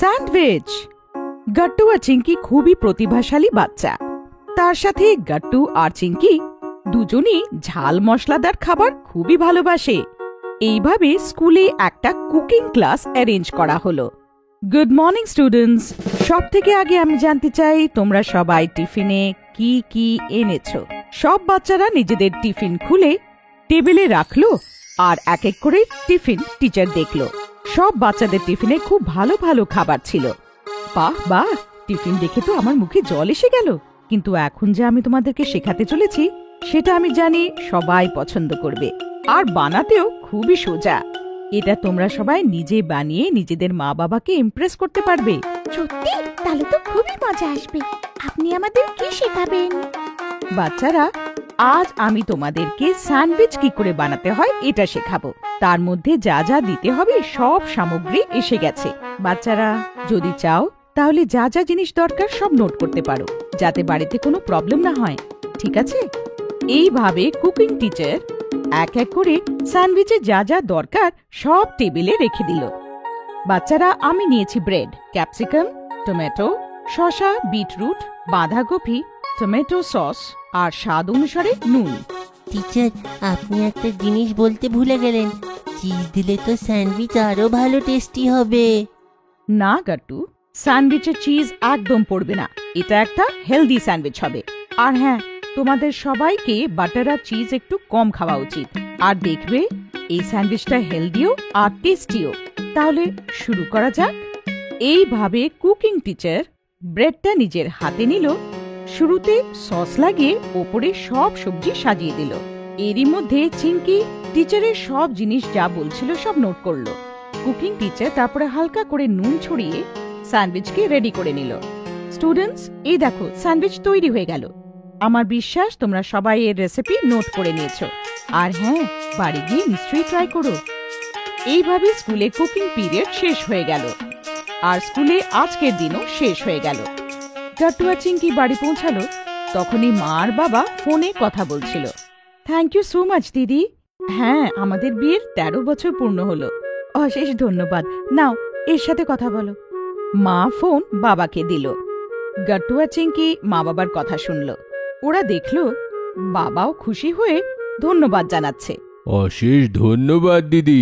Sandwich. Gattu আর চিঙ্কি খুবই প্রতিভাশালী বাচ্চা। তার সাথে গাট্টু আর চিঙ্কি দুজনেই ঝাল মশলাদার খাবার খুবই ভালোবাসে। এইভাবে স্কুলে একটা কুকিং ক্লাস অ্যারেঞ্জ করা হলো। Good morning students. সব থেকে আগে আমি জানতে চাই তোমরা সবাই টিফিনে কি কি এনেছো। সব বাচ্চারা নিজেদের টিফিন খুলে টেবিলে রাখলো আর এক এক করে টিফিন টিচার দেখলো। সব বাচ্চাদের টিফিনে খুব ভালো ভালো খাবার ছিল। বাহ বাহ, টিফিন দেখে তো আমার মুখে জল এসে গেল। কিন্তু এখন যে আমি তোমাদেরকে শেখাতে চলেছি সেটা আমি জানি সবাই পছন্দ করবে, আর বানাতেও খুবই সোজা। এটা তোমরা সবাই নিজে বানিয়ে নিজেদের মা বাবাকে ইমপ্রেস করতে পারবে। সত্যি? তাহলে তো খুবই মজা আসবে। আপনি আমাদের কি শেখাবেন? বাচ্চারা, আজ আমি তোমাদেরকে স্যান্ডউইচ কি করে বানাতে হয় এটা শেখাবো। তার মধ্যে যা যা দিতে হবে সব সামগ্রী এসে গেছে। বাচ্চারা, যদি চাও তাহলে যা যা জিনিস দরকার সব নোট করতে পারো, যাতে বাড়িতে কোনো প্রবলেম না হয়। ঠিক আছে? এইভাবে কুকিং টিচার এক এক করে স্যান্ডউইচে যা যা দরকার সব টেবিলে রেখে দিল। বাচ্চারা, আমি নিয়েছি ব্রেড, ক্যাপসিকাম, টমেটো, শসা, বিটরুট, বাঁধাকপি, টমেটো সস আর স্বাদ অনুসারে নুন। টিচার, আপনি একটা জিনিস বলতে ভুলে গেলেন। চিজ দিলে তো স্যান্ডউইচ আরো ভালো টেস্টি হবে। না গাট্টু, স্যান্ডউইচে চিজ একদম পড়বে না। এটা একটা হেলদি স্যান্ডউইচ হবে। আর হ্যাঁ, তোমাদের সবাইকে বাটার আর চিজ একটু কম খাওয়া উচিত। আর দেখবে এই স্যান্ডউইচটা হেলদিও আর টেস্টিও। তাহলে শুরু করা যাক। এইভাবে কুকিং টিচার ব্রেডটা নিজের হাতে নিল। শুরুতে সস লাগিয়ে ওপরে সব সবজি সাজিয়ে দিল। এরই মধ্যে চিঙ্কি টিচারের সব জিনিস যা বলছিল সব নোট করলো। কুকিং টিচার তারপরে হালকা করে নুন ছড়িয়ে স্যান্ডউইচকে রেডি করে নিল। স্টুডেন্টস, এই দেখো স্যান্ডউইচ তৈরি হয়ে গেল। আমার বিশ্বাস তোমরা সবাই এর রেসিপি নোট করে নিয়েছো। আর হ্যাঁ, বাড়ি গিয়ে নিশ্চয়ই ট্রাই করো। এইভাবে স্কুলে কুকিং পিরিয়ড শেষ হয়ে গেল, আর স্কুলে আজকের দিনও শেষ হয়ে গেল। গাট্টু আর চিঙ্কি বাড়ি পৌঁছালো, তখনই মা আর বাবা ফোনে কথা বলছিল। থ্যাংক ইউ সো মাচ দিদি। হ্যাঁ, আমাদের বিয়ের 13 বছর পূর্ণ হলো। অশেষ ধন্যবাদ। নাও এর সাথে কথা বলো। মা ফোন বাবাকে দিল। গাট্টু আর চিঙ্কি মা বাবার কথা শুনল। ওরা দেখল বাবাও খুশি হয়ে ধন্যবাদ জানাচ্ছে। অশেষ ধন্যবাদ দিদি।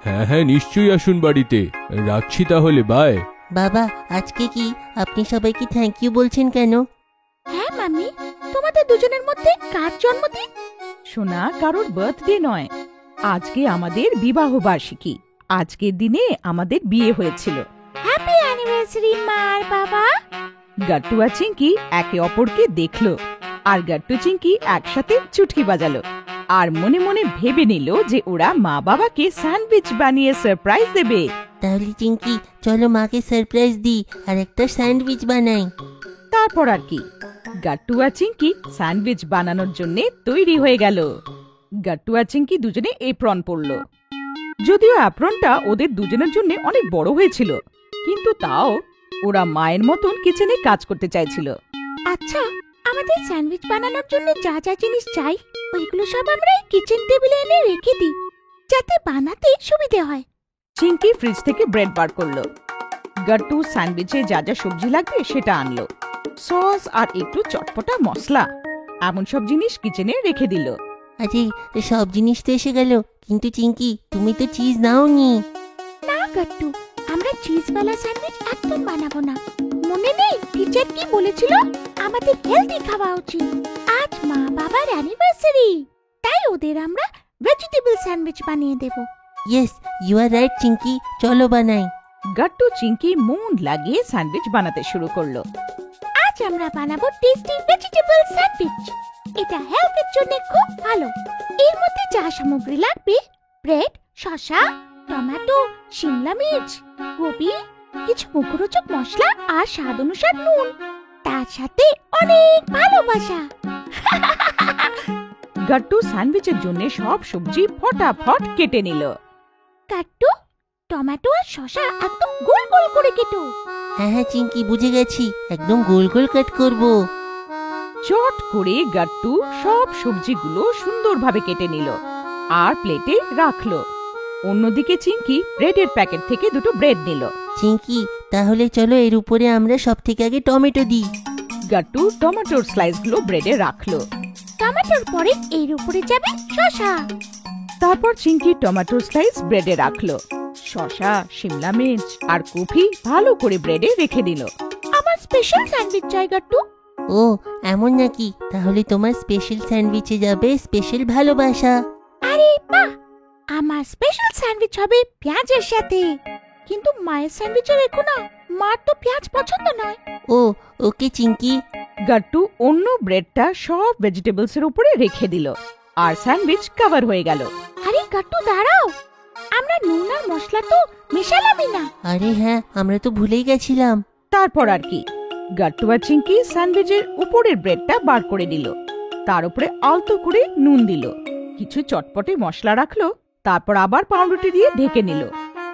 হ্যাঁ হ্যাঁ, নিশ্চয়ই আসুন বাড়িতে। রাখছি তাহলে, বাই। বাবা, আজকে কি আপনি সবাইকে থ্যাংক ইউ বলছেন কেন? হ্যাঁ মাম্মি, তোমাদের দুজনের মধ্যে কার জন্মদিন? শোনা, কারোর বার্থডে নয়, আজকে আমাদের বিবাহ বার্ষিকী। আজকের দিনে আমাদের বিয়ে হয়েছিল। হ্যাপি অ্যানিভার্সারি মা আর বাবা। গাট্টু আর চিঙ্কি একে অপরকে দেখল, আর গাট্টু চিঙ্কি একসাথে চুটকি বাজালো আর মনে মনে ভেবে নিল যে ওরা মা বাবাকে স্যান্ডউইচ বানিয়ে সারপ্রাইজ দেবে। তাহলে চিঙ্কি, চলো মাকে সারপ্রাইজ দিই আর একটা স্যান্ডউইচ বানাই। তারপর আর কি, গাট্টু আর চিঙ্কি স্যান্ডউইচ বানানোর জন্য তৈরি হয়ে গেল। গাট্টু আর চিঙ্কি দুজনে এপ্রন পরল। যদিও অ্যাপ্রনটা ওদের দুজনের জন্য অনেক বড় হয়েছিল, কিন্তু তাও ওরা মায়ের মতন কিচেনে কাজ করতে চাইছিল। আচ্ছা, আমাদের স্যান্ডউইচ বানানোর জন্য যা যা জিনিস চাই ওইগুলো সব আমরা এই কিচেন টেবিলে এনে রেখে দিই, যাতে বানাতে সুবিধে হয়। চিঙ্কি ফ্রিজ থেকে ব্রেড বার করলো। গাট্টু স্যান্ডউইচে যা যা সবজি লাগবে সেটা আনলো। সস আর একটু চটপটা মশলা, এমন সব জিনিস কিচেনে রেখে দিল। আরে, সব জিনিস তো এসে গেল, কিন্তু চিঙ্কি তুমি তো চিজ নাওনি। না গাট্টু, আমরা চিজওয়ালা স্যান্ডউইচ একদম বানাবো না। মনে নেই টিচার কি বলেছিল? আমাদের হেলদি খাওয়া উচিত। আজ মা বাবার অ্যানিভার্সারি, তাই ওদের আমরা ভেজিটেবল স্যান্ডউইচ বানিয়ে দেব। Yes, you are right Chinki, চলো বানাই। গাট্টু চিঙ্কি মন লাগিয়ে স্যান্ডউইচ বানাতে শুরু করলো। আজ আমরা বানাবো টেস্টি ভেজিটেবল স্যান্ডউইচ। এটা হেলথের জন্য খুব ভালো। এর মধ্যে যা সামগ্রী লাগবে: ব্রেড, শসা, টমেটো, শিমলা মির্চ, গোবি, কিছু মুখরোচক মশলা আর স্বাদ অনুসার নুন, তার সাথে অনেক ভালোবাসা। গাট্টু স্যান্ডউইচের জন্য সব সবজি ফটাফট কেটে নিল। গাট্টু, টমেটো আর শসা একদম গোল গোল করে কেটো। হ্যাঁ হ্যাঁ চিঙ্কি, বুঝে গেছি, একদম গোল গোল কাট করব। চট করে গাট্টু সব সবজিগুলো সুন্দরভাবে কেটে নিল আর প্লেটে রাখলো। অন্যদিকে চিঙ্কি ব্রেডের প্যাকেট থেকে দুটো ব্রেড নিল। চিঙ্কি, তাহলে চলো এর উপরে আমরা সব থেকে আগে টমেটো দিই। গাট্টু টমেটোর স্লাইসগুলো ব্রেডে রাখলো। টমেটোর পরে এর উপরে যাবে শসা। তারপর চিঙ্কি টমেটোর স্লাইস ব্রেডে রাখলো। শসা, শিমলা মির্চ আর কফি ভালো করে ব্রেডে রেখে দিল। আমার স্পেশাল স্যান্ডউইচ চাই গাট্টু। ও এমন নাকি? তাহলে তোমার স্পেশাল স্যান্ডউইচে যাবে স্পেশাল ভালোবাসা। আরে বাহ, আমার স্পেশাল স্যান্ডউইচ হবে পেঁয়াজের সাথে। কিন্তু মায়ের স্যান্ডউইচে রেখো না, মার তো পেঁয়াজ পছন্দ নয়। ও ওকে চিঙ্কি। গাট্টু অন্য ব্রেডটা সব ভেজিটেবলস এর উপরে রেখে দিল আর স্যান্ডউইচ কভার হয়ে গেল। আরে গাট্টু দাঁড়াও, আমরা নুন আর মশলা তো মেশালামই না। আরে হ্যাঁ, আমরা তো ভুলেই গেছিলাম। তারপর আর কি, গাট্টু আর চিঙ্কি স্যান্ডউইচের উপরের ব্রেডটা বার করে দিল, তার উপরে আলতো করে নুন দিল, কিছু চটপটে মশলা রাখলো, তারপর আবার পাউরুটি দিয়ে ঢেকে নিল।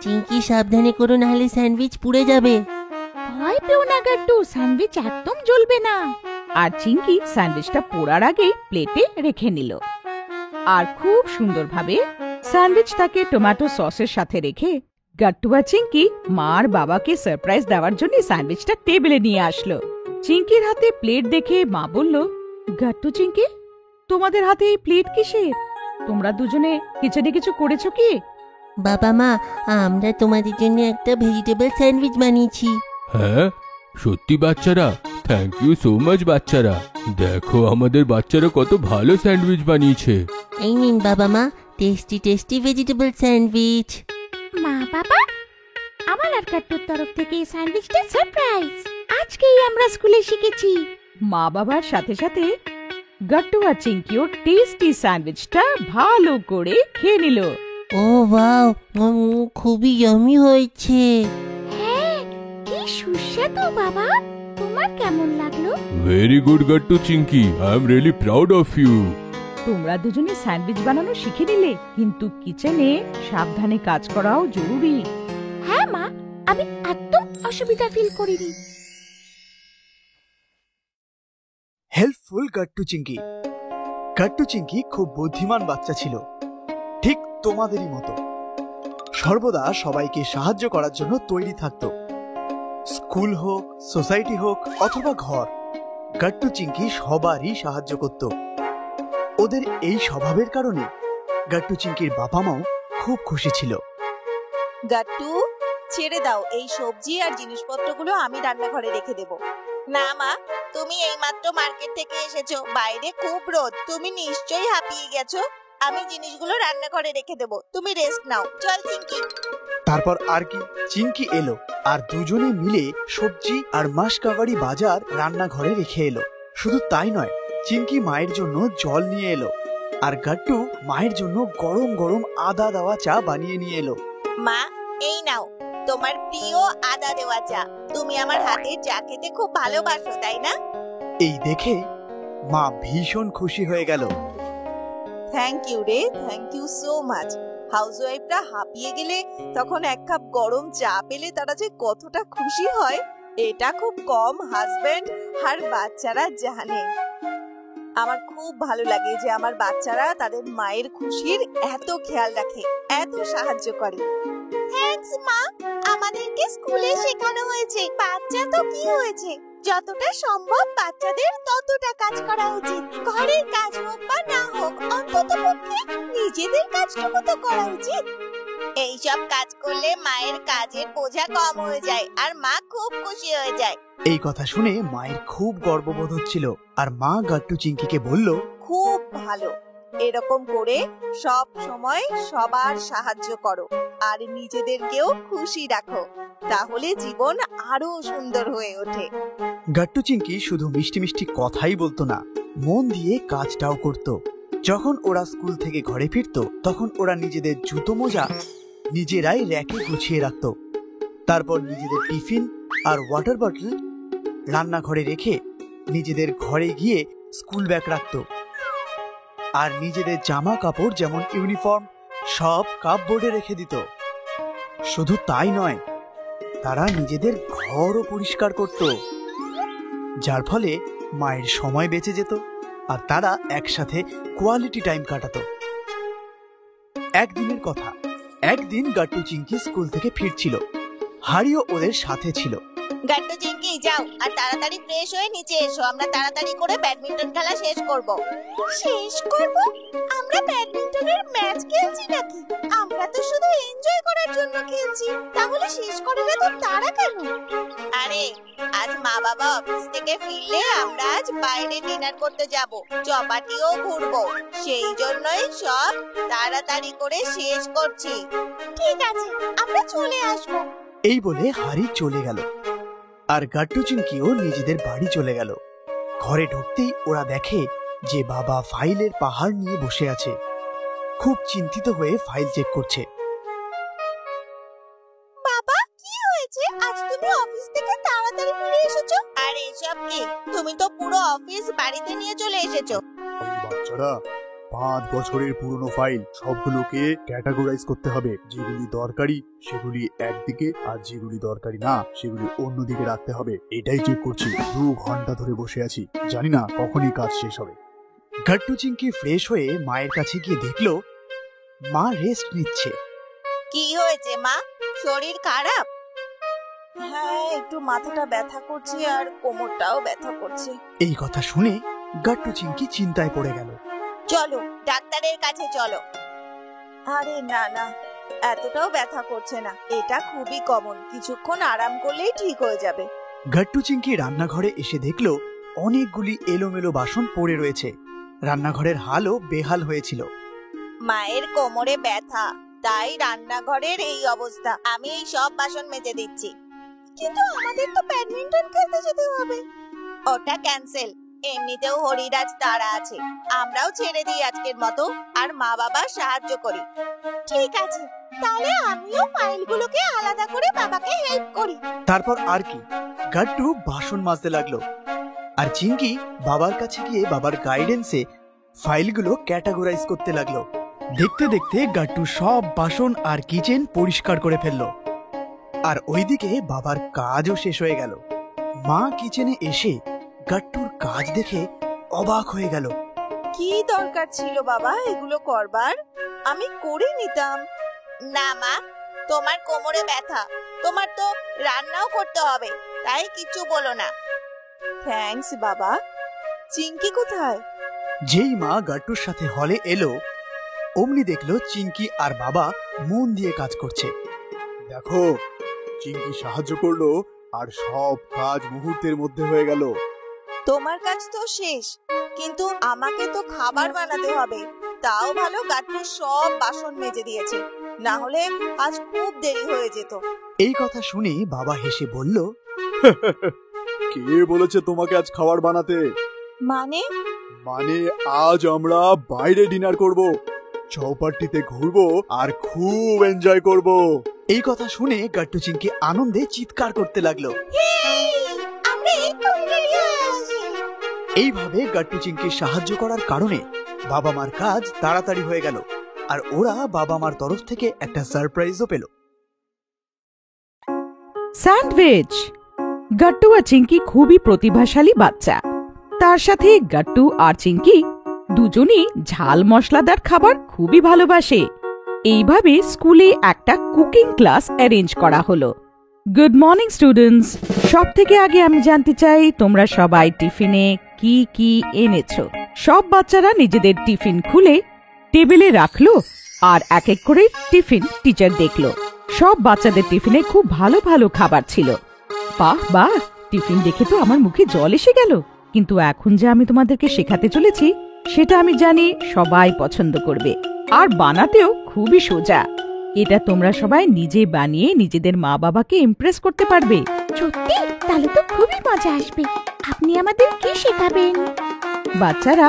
চিঙ্কি সাবধানে করো, নাহলে স্যান্ডউইচ পুড়ে যাবে। ভয় পেও না গাট্টু, স্যান্ডউইচ একদম জ্বলবে না। আর চিঙ্কি স্যান্ডউইচটা পোড়ার আগে প্লেটে রেখে নিল। আর খুব সুন্দরভাবে স্যান্ডউইচটাকে টমেটো সসের সাথে রেখে গাট্টু আর চিঙ্কি মা আর বাবাকে সারপ্রাইজ দেওয়ার জন্য স্যান্ডউইচটা টেবিলে নিয়ে আসলো। চিঙ্কির হাতে প্লেট দেখে মা বলল, গাট্টু, চিঙ্কি, তোমাদের হাতে এই প্লেট কিসের? তোমরা দুজনে কিচেনে কিছু করেছো কি? বাবা মা, আমরা তোমাদের জন্য একটা ভেজিটেবল স্যান্ডউইচ বানিয়েছি। হ্যাঁ সত্যি বাচ্চারা, থ্যাংক ইউ সো মাচ বাচ্চারা। দেখো আমাদের বাচ্চারা কত ভালো স্যান্ডউইচ বানিয়েছে। এই নিন বাবা মা, টেস্টি টেস্টি ভেজিটেবল স্যান্ডউইচ। মা বাবা, আমার আর গাট্টুর তরফ থেকে এই স্যান্ডউইচটা সারপ্রাইজ। আজকেই আমরা স্কুলে শিখেছি। মা বাবার সাথে সাথে গাট্টু আর চিঙ্কিও টেস্টি স্যান্ডউইচটা ভালো করে খেয়ে নিল। ও ওয়াও, খুবই ইয়ামি হয়েছে। হ্যাঁ, কি সুস্বাদু বাবা। তোমার কেমন লাগলো? Very good Gattu, Chinki, I am really proud of you. তোমরা দুজনে স্যান্ডউইচ বানানো শিখে নিলে, কিন্তু কিচেনে সাবধানে কাজ করাও জরুরি। হ্যাঁ মা, আমি একদম অসুবিধা ফিল করিনি। হেল্পফুল গাট্টু চিঙ্কি। গাট্টু চিঙ্কি খুব বুদ্ধিমান বাচ্চা ছিল, ঠিক তোমাদেরই মতো। সর্বদা সবাইকে সাহায্য করার জন্য তৈরি থাকতো। স্কুল হোক, সোসাইটি হোক অথবা ঘর, গাট্টু চিঙ্কি সবারই সাহায্য করত। ওদের এই স্বভাবের কারণে গাট্টু চিঙ্কির বাবা মাও খুব খুশি ছিল। গাট্টু, ছেড়ে দাও, এই সবজি আর জিনিসপত্রগুলো আমি রান্নাঘরে রেখে দেব। না মা, তুমি এইমাত্র মার্কেট থেকে এসেছো, বাইরে খুব রোদ, তুমি নিশ্চয়ই হাঁপিয়ে গেছো। আমি জিনিসগুলো রান্নাঘরে রেখে দেব, তুমি রেস্ট নাও। চল চিঙ্কি। তারপর আর কি, চিঙ্কি এলো আর দুজনে মিলে সবজি আর মাসকাবাড়ি বাজার রান্নাঘরে রেখে এলো। শুধু তাই নয়, চিঙ্কি মায়ের জন্য জল নিয়ে এলো আর গাট্টু মায়ের জন্য গরম গরম আদা দেওয়া চা বানিয়ে নিয়ে এলো। মা, এই নাও তোমার প্রিয় আদা দেওয়া চা। তুমি আমার হাতের চা খেতে খুব ভালোবাসো, তাই না? এই দেখে মা ভীষণ খুশি হয়ে গেল। থ্যাংক ইউ রে, থ্যাংক ইউ সো মাচ। হাউসওয়াইফরা হাঁপিয়ে গেলে তখন এক কাপ গরম চা পেলে তারা যে কতটা খুশি হয়, এটা খুব কম হাজবেন্ড আর বাচ্চারা জানে। আমার খুব ভালো লাগে যে আমার বাচ্চারা তাদের মায়ের খুশির এত খেয়াল রাখে, এত সাহায্য করে। থ্যাঙ্কস মা, আমাদেরকে স্কুলে শেখানো হয়েছে বাচ্চা তো কি হয়েছে, যতটা সম্ভব বাচ্চাদের ততটা কাজ করা উচিত। ঘরের কাজ হোক বা না হোক, অন্ততপক্ষে নিজেদের কাজটুকু তো করা উচিত। এইসব কাজ করলে মায়ের কাজের বোঝা কম হয়ে যায় আর মা খুব খুশি হয়ে যায়। এই কথা শুনে মায়ের খুব গর্ববোধ হচ্ছিল আর মা গাট্টু চিঙ্কিকে বলল, খুব ভালো, এরকম করে সব সময় সবার সাহায্য করো আর নিজেদেরকেও খুশি রাখো, তাহলে জীবন আরো সুন্দর হয়ে ওঠে। গাট্টু চিঙ্কি শুধু মিষ্টি মিষ্টি কথাই বলতো না, মন দিয়ে কাজটাও করত। যখন ওরা স্কুল থেকে ঘরে ফিরতো, তখন ওরা নিজেদের জুতো মোজা নিজেরাই র্যাকে গুছিয়ে রাখত। তারপর নিজেদের টিফিন আর ওয়াটার বটল রান্নাঘরে রেখে নিজেদের ঘরে গিয়ে স্কুল ব্যাগ রাখত। আর নিজেদের জামা কাপড় যেমন ইউনিফর্ম সব কাপবোর্ডে রেখে দিত। শুধু তাই নয়, তারা নিজেদের ঘরও পরিষ্কার করত, যার ফলে মায়ের সময় বেঁচে যেত আর তারা একসাথে কোয়ালিটি টাইম কাটাতো। একদিনের কথা, একদিন গাট্টু চিংকি স্কুল থেকে ফিরছিল। হারিও ওদের সাথে ছিল। গাট্টু চিংকি যাও আর তাড়াতাড়ি ফ্রেশ হয়ে নিচে এসো, আমরা তাড়াতাড়ি করে ব্যাডমিন্টন খেলা শেষ করব। শেষ করব? আমরা ব্যাডমিন্টনের ম্যাচ খেলছি নাকি? আমরা তো শুধু এনজয় করার জন্য খেলছি, তাহলে শেষ করলে তো তারা কেন? আরে আজ মা বাবা অফিস থেকে ফিরলে আমরা আজ বাইরে ডিনার করতে যাব, চপাটিও ঘুরবো, সেই জন্যই সব তাড়াতাড়ি করে শেষ করছি। ঠিক আছে, আমরা চলে আসবো। এই বলে হারি চলে গেল আর গাট্টু চিংকিও নিজেদের বাড়ি চলে গেল। ঘরে ঢুকতেই ওরা দেখে যে বাবা ফাইলের পাহাড় নিয়ে বসে আছে। খুব চিন্তিত হয়ে ফাইল চেক করছে। বাবা, কি হয়েছে? আজ তুমি অফিস থেকে তাড়াতাড়ি ফিরে এসেছো? আর এসব কি? তুমি তো পুরো অফিস বাড়িতে নিয়ে চলে এসেছো। বাচ্চারা, 5 বছরের পুরনো ফাইল সবগুলোকে ক্যাটাগরাইজ করতে হবে। যেগুলি দরকারি সেগুলি একদিকে, আর যেগুলি দরকারি না সেগুলি অন্যদিকে রাখতে হবে। এটাই চেক করছি। 2 ঘন্টা ধরে বসে আছি, জানি না কখনই কাজ শেষ হবে। গাট্টু চিংকি ফ্রেশ হয়ে মায়ের কাছে গিয়ে দেখলো মা রেস্ট নিচ্ছে। কি হয়েছে মা? শরীর খারাপ? হ্যাঁ, একটু মাথাটা ব্যথা করছে আর কোমরটাও ব্যথা করছে। এই কথা শুনে গাট্টু চিংকি চিন্তায় পড়ে গেল। চলো ডাক্তারের কাছে চলো। আরে না না, এতটাও ব্যথা করছে না, এটা খুবই কমন, কিছুক্ষণ আরাম করলেই ঠিক হয়ে যাবে। গাট্টু চিংকি রান্নাঘরে এসে দেখলো অনেকগুলি এলোমেলো বাসন পড়ে রয়েছে। রান্নাঘরের হালও বেহাল হয়েছিল। মায়ের কোমরে ব্যথা, তাই রান্নাঘরের এই অবস্থা। আমি এই সব বাসন মেজে দিচ্ছি। কিন্তু আমাদের তো ব্যাডমিন্টন খেলতে যেতে হবে। ওটা ক্যান্সেল, এমনিতেও হরিরাজ তারা আছে, আমরাও ছেড়ে দিই আজকের মতো, আর মা বাবা সাহায্য করি। ঠিক আছে, তাহলে আমিও ফাইলগুলোকে আলাদা করে বাবাকে হেল্প করি। তারপর আর কি, গাট্টু বাসন মাজতে লাগলো আর চিংকি বাবার কাছে গিয়ে বাবার গাইডেন্সে ফাইলগুলো ক্যাটাগরাইজ করতে লাগলো। দেখতে দেখতে গাট্টু সব বাসন আর কিচেন পরিষ্কার করে ফেললো। আর ওইদিকে বাবার কাজও শেষ হয়ে গেল। মা কিচেনে এসে গাট্টুর কাজ দেখে অবাক হয়ে গেল। কি দরকার ছিল বাবা এগুলো করবার? আমি করে নিতাম। না মা, তোমার কোমরে ব্যথা, তোমার তো রান্নাও করতে হবে, তাই কিছু বলো না। থ্যাঙ্কস বাবা। চিংকি কোথায়? যেই মা গাট্টুর সাথে হলে এলো, অমনি দেখলো চিংকি আর বাবা মন দিয়ে কাজ করছে। দেখো, চিংকি সাহায্য করলো আর সব কাজ মুহূর্তের মধ্যে হয়ে গেল। তোমার কাজ তো শেষ, কিন্তু আমাকে তো খাবার বানাতে হবে। তাও ভালো গাট্টু সব বাসন মেজে দিয়েছে, না হলে আজ খুব দেরি হয়ে যেত। এই কথা শুনে বাবা হেসে বলল, কে বলেছে তোমাকে আজ খাবার বানাতে? মানে? মানে আজ আমরা বাইরে ডিনার করব, চৌপাটিতে ঘুরবো আর খুব এনজয় করব। এই কথা শুনে গাট্টু চিংকি আনন্দে চিৎকার করতে লাগলো। এইভাবে গাট্টু চিংকির সাহায্য করার কারণে বাবা মার কাজ তাড়াতাড়ি হয়ে গেল আর ওরা বাবা মার তরফ থেকে একটা সারপ্রাইজও পেল। স্যান্ডউইচ। গাট্টু আর চিংকি খুবই প্রতিভাশালী বাচ্চা। তার সাথে গাট্টু আর চিংকি দুজনই ঝাল মশলাদার খাবার খুবই ভালোবাসে। এইভাবে স্কুলে একটা কুকিং ক্লাস অ্যারেঞ্জ করা হলো। Good morning students. সব থেকে আগে আমি জানতে চাই তোমরা সবাই টিফিনে কি কি এনেছো। সব বাচ্চারা নিজেদের টিফিন খুলে টেবিলে রাখলো আর এক এক করে টিফিন টিচার দেখলো। সব বাচ্চাদের টিফিনে খুব ভালো ভালো খাবার ছিল। বাহ বাহ, টিফিন দেখে তো আমার মুখে জল এসে গেল। কিন্তু এখন যে আমি তোমাদেরকে শেখাতে চলেছি সেটা আমি জানি সবাই পছন্দ করবে, আর বানাতেও খুবই সোজা। এটা তোমরা সবাই নিজে বানিয়ে নিজেদের মা বাবাকে ইমপ্রেস করতে পারবে। সত্যি? তাহলে তো খুবই মজা আসবে। আপনি আমাদের কি শেখাবেন? বাচ্চারা,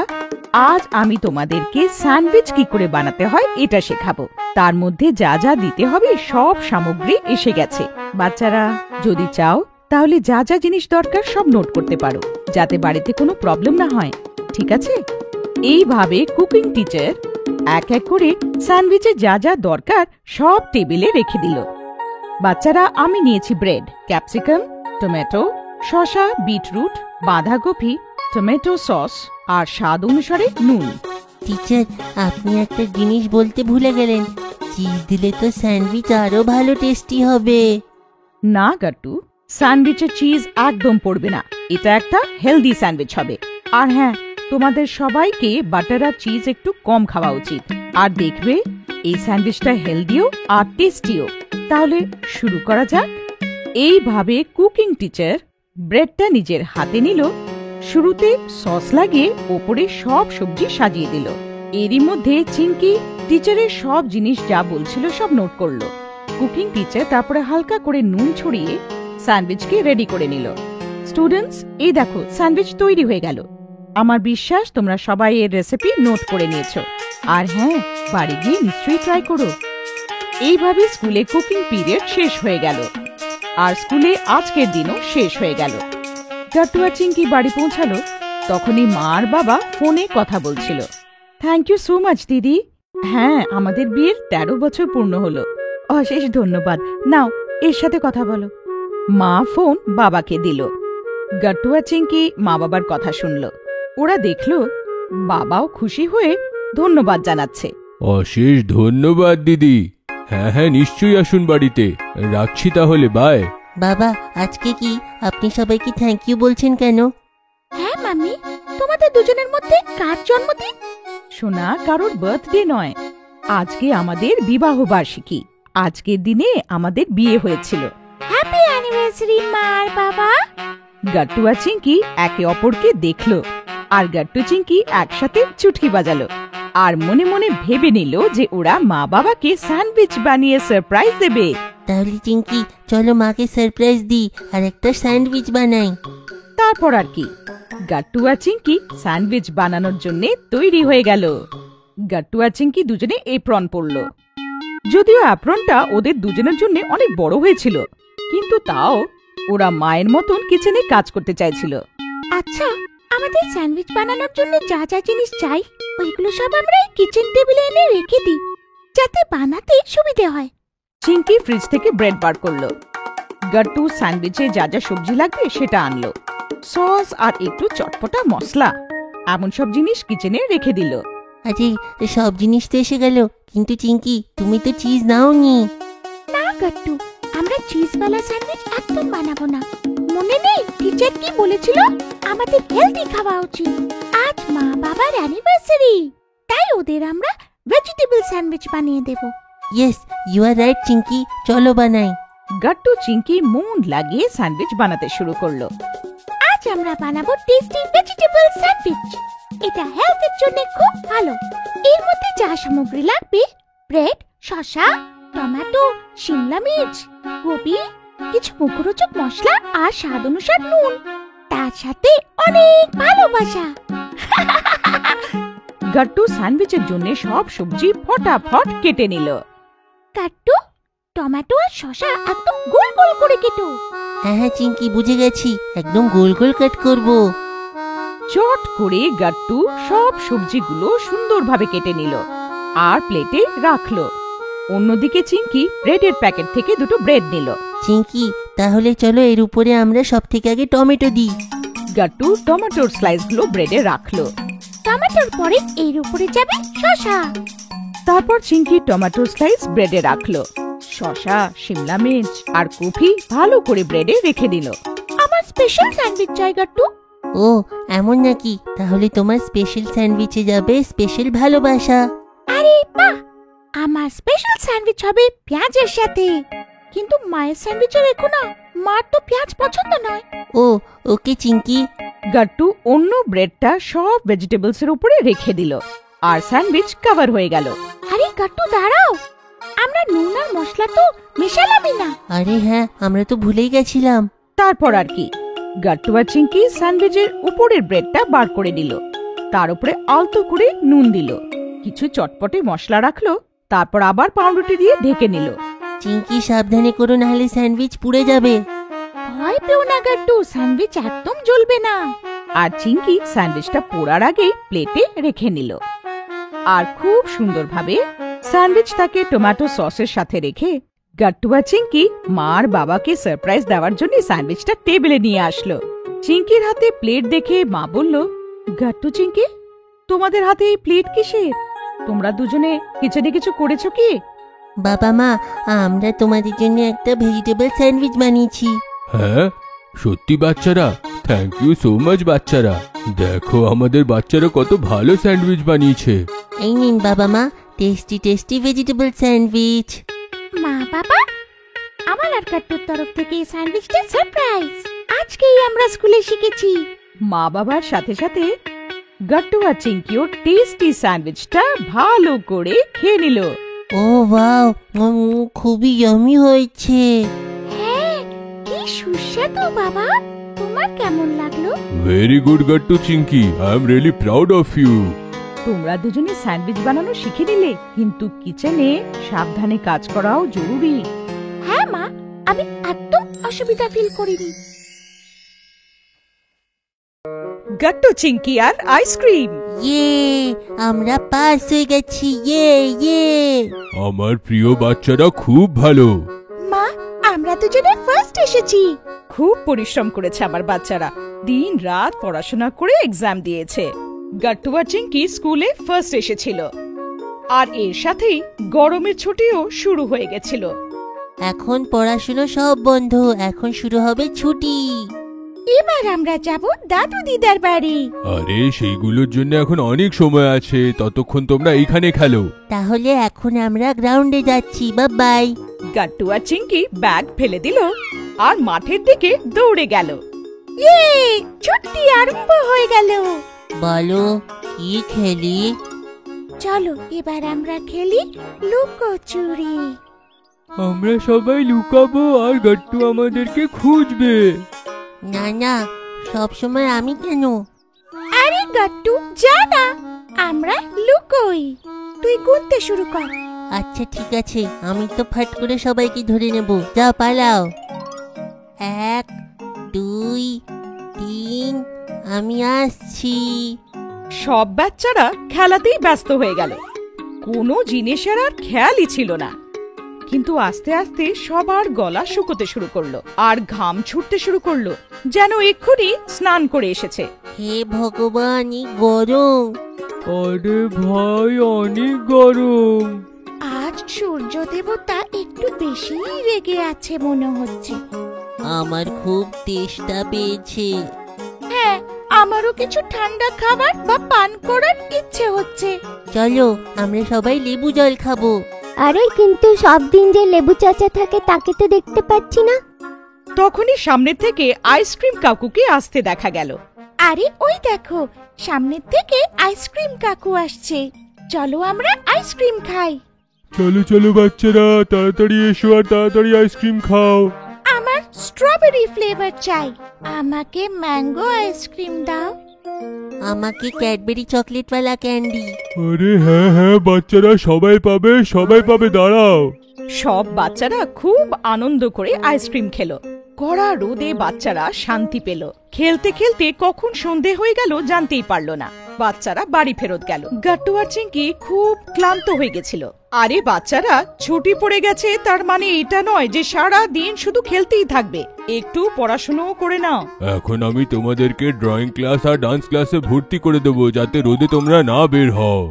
আজ আমি তোমাদেরকে স্যান্ডউইচ কি করে বানাতে হয় এটা শেখাবো। তার মধ্যে যা যা দিতে হবে সব সামগ্রী এসে গেছে। বাচ্চারা, যদি চাও তাহলে যা যা জিনিস দরকার সব নোট করতে পারো, যাতে বাড়িতে কোনো প্রবলেম না হয়। ঠিক আছে? এইভাবে কুকিং টিচার এক এক করে স্যান্ডউইচে যা যা দরকার সব টেবিলে রেখে দিল। বাচ্চারা, আমি নিয়েছি ব্রেড, ক্যাপসিকাম, টমেটো, শসা, বিটরুট, বাঁধাকপি, টমেটো সস আর স্বাদ অনুসারে নুন। টিচার, আপনি একটা জিনিস বলতে ভুলে গেলেন। চিজ দিলে তো স্যান্ডউইচ আরো ভালো টেস্টি হবে। না গাট্টু, স্যান্ডউইচে চিজ একদম পড়বে না। এটা একটা হেলদি স্যান্ডউইচ হবে। আর হ্যাঁ, তোমাদের সবাইকে বাটার আর চিজ একটু কম খাওয়া উচিত। আর দেখবে এই স্যান্ডউইচটা হেলদিও আর টেস্টিও। তাহলে শুরু করা যাক। এইভাবে কুকিং টিচার ব্রেডটা নিজের হাতে নিল, শুরুতে সস লাগিয়ে ওপরে সব সবজি সাজিয়ে দিল। এরই মধ্যে চিঙ্কি টিচারের সব জিনিস যা বলছিল সব নোট করলো। কুকিং টিচার তারপরে হালকা করে নুন ছড়িয়ে স্যান্ডউইচকে রেডি করে নিল। স্টুডেন্টস, এই দেখো স্যান্ডউইচ তৈরি হয়ে গেল। আমার বিশ্বাস তোমরা সবাই এর রেসিপি নোট করে নিয়েছো। আর হ্যাঁ, বাড়ি গিয়ে নিশ্চয়ই ট্রাই করো। এইভাবে স্কুলে কুকিং পিরিয়ড শেষ হয়ে গেল আর স্কুলে আজকের দিনও শেষ হয়ে গেল। গাট্টু আর চিঙ্কি বাড়ি পৌঁছালো, তখনই মা আর বাবা ফোনে কথা বলছিল। থ্যাংক ইউ সো মাচ দিদি। হ্যাঁ, আমাদের বিয়ের 13 বছর পূর্ণ হলো। অশেষ ধন্যবাদ। নাও এর সাথে কথা বলো। মা ফোন বাবাকে দিল। গাট্টু আর চিঙ্কি মা বাবার কথা শুনল। ওরা দেখল বাবাও খুশি হয়ে ধন্যবাদ জানাচ্ছে। অশেষ ধন্যবাদ দিদি। হ্যাঁ হ্যাঁ, নিশ্চয়ই আসুন বাড়িতে। রাখছি তাহলে, বাই। বাবা, আজকে কি আপনি সবাইকে থ্যাংক ইউ বলছেন কেন? হ্যাঁ মাম্মি, তোমাদের দুজনের মধ্যে কার জন্মদিন? শোনা, কারোর বার্থডে নয়, আজকে আমাদের বিবাহ বার্ষিকী। আজকের দিনে আমাদের বিয়ে হয়েছিল। হ্যাপি অ্যানিভার্সারি মা আর বাবা। গাট্টু আর চিঙ্কি একে অপরকে দেখল আর গাট্টু চিঙ্কি একসাথে চুটকি বাজালো আর মনে মনে ভেবে নিল যে ওরা মা বাবাকে স্যান্ডউইচ বানিয়ে সারপ্রাইজ দেবে। তাহলে চিঙ্কি, চলো মাকে সারপ্রাইজ দিই আর একটা স্যান্ডউইচ বানাই। তারপর আর কি, গাট্টু আর চিঙ্কি স্যান্ডউইচ বানানোর জন্য তৈরি হয়ে গেল। গাট্টু আর চিঙ্কি দুজনে এপ্রন পরল। যদিও অ্যাপ্রনটা ওদের দুজনের জন্য অনেক বড় হয়েছিল, কিন্তু তাও ওরা মায়ের মতন কিচেনে কাজ করতে চাইছিল। আচ্ছা, আমাদের স্যান্ডউইচ বানানোর জন্য যা যা জিনিস চাই ওইগুলো সব আমরা এই কিচেন টেবিলে এনে রেখে দিই, যাতে বানাতে সুবিধে হয়। চিঙ্কি ফ্রিজ থেকে ব্রেড বার করলো। গাট্টু স্যান্ডউইচে যা যা সবজি লাগবে সেটা আনলো। সস আর একটু চটপটা মশলা, এমন সব জিনিস কিচেনে রেখে দিল। আরে, সব জিনিস তো এসে গেল, কিন্তু চিঙ্কি তুমি তো চিজ নাওনি। না গাট্টু, আমরা চিজওয়ালা স্যান্ডউইচ একদম বানাবো না। মনে নেই টিচার কি বলেছিল? আমাদের হেলদি খাওয়া উচিত। আজ মা বাবার অ্যানিভার্সারি, তাই ওদের আমরা ভেজিটেবল স্যান্ডউইচ বানিয়ে দেব। Yes, you are right Chinki, চলো বানাই। গাট্টু চিঙ্কি মন লাগিয়ে স্যান্ডউইচ বানাতে শুরু করলো। আজ আমরা বানাবো টেস্টি ভেজিটেবল স্যান্ডউইচ। এটা হেলথের জন্য খুব ভালো। এর মধ্যে যা সামগ্রী লাগবে: ব্রেড, শসা, টমেটো, শিমলা মির্চ, গোবি, কিছু মুখরোচক মশলা আর স্বাদ অনুসার নুন, তার সাথে অনেক ভালোবাসা। গাট্টু স্যান্ডউইচের জন্য সব সবজি ফটাফট কেটে নিল। কাট্টু, টমেটো আর শসা একদম গোল গোল করে কেটো। হ্যাঁ হ্যাঁ চিঙ্কি, বুঝে গেছি, একদম গোল গোল কাট করব। চট করে গাট্টু সব সবজিগুলো সুন্দরভাবে কেটে নিল আর প্লেটে রাখলো। অন্যদিকে চিঙ্কি ব্রেডের প্যাকেট থেকে দুটো ব্রেড নিল। চিঙ্কি, তাহলে চলো এর উপরে আমরা সব থেকে আগে টমেটো দিই। গাট্টু টমেটোর স্লাইসগুলো ব্রেডে রাখলো। টমেটোর পরে এর উপরে যাবে শসা। তারপর চিঙ্কি টমেটোর স্লাইস ব্রেডে রাখলো। শসা, শিমলা মির্চ আর কফি ভালো করে ব্রেডে রেখে দিল। আমার স্পেশাল স্যান্ডউইচ চাই গাট্টু। ও এমন নাকি? তাহলে তোমার স্পেশাল স্যান্ডউইচে যাবে স্পেশাল ভালোবাসা। আরে বাহ, আমার স্পেশাল স্যান্ডউইচ হবে পেঁয়াজের সাথে। কিন্তু মায়ের স্যান্ডউইচে রেখো না, মার তো পেঁয়াজ পছন্দ নয়। ও ওকে চিঙ্কি। গাট্টু অন্য ব্রেডটা সব ভেজিটেবলস এর উপরে রেখে দিল আর স্যান্ডউইচ কভার হয়ে গেল। আরে গাট্টু দাঁড়াও, আমরা নুন আর মশলা তো মেশালামই না। আরে হ্যাঁ, আমরা তো ভুলেই গেছিলাম। তারপর আর কি, গাট্টু আর চিঙ্কি স্যান্ডউইচের উপরের ব্রেডটা বার করে দিল, তার উপরে আলতো করে নুন দিল, কিছু চটপটে মশলা রাখলো, তারপর আবার পাউরুটি দিয়ে ঢেকে নিল। চিঙ্কি সাবধানে করো, নাহলে স্যান্ডউইচ পুড়ে যাবে। ভয় পেও না গাট্টু, স্যান্ডউইচ একদম জ্বলবে না। আর চিঙ্কি স্যান্ডউইচটা পোড়ার আগে প্লেটে রেখে নিল আর খুব সুন্দরভাবে স্যান্ডউইচটাকে টমেটো সসের সাথে রেখে গাট্টু আর চিঙ্কি মা আর বাবাকে সারপ্রাইজ দেওয়ার জন্য স্যান্ডউইচটা টেবিলে নিয়ে আসলো। চিঙ্কির হাতে প্লেট দেখে মা বলল, গাট্টু চিঙ্কি, তোমাদের হাতে এই প্লেট কিসের? তোমরা দুজনে কিচেনে কিছু করেছো কি? বাবা মা, আমরা তোমাদের জন্য একটা ভেজিটেবল স্যান্ডউইচ বানিয়েছি। হ্যাঁ সত্যি বাচ্চারা, থ্যাংক ইউ সো মাচ বাচ্চারা। দেখো আমাদের বাচ্চারা কত ভালো স্যান্ডউইচ বানিয়েছে। এই নিন বাবা মা, টেস্টি টেস্টি ভেজিটেবল স্যান্ডউইচ। মা বাবা, আমার আর কাট্টুর তরফ থেকে এই স্যান্ডউইচটা সারপ্রাইজ। আজকেই আমরা স্কুলে শিখেছি। মা বাবার সাথে সাথে গাট্টু আর চিঙ্কিও টেস্টি স্যান্ডউইচটা ভালো করে খেয়ে নিল। ও ওয়াও, খুবই ইয়ামি হয়েছে। হ্যাঁ, কি সুস্বাদু বাবা। তোমার কেমন লাগলো? Very good Gattu Chinki, I am really proud of you. তোমরা দুজনে স্যান্ডউইচ বানানো শিখে নিলে, কিন্তু কিচেনে সাবধানে কাজ করাও জরুরি। হ্যাঁ মা, আমি একদম অসুবিধা ফিল করিনি। গাট্টু, চিঙ্কি আর আইসক্রিম। ইয়ে, আমরা পাস হয়ে গেছি। ইয়ে ইয়ে। আমার প্রিয় বাচ্চারা খুব ভালো। মা, আমরা দুজনে ফার্স্ট এসেছি। খুব পরিশ্রম করেছে আমার বাচ্চারা, দিন রাত পড়াশোনা করে এক্সাম দিয়েছে। গাট্টু আর চিঙ্কি স্কুলে ফার্স্ট এসেছিল, আর এর সাথেই গরমের ছুটিও শুরু হয়ে গেছিল। এখন পড়াশুনো সব বন্ধ, এখন শুরু হবে ছুটি। এবার আমরা যাব দাদু দিদার বাড়ি। আরে সেইগুলোর জন্য এখন অনেক সময় আছে, ততক্ষণ তোমরা এইখানে খেলো। তাহলে এখন আমরা গ্রাউন্ডে যাচ্ছি। Bye bye. গাট্টু আর চিঙ্কি ব্যাগ ফেলে দিল আর মাঠের দিকে দৌড়ে গেল। ইয়ে, ছুটি আরম্ভ হয়ে গেল। বলো কি খেলি? চলো এবার আমরা খেলি লুকোচুরি। আমরা সবাই লুকাবো আর গাট্টু আমাদেরকে খুঁজবে। না না, সব সময় আমি কেন? আরে গাট্টু, যা না, আমরা লুকোই। তুই গুনতে শুরু কর। আচ্ছা ঠিক আছে, আমি তো ফাট করে সবাইকে ধরে নেব। যাও পালাও। 1 2 3, আমি আসছি। সব বাচ্চারা খেলাতেই ব্যস্ত হয়ে গেল, কোনো জিনিসের আর খেয়ালই ছিল না। কিন্তু আস্তে আস্তে সবার গলা শুকোতে শুরু করলো আর ঘাম ছুটতে শুরু করলো, যেন এক্ষুনি স্নান করে এসেছে। হে ভগবান, এই গরম। আরে ভাই, অনেক গরম। আজ সূর্য দেবতা একটু বেশি রেগে আছে মনে হচ্ছে। আমার খুব তেষ্টা পেয়েছে। হ্যাঁ, আমারও কিছু ঠান্ডা খাবার বা পান করার ইচ্ছে হচ্ছে। চলো আমরা সবাই লেবু জল খাবো। আরে কিন্তু সব দিন যে লেবু চাচা থাকে তাকে তো দেখতে পাচ্ছি না। তখনই সামনে থেকে আইসক্রিম কাকুকে আসতে দেখা গেল। আরে ওই দেখো, সামনের থেকে আইসক্রিম কাকু আসছে। চলো আমরা আইসক্রিম খাই। চলো চলো বাচ্চারা, তাড়াতাড়ি এসো আর তাড়াতাড়ি আইসক্রিম খাও। আমার স্ট্রবেরি ফ্লেভার চাই। আমাকে ম্যাঙ্গো আইসক্রিম দাও। আমাকে ক্যাডবেরি চকলেটওয়ালা ক্যান্ডি। আরে হ্যাঁ হ্যাঁ বাচ্চারা, সবাই পাবে, দাঁড়াও। সব বাচ্চারা খুব আনন্দ করে আইসক্রিম খেলো। কড়া রোদে বাচ্চারা শান্তি পেল। খেলতে খেলতে কখন সন্ধে হয়ে গেল জানতেই পারলো না। বাচ্চারা বাড়ি ফেরত গেল। গাট্টু আর চিঙ্কি খুব ক্লান্ত হয়ে গেছিল। আরে বাচ্চারা, ছুটি পড়ে গেছে তার মানে এটা নয় যে সারা দিন শুধু খেলতেই থাকবে, একটু পড়াশোনাও করে নাও। এখন আমি তোমাদেরকে ড্রয়িং ক্লাস আর ডান্স ক্লাসে ভর্তি করে দেবো, যাতে রোদে তোমরা না বের হও।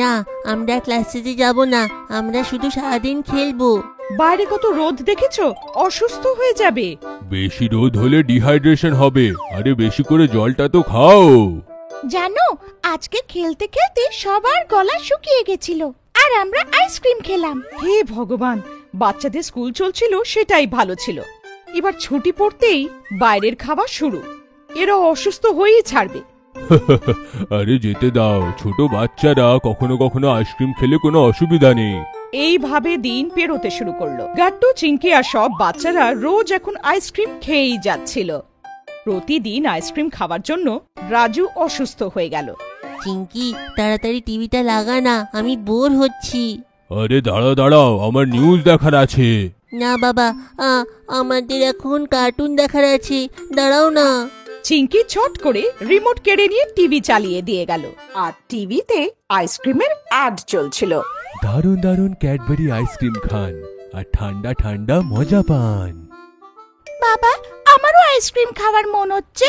না, আমরা ক্লাসে যাব না, আমরা শুধু সারাদিন খেলবো। বাইরে কত রোদ দেখেছো, অসুস্থ হয়ে যাবে। বেশি রোদ হলে ডিহাইড্রেশন হবে। আরে বেশি করে জলটা তো খাও। জানো, আজকে খেলতে খেলতে সবার গলা শুকিয়ে গেছিল আর আমরা আইসক্রিম খেলাম। হে ভগবান, বাচ্চাদের স্কুল চলছিল সেটাই ভালো ছিল। এবার ছুটি পড়তেই বাইরের খাবার শুরু। এরা অসুস্থ হয়েই ছাড়বে। আরে যেতে দাও, ছোট বাচ্চারা কখনো কখনো আইসক্রিম খেলে কোনো অসুবিধা নেই। এইভাবে দিন পেরোতে শুরু করলো। গাট্টু, চিঙ্কি আর সব বাচ্চারা রোজ এখন আইসক্রিম খেয়েই যাচ্ছিল। প্রতিদিন আইসক্রিম খাওয়ার জন্য রাজু অসুস্থ হয়ে গেল। চিঙ্কি, তাড়াতাড়ি টিভিটা লাগা না, আমি বোর হচ্ছি। আরে দাঁড়াও, আমার নিউজ দেখার আছে। না বাবা, আমাদের এখন কার্টুন দেখার আছে, দাঁড়াও না। চিঙ্কি ছট করে রিমোট কেড়ে নিয়ে টিভি চালিয়ে দিয়ে গেল, আর টিভিতে আইসক্রিমের অ্যাড চলছিল। দারুণ দারুণ ক্যাডবেরি আইসক্রিম খান আর ঠান্ডা ঠান্ডা মজা পান। বাবা, আমারও আইসক্রিম খাওয়ার মন হচ্ছে।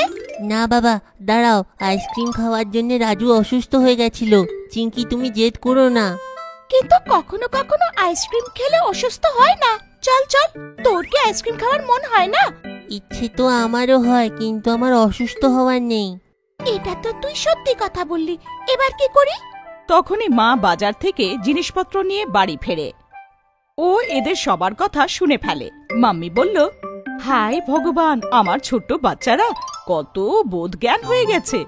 না বাবা, দাঁড়াও, আইসক্রিম খাওয়ার জন্য রাজু অসুস্থ হয়ে গেছিল। চিঙ্কি, তুমি জেদ করো না। কিন্তু কখনো কখনো আইসক্রিম খেলে অসুস্থ হয় না। চল চল, তোর কি আইসক্রিম খাওয়ার মন হয় না? ইচ্ছে তো আমারও হয়, কিন্তু আমার অসুস্থ হওয়ার নেই। এটা তো তুই সত্যি কথা বললি। এবার কি করি? তখনই মা বাজার থেকে জিনিসপত্র নিয়ে বাড়ি ফেরে। ও এদের সবার কথা শুনে ফেলে। মাম্মি বলল, হায় ভগবান, আমার ছোট্ট বাচ্চারা কত বোধ জ্ঞান হয়ে গেছে।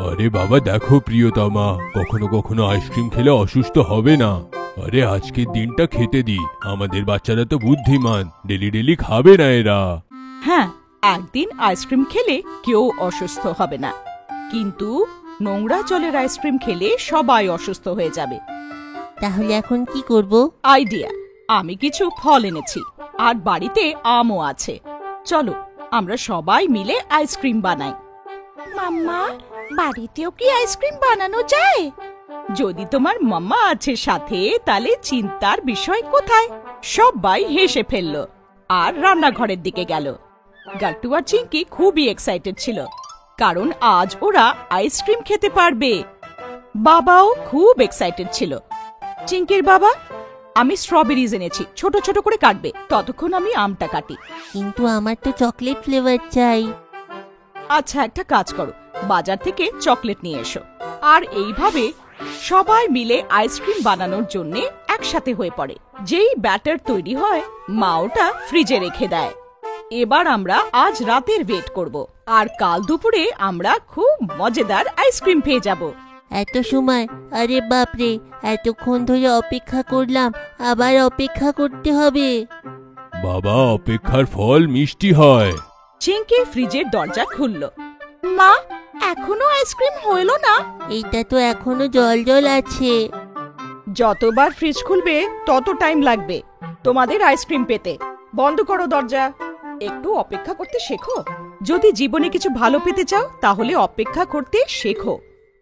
আরে বাবা দেখো প্রিয়তমা, কখনো কখনো আইসক্রিম খেলে অসুস্থ হবে না। আরে আজকের দিনটা খেতে দি, আমাদের বাচ্চারা তো বুদ্ধিমান, ডেলি ডেলি খাবে না এরা। হ্যাঁ, একদিন আইসক্রিম খেলে কেউ অসুস্থ হবে না, কিন্তু নোংরা জলের আইসক্রিম খেলে সবাই অসুস্থ হয়ে যাবে। তাহলে এখন কি করব? আইডিয়া, আমি কিছু ফল এনেছি আর বাড়িতে আমও আছে। চলো আমরা সবাই মিলে আইসক্রিম বানাই। মাম্মা, বাড়িতেও কি আইসক্রিম বানানো যায়? যদি তোমার মাম্মা আছে সাথে, তাহলে চিন্তার বিষয় কোথায়? সবাই হেসে ফেললো আর রান্নাঘরের দিকে গেল। গাট্টু আর চিঙ্কি খুবই এক্সাইটেড ছিল, কারণ আজ ওরা আইসক্রিম খেতে পারবে। বাবাও খুব এক্সাইটেড ছিল। চিঙ্কির বাবা, আমি স্ট্রবেরিজ এনেছি, ছোট ছোট করে কাটবে, ততক্ষণ আমি আমটা কাটি। কিন্তু আমার তো চকলেট ফ্লেভার চাই। আচ্ছা, একটা কাজ করো, বাজার থেকে চকলেট নিয়ে এসো। আর এইভাবে সবাই মিলে আইসক্রিম বানানোর জন্য একসাথে হয়ে পড়ে। যেই ব্যাটার তৈরি হয়, মা ওটা ফ্রিজে রেখে দেয়। এবার আমরা আজ রাতের ওয়েট করব, আর কাল দুপুরে আমরা খুব মজাদার আইসক্রিম পেয়ে যাব। এত সময়? আরে বাপরে, এতক্ষণ ধরে অপেক্ষা করলাম, আবার অপেক্ষা করতে হবে। বাবা, অপেক্ষার ফল মিষ্টি হয়। চিঙ্কি ফ্রিজের দরজা খুলল। মা, এখনো আইসক্রিম হইল না? এইটা তো এখনো জল জল আছে। যতবার ফ্রিজ খুলবে তত টাইম লাগবে তোমাদের আইসক্রিম পেতে। বন্ধ করো দরজা, একটু অপেক্ষা করতে শেখো। যদি জীবনে কিছু ভালো পেতে চাও, তাহলে অপেক্ষা করতে শেখো।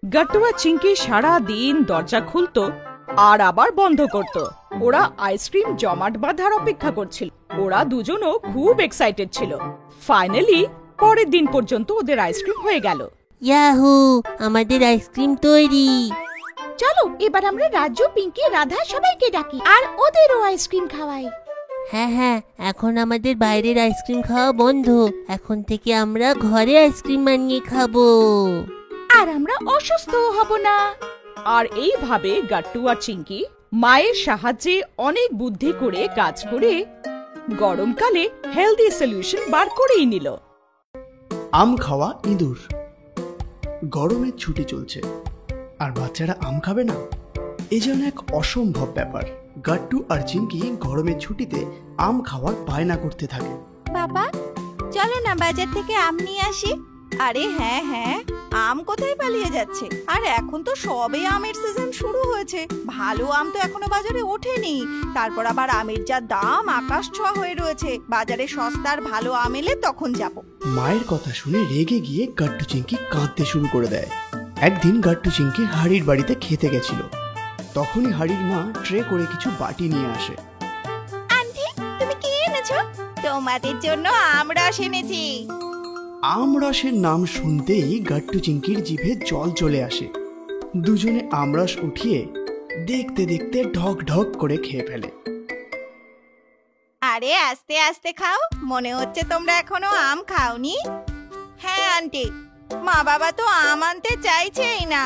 গাট্টু আর চিঙ্কি সারা দিন দরজা খুলতো আর আবার বন্ধ করত। ওরা আইসক্রিম জমাট বাঁধার অপেক্ষা করছিল। ওরা দুজনও খুব এক্সাইটেড ছিল। ফাইনালি পরের দিন পর্যন্ত ওদের আইসক্রিম হয়ে গেল। ইয়াহু, আমাদের আইসক্রিম তৈরি। চলো এবার আমরা রাজু, পিঙ্কি, রাধা সবাইকে ডাকি আর ওদেরও আইসক্রিম খাওয়াই। হ্যাঁ হ্যাঁ, এখন আমাদের বাইরের আইসক্রিম খাওয়া বন্ধ। এখন থেকে আমরা ঘরে আইসক্রিম বানিয়ে খাবো, আর আমরা অসুস্থও হব না। আর এইভাবে গাট্টু আর চিঙ্কি মায়ের সাহায্যে অনেক বুদ্ধি করে কাজ করে গরমকালে হেলদি সলিউশন বার করেই নিল। আম খাওয়া ইঁদুর। গরমের ছুটি চলছে আর বাচ্চারা আম খাবে না, এ যেন এক অসম্ভব ব্যাপার। গাট্টু আর চিঙ্কি গরমের ছুটিতে আম খাওয়ার বায়না করতে থাকে। বাবা, চলো না বাজার থেকে আম নিয়ে আসি। আরে হ্যাঁ হ্যাঁ, আম কোথায় পালিয়ে যাচ্ছে? আর এখন তো সবে আমের সিজন শুরু হয়েছে, ভালো আম তো এখনো বাজারে ওঠেনি। তারপর আবার আমের যা দাম, আকাশ ছোঁয়া হয়ে রয়েছে। বাজারে সস্তার ভালো আম এলে তখন যাব। মায়ের কথা শুনে রেগে গিয়ে গাট্টু চিঙ্কি কাঁদতে শুরু করে দেয়। একদিন গাট্টু চিঙ্কি হাড়ির বাড়িতে খেতে গেছিল। তখনই হাড়ির মা ট্রে করে কিছু বাটি নিয়ে আসে। আন্টি, তুমি কি এনেছো? তোমাদের জন্য আমরস এনেছি। আমরসের নাম শুনতেই গাট্টু চিঙ্কির জিভে জল চলে আসে। দুজনে আমরস উঠিয়ে দেখতে দেখতে ঢক ঢক করে খেয়ে ফেলে। আরে আস্তে আস্তে খাও, মনে হচ্ছে তোমরা এখনো আম খাওনি। হ্যাঁ আন্টি, মা বাবা তো আম আনতে চাইছেই না।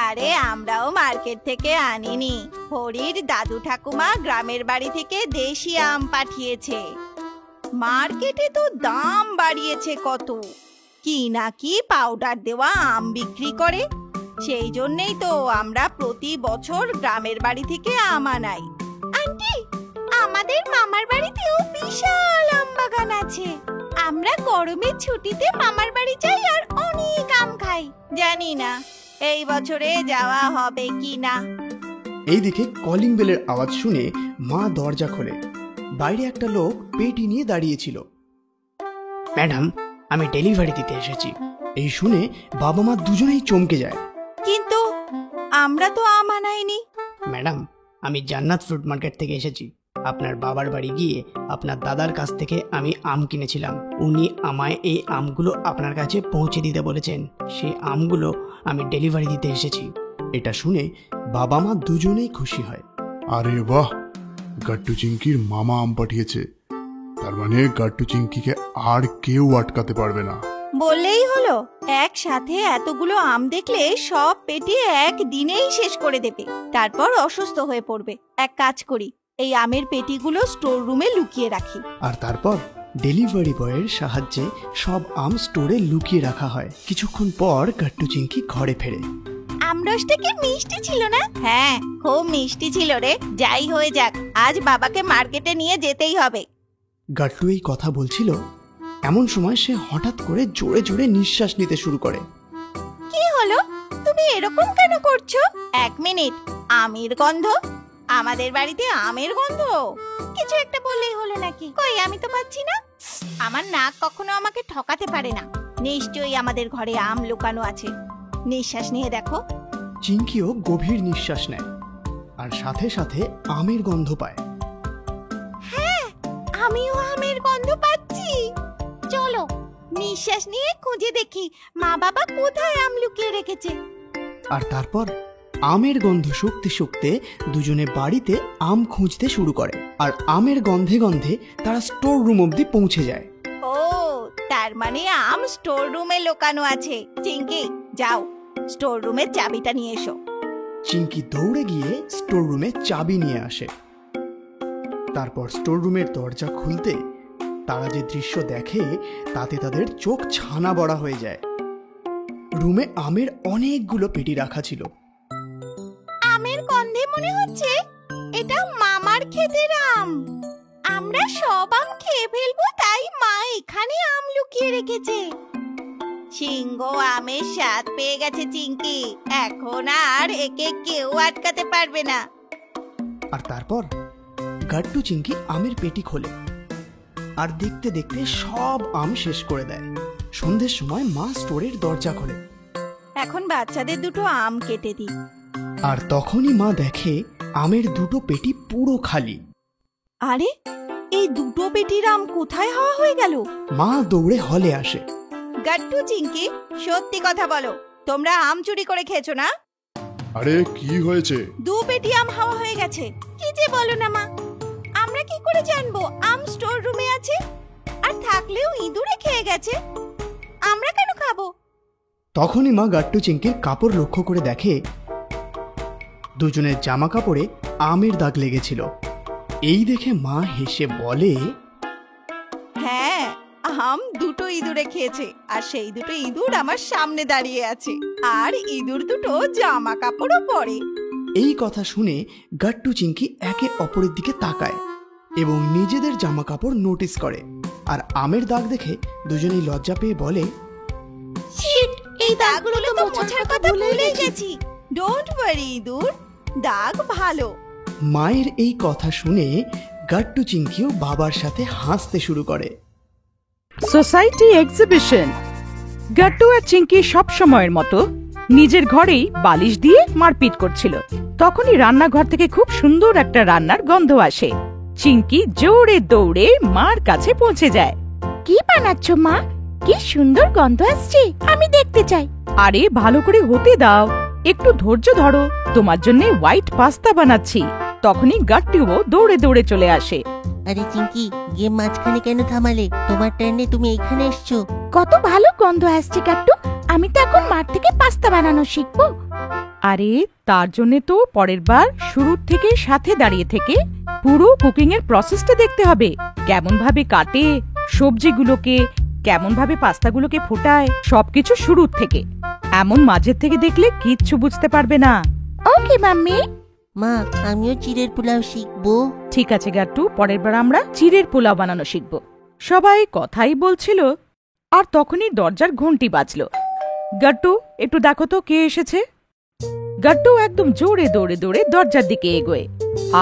আরে আমরাও মার্কেট থেকে আনিনি, হরির দাদু ঠাকুমা গ্রামের বাড়ি থেকে দেশি আম পাঠিয়েছে। মার্কেটে তো দাম বাড়িয়েছে কত, কি না কি পাউডার দেওয়া আম বিক্রি করে। সেই জন্যই তো আমরা প্রতি বছর গ্রামের বাড়ি থেকে আম আনাই। আন্টি, আমাদের মামার বাড়িতেও বিশাল আম বাগান আছে। আমরা গরমের ছুটিতে মামার বাড়ি যাই আর অনেক আম খাই। জানি না এই বছরে যাওয়া হবে কি না। এইদিকে কলিং বেলের আওয়াজ শুনে মা দরজা খোলে। বাইরে একটা লোক পেটি নিয়ে দাঁড়িয়েছিল। ম্যাডাম, আমি ডেলিভারি দিতে এসেছি। এই শুনে বাবা মা দুজনেই চমকে যায়। কিন্তু আমরা তো আম আনাইনি। ম্যাডাম, আমি জান্নাত ফ্রুট মার্কেট থেকে এসেছি। আপনার বাবার বাড়ি গিয়ে আপনার দাদার কাছ থেকে আমি আম কিনেছিলাম। উনি আমায় এই আমগুলো আপনার কাছে পৌঁছে দিতে বলেছেন। সেই আমগুলো আমি ডেলিভারি দিতে এসেছি। এটা শুনে বাবা মা দুজনেই খুশি হয়। আরে বাহ, গাট্টু চিংকির মামা আম পাঠিয়েছে, তার মানে গাট্টু চিংকিকে আর কেউ আটকাতে পারবে না। বললেই হলো, একসাথে এতগুলো আম দেখলে সব পেটে একদিনেই শেষ করে দেবে, তারপর অসুস্থ হয়ে পড়বে। এক কাজ করি, এই আমের পেটিগুলো স্টোর রুমে লুকিয়ে রাখি। আর তারপর ডেলিভারি বয়ের সাহায্যে সব আম স্টোরে লুকিয়ে রাখা হয়। কিছুক্ষণ পর গাট্টু চিংকি ঘরে ফেরে। আমরসটা কি মিষ্টি ছিল না? হ্যাঁ, খুব মিষ্টি ছিল রে। যাই হয়ে যাক, আজ বাবাকে মার্কেটে নিয়ে যেতেই হবে। গাট্টু এই কথা বলছিল, এমন সময় সে হঠাৎ করে জোরে জোরে নিঃশ্বাস নিতে শুরু করে। কি হলো? তুমি এরকম কেন করছো? এক মিনিট, আমের গন্ধ? আমাদের বাড়িতে আমের গন্ধ? কিছু একটা বললেই হলো নাকি? কই, আমি তো পাচ্ছি না। আমার নাক কখনো আমাকে ঠকাতে পারে না। নিশ্চয়ই আমাদের ঘরে আম লুকানো আছে। নিঃশ্বাস নিয়ে দেখো। চিংকিও গভীর নিঃশ্বাস নেয় আর সাথে সাথে আমের গন্ধ পায়। হ্যাঁ, আমিও আমের গন্ধ পাচ্ছি। চলো নিঃশ্বাস নিয়ে খুঁজে দেখি মা বাবা কোথায় আম লুকিয়ে রেখেছে। আর তারপর আমের গন্ধ শুকতে শুকতে দুজনে বাড়িতে আম খুঁজতে শুরু করে। আর আমের গন্ধে গন্ধে তারা স্টোর রুম অবধি পৌঁছে যায়। ও, তার মানে আম স্টোর রুমে লুকানো আছে। চিংকি, যাও স্টোর রুমের চাবিটা নিয়ে এসো। চিংকি দৌড়ে গিয়ে স্টোর রুমে চাবি নিয়ে আসে। তারপর স্টোর রুমের দরজা খুলতে তারা যে দৃশ্য দেখে তাতে তাদের চোখ ছানা বড়া হয়ে যায়। রুমে আমের অনেকগুলো পেটি রাখা ছিল। আমের গন্ধে মনে হচ্ছে এটা মামার ক্ষেতের আম। আমরা সব আম খেয়ে ফেলবো, তাই মা এখানে আম লুকিয়ে রেখেছে। সিংহ আমের স্বাদ পেয়ে গেছে চিংকি, এখন আর একে কেউ আটকাতে পারবে না। আর তারপর গাট্টু চিংকি আমের পেটি খোলে আর দেখতে দেখতে সব আম শেষ করে দেয়। সন্ধ্যের সময় মা স্টোরের দরজা খোলে। এখন বাচ্চাদের দুটো আম কেটে দিই। আর তখনই মা দেখে আমের দুটো পেটি পুরো খালি। আরে, এই দুটো পেটির আম কোথায় হওয়া হয়ে গেল? মা দৌড়ে হলে আসে। গাট্টু চিংকি, সত্যি কথা বলো, তোমরা আম চুরি করে খেয়েছো না? আরে কি হয়েছে? দু পেটি আম হাওয়া হয়ে গেছে। কি যে বলো না মা, আমরা কি করে জানবো আম স্টোর রুমে আছে? আর থাকলেও ইঁদুরে খেয়ে গেছে, আমরা কেন খাবো? তখনই মা গাট্টু চিংকির কাপড় লক্ষ্য করে দেখে দুজনের জামা কাপড়ে আমের দাগ লেগেছিল। এই দেখে মা হেসে বলে, হ্যাঁ, আম দুটো ইঁদুরে খেয়েছে, আর সেই দুটো ইঁদুর আমার সামনে দাঁড়িয়ে আছে, আর ইঁদুর দুটো জামা কাপড়ও পরে। এই কথা শুনে গাট্টু চিংকি একে অপরের দিকে তাকায় এবং নিজেদের জামা কাপড় নোটিস করে। আর আমের দাগ দেখে দুজনেই লজ্জা পেয়ে বলে, শিট, এই দাগগুলো তো মোছার কথা ভুলেই গেছি। ডোন্ট ওয়ারি ইঁদুর, দাগ ভালো। মায়ের এই কথা শুনে গাট্টু চিংকিও বাবার সাথে হাসতে শুরু করে। Society exhibition. গাট্টু আর চিংকি সব সময়ের মতো নিজের ঘরেই বালিশ দিয়ে মারপিট করছিল। তখনই রান্নাঘর থেকে খুব সুন্দর একটা রান্নার গন্ধ আসে। চিংকি জোরে দৌড়ে মার কাছে পৌঁছে যায়। কি বানাচ্ছ মা? কি সুন্দর গন্ধ আসছে, আমি দেখতে চাই। আরে ভালো করে হতে দাও, একটু ধৈর্য ধরো, তোমার জন্য হোয়াইট পাস্তা বানাচ্ছি। তখনই গাট্টুও দৌড়ে দৌড়ে চলে আসে। আরে চিংকি, গেম মাঝখানে কেন থামালে? তোমার টার্নে, তুমি এখানে এসছো। কত ভালো গন্ধ আসছে গাট্টু, আমি তো এখন মাঠ থেকে পাস্তা বানানো শিখবো। আরে তার জন্য তো পরের বার শুরুর থেকে সাথে দাঁড়িয়ে থেকে পুরো কুকিং এর প্রসেসটা দেখতে হবে। কেমন ভাবে কাটে সবজিগুলোকে, কেমন ভাবে পাস্তাগুলোকে ফোটায়, সবকিছু শুরুর থেকে। এমন মাঝের থেকে দেখলে কিচ্ছু বুঝতে পারবে না। ওকে মাম্মি। মা, আমিও চিড়ের পোলাও শিখবো। ঠিক আছে গাট্টু, পরের বার আমরা চিড়ের পোলাও বানানো শিখব। সবাই কথাই বলছিল আর তখনই দরজার ঘন্টি বাজলো। গাট্টু, একটু দেখো তো কে এসেছে। গাট্টু একদম জোরে দৌড়ে দৌড়ে দরজার দিকে এগোয়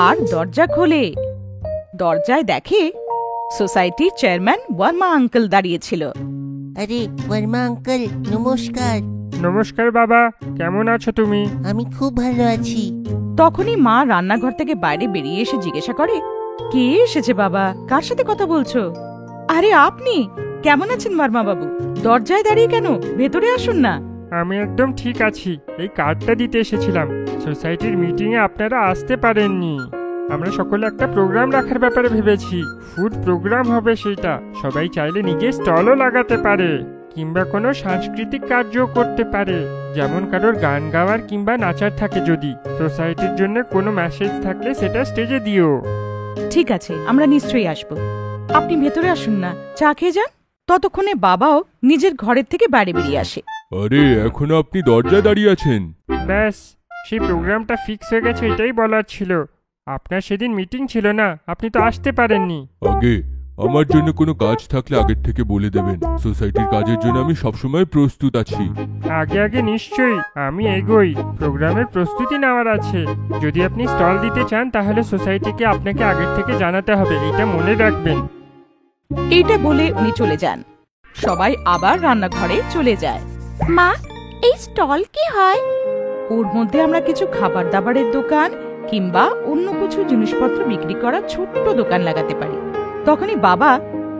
আর দরজা খোলে। দরজায় দেখে সোসাইটির চেয়ারম্যান ওয়ার্মা আঙ্কেল দাঁড়িয়েছিল। আরে বর্মা আঙ্কেল, নমস্কার। নমস্কার বাবা, কেমন আছো তুমি? আমি খুব ভালো আছি। তখনই মা রান্নাঘর থেকে বাইরে বেরিয়ে এসে জিজ্ঞাসা করে, কে এসেছে বাবা, কার সাথে কথা বলছো? আরে আপনি কেমন আছেন বর্মা বাবু? দরজায় দাঁড়িয়ে কেন, ভেতরে আসুন না। আমি একদম ঠিক আছি, এই কার্ডটা দিতে এসেছিলাম। সোসাইটির মিটিংয়ে আপনারা আসতে পারেননি। আমরা সকলে একটা প্রোগ্রাম রাখার ব্যাপারে ভেবেছি। ফুড প্রোগ্রাম হবে সেটা। সবাই চাইলে নিজের স্টলও লাগাতে পারে, কিংবা কোনো সাংস্কৃতিক কার্যও করতে পারে, যেমন কারোর গান গাওয়ার কিংবা নাচার থাকে। যদি সোসাইটির জন্য কোনো মেসেজ থাকলে সেটা স্টেজে দিও। ঠিক আছে, আমরা নিশ্চয়ই আসব। আপনি ভেতরে আসুন না, চা খেয়ে যান। ততক্ষণে বাবাও নিজের ঘরের থেকে বাইরে বেরিয়ে আসে। আরে এখনো আপনি দরজায় দাঁড়িয়ে আছেন? ব্যাস, সেই প্রোগ্রামটা ফিক্স হয়ে গেছে, এটাই বলার ছিল। আপনার সেদিন মিটিং ছিল না, আপনি তো আসতে পারেননি। আগে আমার জন্য কোনো কাজ থাকলে আগের থেকে বলে দেবেন। সোসাইটির কাজের জন্য আমি সবসময় প্রস্তুত আছি। আগে আগে নিশ্চয়ই, আমি এগোই। প্রোগ্রামের প্রস্তুতি নেওয়ার আছে। যদি আপনি স্টল দিতে চান তাহলে সোসাইটিকে আপনাকে আগের থেকে জানাতে হবে, এটা মনে রাখবেন। এইটা বলে উনি চলে যান। সবাই আবার রান্নাঘরে চলে যায়। মা, এই স্টল কি হয়? ওর মধ্যে আমরা কিছু খাবার দাবারের দোকান কিংবা অন্য কিছু জিনিসপত্র বিক্রি করা ছোট্ট দোকান লাগাতে পারি। তখনই বাবা,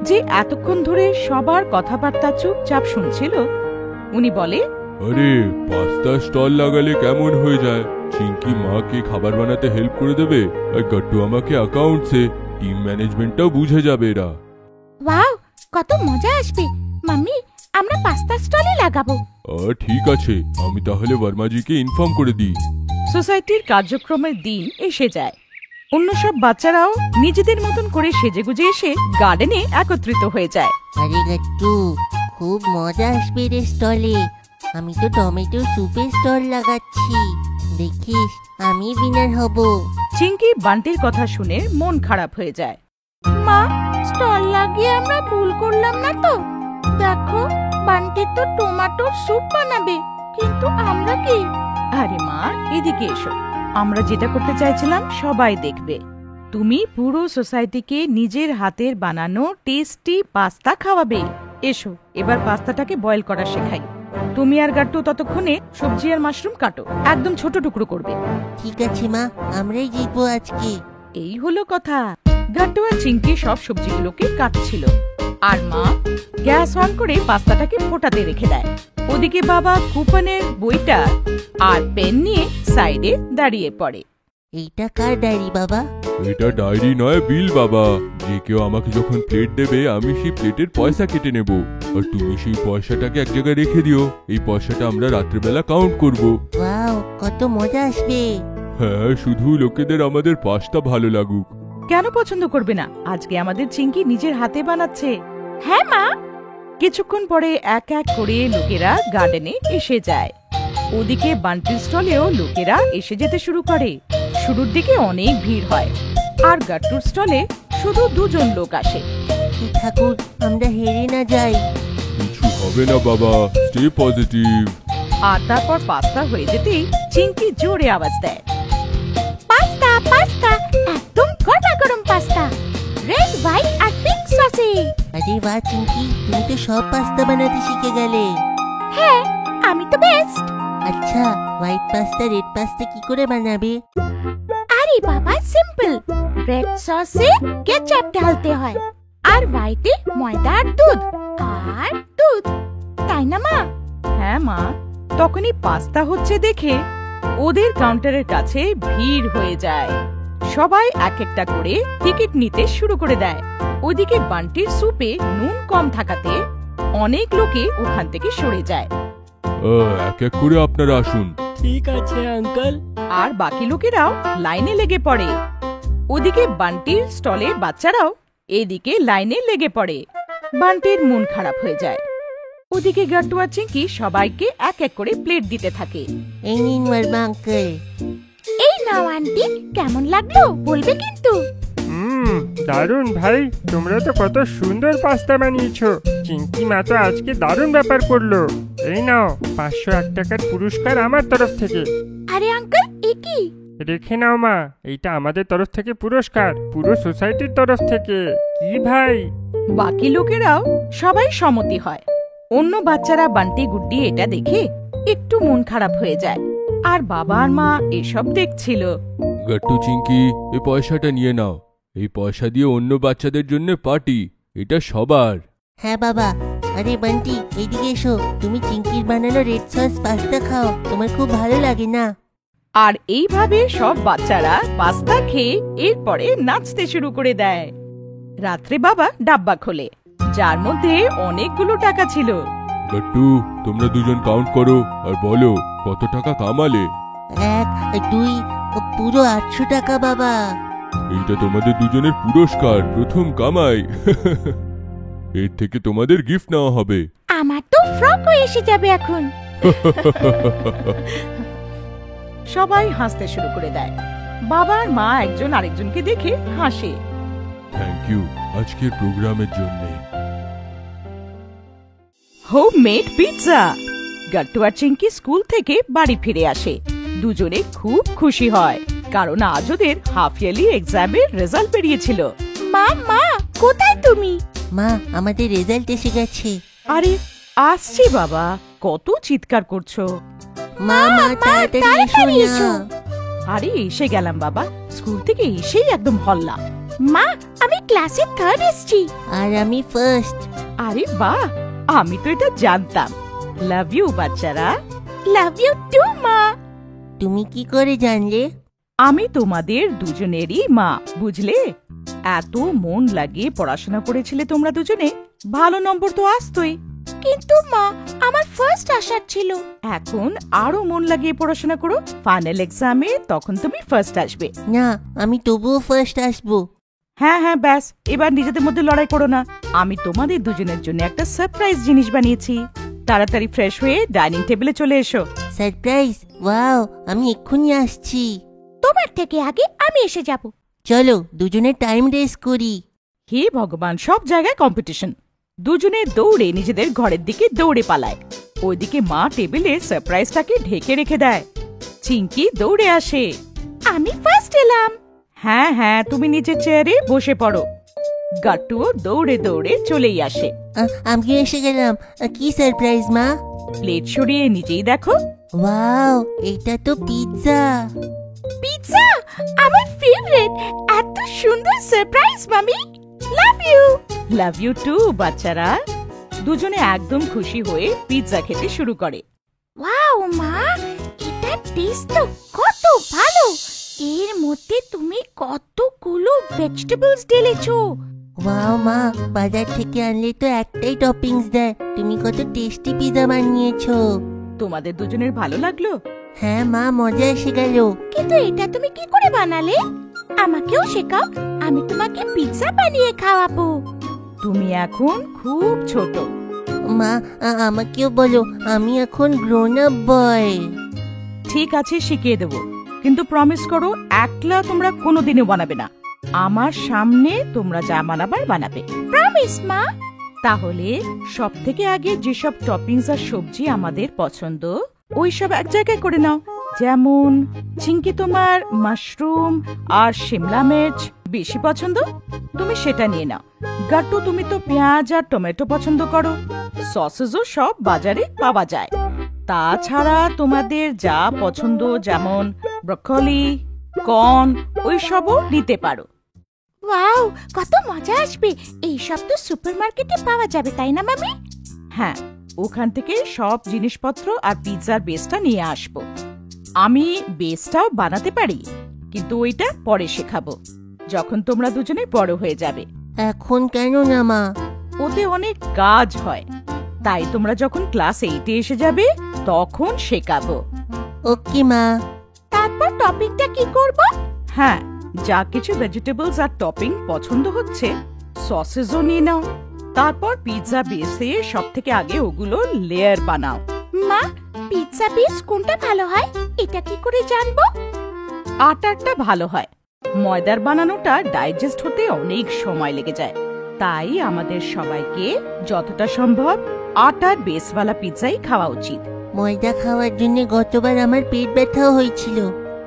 যে এতক্ষণ ধরে সবার কথাবার্তা চুপচাপ শুনছিল, উনি বলে, আরে পাস্তা স্টল লাগালে কেমন হয়ে যায়? চিঙ্কি মাকে খাবার বানাতে হেল্প করে দেবে, আর গট্টু আমাকে অ্যাকাউন্টসে। টিম ম্যানেজমেন্টটাও বুঝে যাবে এরা। ওয়াও, কত মজা আসবে। মাম্মি, আমরা পাস্তা স্টলে লাগাবো। ঠিক আছে, আমি তাহলে বর্মাজিকে ইনফর্ম করে দিই। সোসাইটির কার্যক্রমের দিন এসে যায়। অন্য সব বাচ্চারাও নিজেদের মতন করে সেজেগুজে এসে গার্ডেনে একত্রিত হয়ে যায়। আরে গট্টু, খুব মজা আসবে রে স্টলে। আমি তো টমেটো স্যুপের স্টল লাগাচ্ছি, দেখিস আমি উইনার হব। চিঙ্কি বান্টির কথা শুনে মন খারাপ হয়ে যায়। মা, স্টল লাগিয়ে আমরা ভুল করলাম না তো? দেখো, বান্টি তো টমেটোর স্যুপ বানাবে, কিন্তু আমরা কি? আরে মা, এদিকে এসো। আমরা যেটা করতে চাইছিলাম সবাই দেখবে। তুমি পুরো সোসাইটিকে নিজের হাতের বানানো টেস্টি পাস্তা খাওয়াবে। এসো, এবার পাস্তাটাকে বয়েল করা শেখাই। তুমি আর গাট্টু ততক্ষণে সবজি আর মাশরুম কাটো, একদম ছোট টুকরো করবে। ঠিক আছে মা, আমরাই জিতবো আজকে। এই হলো কথা। গাট্টু আর চিঙ্কি সব সবজিগুলোকে কাটছিল, আর মা গ্যাস অন করে পাস্তাটাকে ফোটাতে রেখে দেয়। ওদিকে বাবা কুপনের বইটা আর পেন নিয়ে সাইডে দাঁড়িয়ে পড়ে। এইটা কার ডায়েরি বাবা? এটা ডায়েরি নয়, বিল বাবা। যে কেউ আমাকে যখন প্লেট দেবে আমি সেই প্লেটের পয়সা কেটে নেব, আর তুমি সেই পয়সাটাকে এক জায়গায় রেখে দিও। এই পয়সাটা আমরা রাত্রেবেলা কাউন্ট করব। ওয়াও, কত মজা আসবে। হ্যাঁ, শুধু লোকেদের আমাদের পাস্তা ভালো লাগুক। কেন পছন্দ করবে না? আজকে আমাদের চিঙ্কি নিজের হাতে বানাচ্ছে। হ্যাঁ মা। কিছুক্ষণ পরে এক এক করে লোকেরা গার্ডেনে এসে যায়। ওদিকে বান্টির স্টলেও লোকেরা এসে যেতে শুরু করে। শুরুর দিকে অনেক ভিড় হয়, আর গাট্টুর স্টলে শুধু দুজন লোক আসে। হে ঠাকুর, আমরা হেরে না যাই। কিছু হবে না বাবা, স্টে পজিটিভ। আর তারপর পাস্তা হয়ে যেতেই চিঙ্কি জোরে আওয়াজ দেয়, পাস্তা, পাস্তা, একদম গরমা গরম পাস্তা, রেড, হোয়াইট আর পিঙ্ক সসে। আরে বাহ চিঙ্কি, তুমি তো সব পাস্তা বানাতে শিখে গেলে। হ্যাঁ, আমি তো বেস্ট। আচ্ছা, হোয়াইট পাস্তা রেড পাস্তা কি করে বানাবে? আরে বাবা, সিম্পল। রেড সসে কেচাপ ঢালতে হয়, আর হোয়াইটে ময়দা আর দুধ, আর দুধ, তাই না মা? হ্যাঁ মা। তখনই পাস্তা হচ্ছে দেখে ওদের কাউন্টারের কাছে ভিড় হয়ে যায়। সবাই এক একটা করে টিকিট নিতে শুরু করে দেয়। ওদিকে বান্টির স্যুপে নুন কম থাকাতে অনেক লোকে ওখান থেকে সরে যায়। এক এক করে আপনারা আসুন। ঠিক আছে আঙ্কেল। আর বাকি লোকেরাও লাইনে লেগে পড়ে। ওদিকে বান্টির স্টলের বাচ্চারাও এদিকে লাইনে লেগে পড়ে। বান্টির মন খারাপ হয়ে যায়। ওদিকে গাট্টু আর চিঙ্কি সবাইকে এক এক করে প্লেট দিতে থাকে। এই নিন ওয়ার্মা আঙ্কেল। এই নাও আন্টি, কেমন লাগলো বলবে কিন্তু। দারুণ ভাই, তোমরা তো কত সুন্দর পাস্তা বানিয়েছো। চিঙ্কি মা তো আজকে দারুণ ব্যাপার করলো। এই নাও 501 টাকার পুরস্কার আমার তরফ থেকে। আরে আঙ্কেল, এ কি? রেখে নাও মা, এইটা আমাদের তরফ থেকে পুরস্কার, পুরো সোসাইটির তরফ থেকে। কি ভাই? বাকি লোকেরাও সবাই সম্মতি হয়। অন্য বাচ্চারা বান্টি গুড্ডি এটা দেখে একটু মন খারাপ হয়ে যায়, আর বাবা আর মা এসব দেখছিল। গাট্টু চিঙ্কি, এই পয়সাটা নিয়ে নাও। এই পয়সা দিয়ে অন্য বাচ্চাদের জন্য পার্টি, এটা সবার। হ্যাঁ বাবা। আরে বান্টি, এইদিকে এসো। তুমি চিঙ্কির বানানো রেড সস পাস্তা খাও, তোমার খুব ভালো লাগে না? আর এইভাবে সব বাচ্চারা পাস্তা খেয়ে এরপরে নাচতে শুরু করে দেয়। রাত্রে বাবা ডাব্বা খোলে, যার মধ্যে অনেকগুলো টাকা ছিল। গট্টু, তোমরা দুজন কাউন্ট করো আর বলো কত টাকা কামালে। 1, 2, পুরো 800 টাকা বাবা। এইটা তোমাদের দুজনের পুরস্কার, প্রথম কামাই। এর থেকে তোমাদের গিফট নেওয়া হবে। আমার তো ফ্রকও এসে যাবে এখন। সবাই হাসতে শুরু করে দেয়। বাবা আর মা একজন আরেকজনকে দেখে হাসে। থ্যাংক ইউ আজকের প্রোগ্রামের জন্য। Homemade pizza. গাট্টু আর চিঙ্কি স্কুল থেকে বাড়ি ফিরে আসে। দুজনে খুব খুশি হয়, কারণ আজ ওদের হাফ ইয়ারলি এক্সামের রেজাল্ট বেরিয়েছিল। মা মা কোথায় তুমি? মা, আমাদের রেজাল্ট এসে গেছে। আরে আসছি বাবা, কত চিৎকার করছো। মা মা তাড়াতাড়ি এসো না। আরে এসে গেলাম বাবা, স্কুল থেকে এসেই একদম হল্লা। মা, আমি ক্লাসে 3rd এসেছি। আর আমি ফার্স্ট। আরে বাহ, আমি তো এটা জানতাম। লাভ ইউ বাচ্চারা। লাভ ইউ টু মা। তুমি কি করে জানলে? আমি তোমাদের দুজনেরই মা, বুঝলে? এত মন লাগিয়ে পড়াশোনা করেছিলে তোমরা দুজনে, ভালো নম্বর তো আসতোই। কিন্তু মা, আমার ফার্স্ট আসার ছিল। এখন আরো মন লাগিয়ে পড়াশোনা করো, ফাইনাল এক্সামে তখন তুমি ফার্স্ট আসবে। না, আমি তবুও ফার্স্ট আসবো। হ্যাঁ হ্যাঁ, ব্যাস এবার নিজেদের মধ্যে লড়াই করো না। আমি তোমাদের দুজনের জন্য একটা সারপ্রাইজ জিনিস বানিয়েছি। তাড়াতাড়ি ফ্রেশ হয়ে ডাইনিং টেবিলে চলে এসো। সারপ্রাইজ? ওয়াও, আমি এক্ষুনি আসছি। তোমার থেকে আগে আমি এসে যাব। চলো দুজনে টাইম রেস করি। হে ভগবান, সব জায়গায় কম্পিটিশন। দুজনে দৌড়ে নিজেদের ঘরের দিকে দৌড়ে পালায়। ওইদিকে মা টেবিলে সারপ্রাইজটাকে ঢেকে রেখে দেয়। চিঙ্কি দৌড়ে আসে। আমি ফার্স্ট এলাম। হ্যাঁ হ্যাঁ, তুমি নিচের চেয়ারে বসে পড়ো। গাট্টুও দৌড়ে দৌড়ে চলেই আসে। আমি এসে গেলাম। কি সারপ্রাইজ মা? প্লেট সরিয়ে নিজেই দেখো। ওয়াও, এটা তো পিৎজা। পিৎজা আমার ফেভারিট। এত সুন্দর সারপ্রাইজ মামি। Love you. Love you too বাচ্চারা। দুজনে একদম খুশি হয়ে পিৎজা খেতে শুরু করে। ওয়াও মা, এটা টেস্ট তো কত ভালো। এর মধ্যে তুমি কতগুলো ভেজিটেবলস ঢেলেছো। ওয়াও মা, বাজার থেকে আনলে তো একটাই টপিংস দেয়। তুমি কত টেস্টি পিৎজা বানিয়েছো। তোমাদের দুজনের ভালো লাগলো? হ্যাঁ মা, মজা এসে গেল। কিন্তু এটা তুমি কি করে বানালে? আমাকেও শেখাও, আমি তোমাকে পিৎজা বানিয়ে খাওয়াবো। তুমি এখন খুব ছোট। মা, আমাকেও বলো, আমি এখন গ্রোন আপ বয়। ঠিক আছে, শিখিয়ে দেবো, কিন্তু প্রমিস করো একলা তোমরা কোনোদিনও বানাবে না। আমার সামনে তোমরা যা বানাবার বানাবে। প্রমিস মা। তাহলে সব থেকে আগে যেসব টপিংস আর সবজি আমাদের পছন্দ, ওইসব এক জায়গায় করে নাও। যেমন চিঙ্কি, তোমার মাশরুম আর শিমলা মির্চ বেশি পছন্দ, তুমি সেটা নিয়ে নাও। গাট্টু, তুমি তো পেঁয়াজ আর টমেটো পছন্দ করো। সসেসও সব বাজারে পাওয়া যায়। তাছাড়া তোমাদের যা পছন্দ, যেমন ব্রকলি, কর্ন, ওই সবও নিতে পারো। ওয়াও, কত মজা আসবে। এই সব তো সুপারমার্কেটে পাওয়া যাবে, তাই না মামি? হ্যাঁ, ওখান থেকে সব জিনিসপত্র আর পিৎজার বেসটা নিয়ে আসবো। আমি বেসটাও বানাতে পারি, কিন্তু ওইটা পরে শেখাবো, যখন তোমরা দুজনে বড় হয়ে যাবে। এখন কেন না মা? ওতে অনেক কাজ হয়, তাই তোমরা যখন ক্লাস 8-এ এসে যাবে তখন শেখাবো। ওকে মা। তারপর টপিংটা কি করব? হ্যাঁ, যা কিছু ভেজিটেবলস আর টপিং পছন্দ হচ্ছে সসেসও নিয়ে নাও। তারপর পিৎজা বেসে সব থেকে আগে ওগুলো লেয়ার বানাও। মা, পিৎজা বেস কোনটা ভালো হয় এটা কি করে জানবো? আটারটা ভালো হয়। ময়দার বানানোটা ডাইজেস্ট হতে অনেক সময় লেগে যায়। তাই আমাদের সবাইকে যতটা সম্ভব আটার বেসওয়ালা পিৎজাই খাওয়া উচিত। ময়দা খাওয়ার জন্য গতবার আমার পেট ব্যথাও হয়েছিল।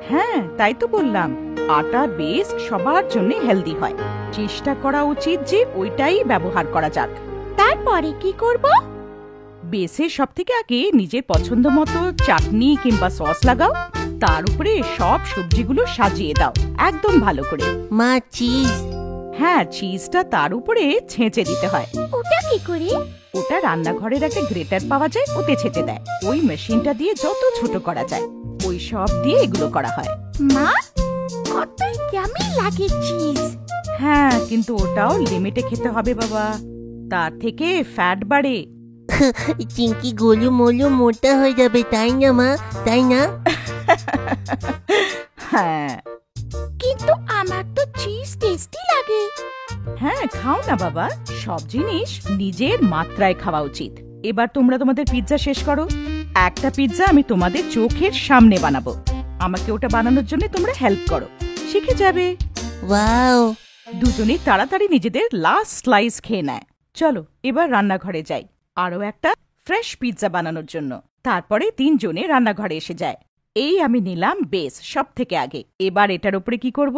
হ্যাঁ, তাই তো বললাম, আটার বেস সবার জন্য হেলদি হয়। চেষ্টা করা উচিত যে ওইটাই ব্যবহার করা যাক। তারপরে কি করব? বেসে সব থেকে আগে নিজের পছন্দ মতো চাটনি কিংবা সস লাগাও। তার উপরে সব সবজিগুলো সাজিয়ে দাও একদম ভালো করে। মা, চিজ? হ্যাঁ, চিজটা তার উপরে ছেঁচে দিতে হয়। ওটা কি করে? ওটা রান্নাঘরের একটা গ্রেটার পাওয়া যায়, ওতে ছেঁচে দেয়। ওই মেশিনটা দিয়ে যত ছোট করা যায়। ওই সব দিয়ে এগুলো করা হয়। মা, কত ইয়ামি লাগে চিজ। হ্যাঁ, কিন্তু ওটাও লিমিটে খেতে হবে বাবা, তার থেকে ফ্যাট বাড়ে। চিংকি গোলু মোলু মোটা হয়ে যাবে, তাই না মা? তাই না? হ্যাঁ কিন্তু আমার তো চিজ টেস্টি লাগে। হ্যাঁ, খাও না বাবা, সব জিনিস নিজের মাত্রায় খাওয়া উচিত। এবার তোমরা তোমাদের পিৎজা শেষ করো। একটা পিৎজা আমি তোমাদের চোখের সামনে বানাবো, আমাকে ওটা বানানোর জন্য তোমরা হেল্প করো, শিখে যাবে। ওয়াও! দুজনেই তাড়াতাড়ি নিজেদের লাস্ট স্লাইস খেয়ে নেয়। চলো এবার রান্নাঘরে যাই আরো একটা ফ্রেশ পিৎজা বানানোর জন্য। তারপরে 3 জনে রান্নাঘরে এসে যায়। এই আমি নিলাম বেস সব থেকে আগে। এবার এটার উপরে কি করব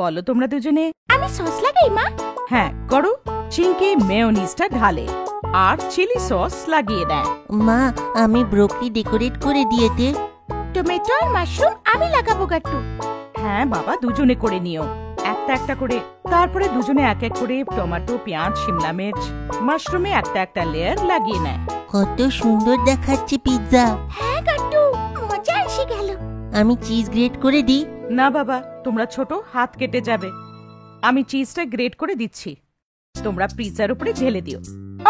বলো তোমরা দুজনে? আমি সস লাগাই মা। হ্যাঁ করো। চিংকি মেয়োনিজটা ঢালে আর চিলি সস লাগিয়ে দেয়। মা, আমি ব্রোকলি ডেকোরেট করে দিয়েতে। টমেটো আর মাশরুম আমি লাগাবো গাট্টু। হ্যাঁ বাবা, দুজনে করে নিও, একটা একটা করে। তারপরে দুজনে এক এক করে টমেটো, পেঁয়াজ, শিমলা মির্চ, মাশরুমে একটা একটা লেয়ার লাগিয়ে নেয়। কত সুন্দর দেখাচ্ছে পিৎজা। হ্যাঁ গাট্টু, মজা এসে গেল। আমি চিজ গ্রেট করে দিই? না বাবা, তোমরা ছোট, হাত কেটে যাবে। আমি চিজটা গ্রেট করে দিচ্ছি, তোমরা পিৎজার উপরে ঢেলে দিও।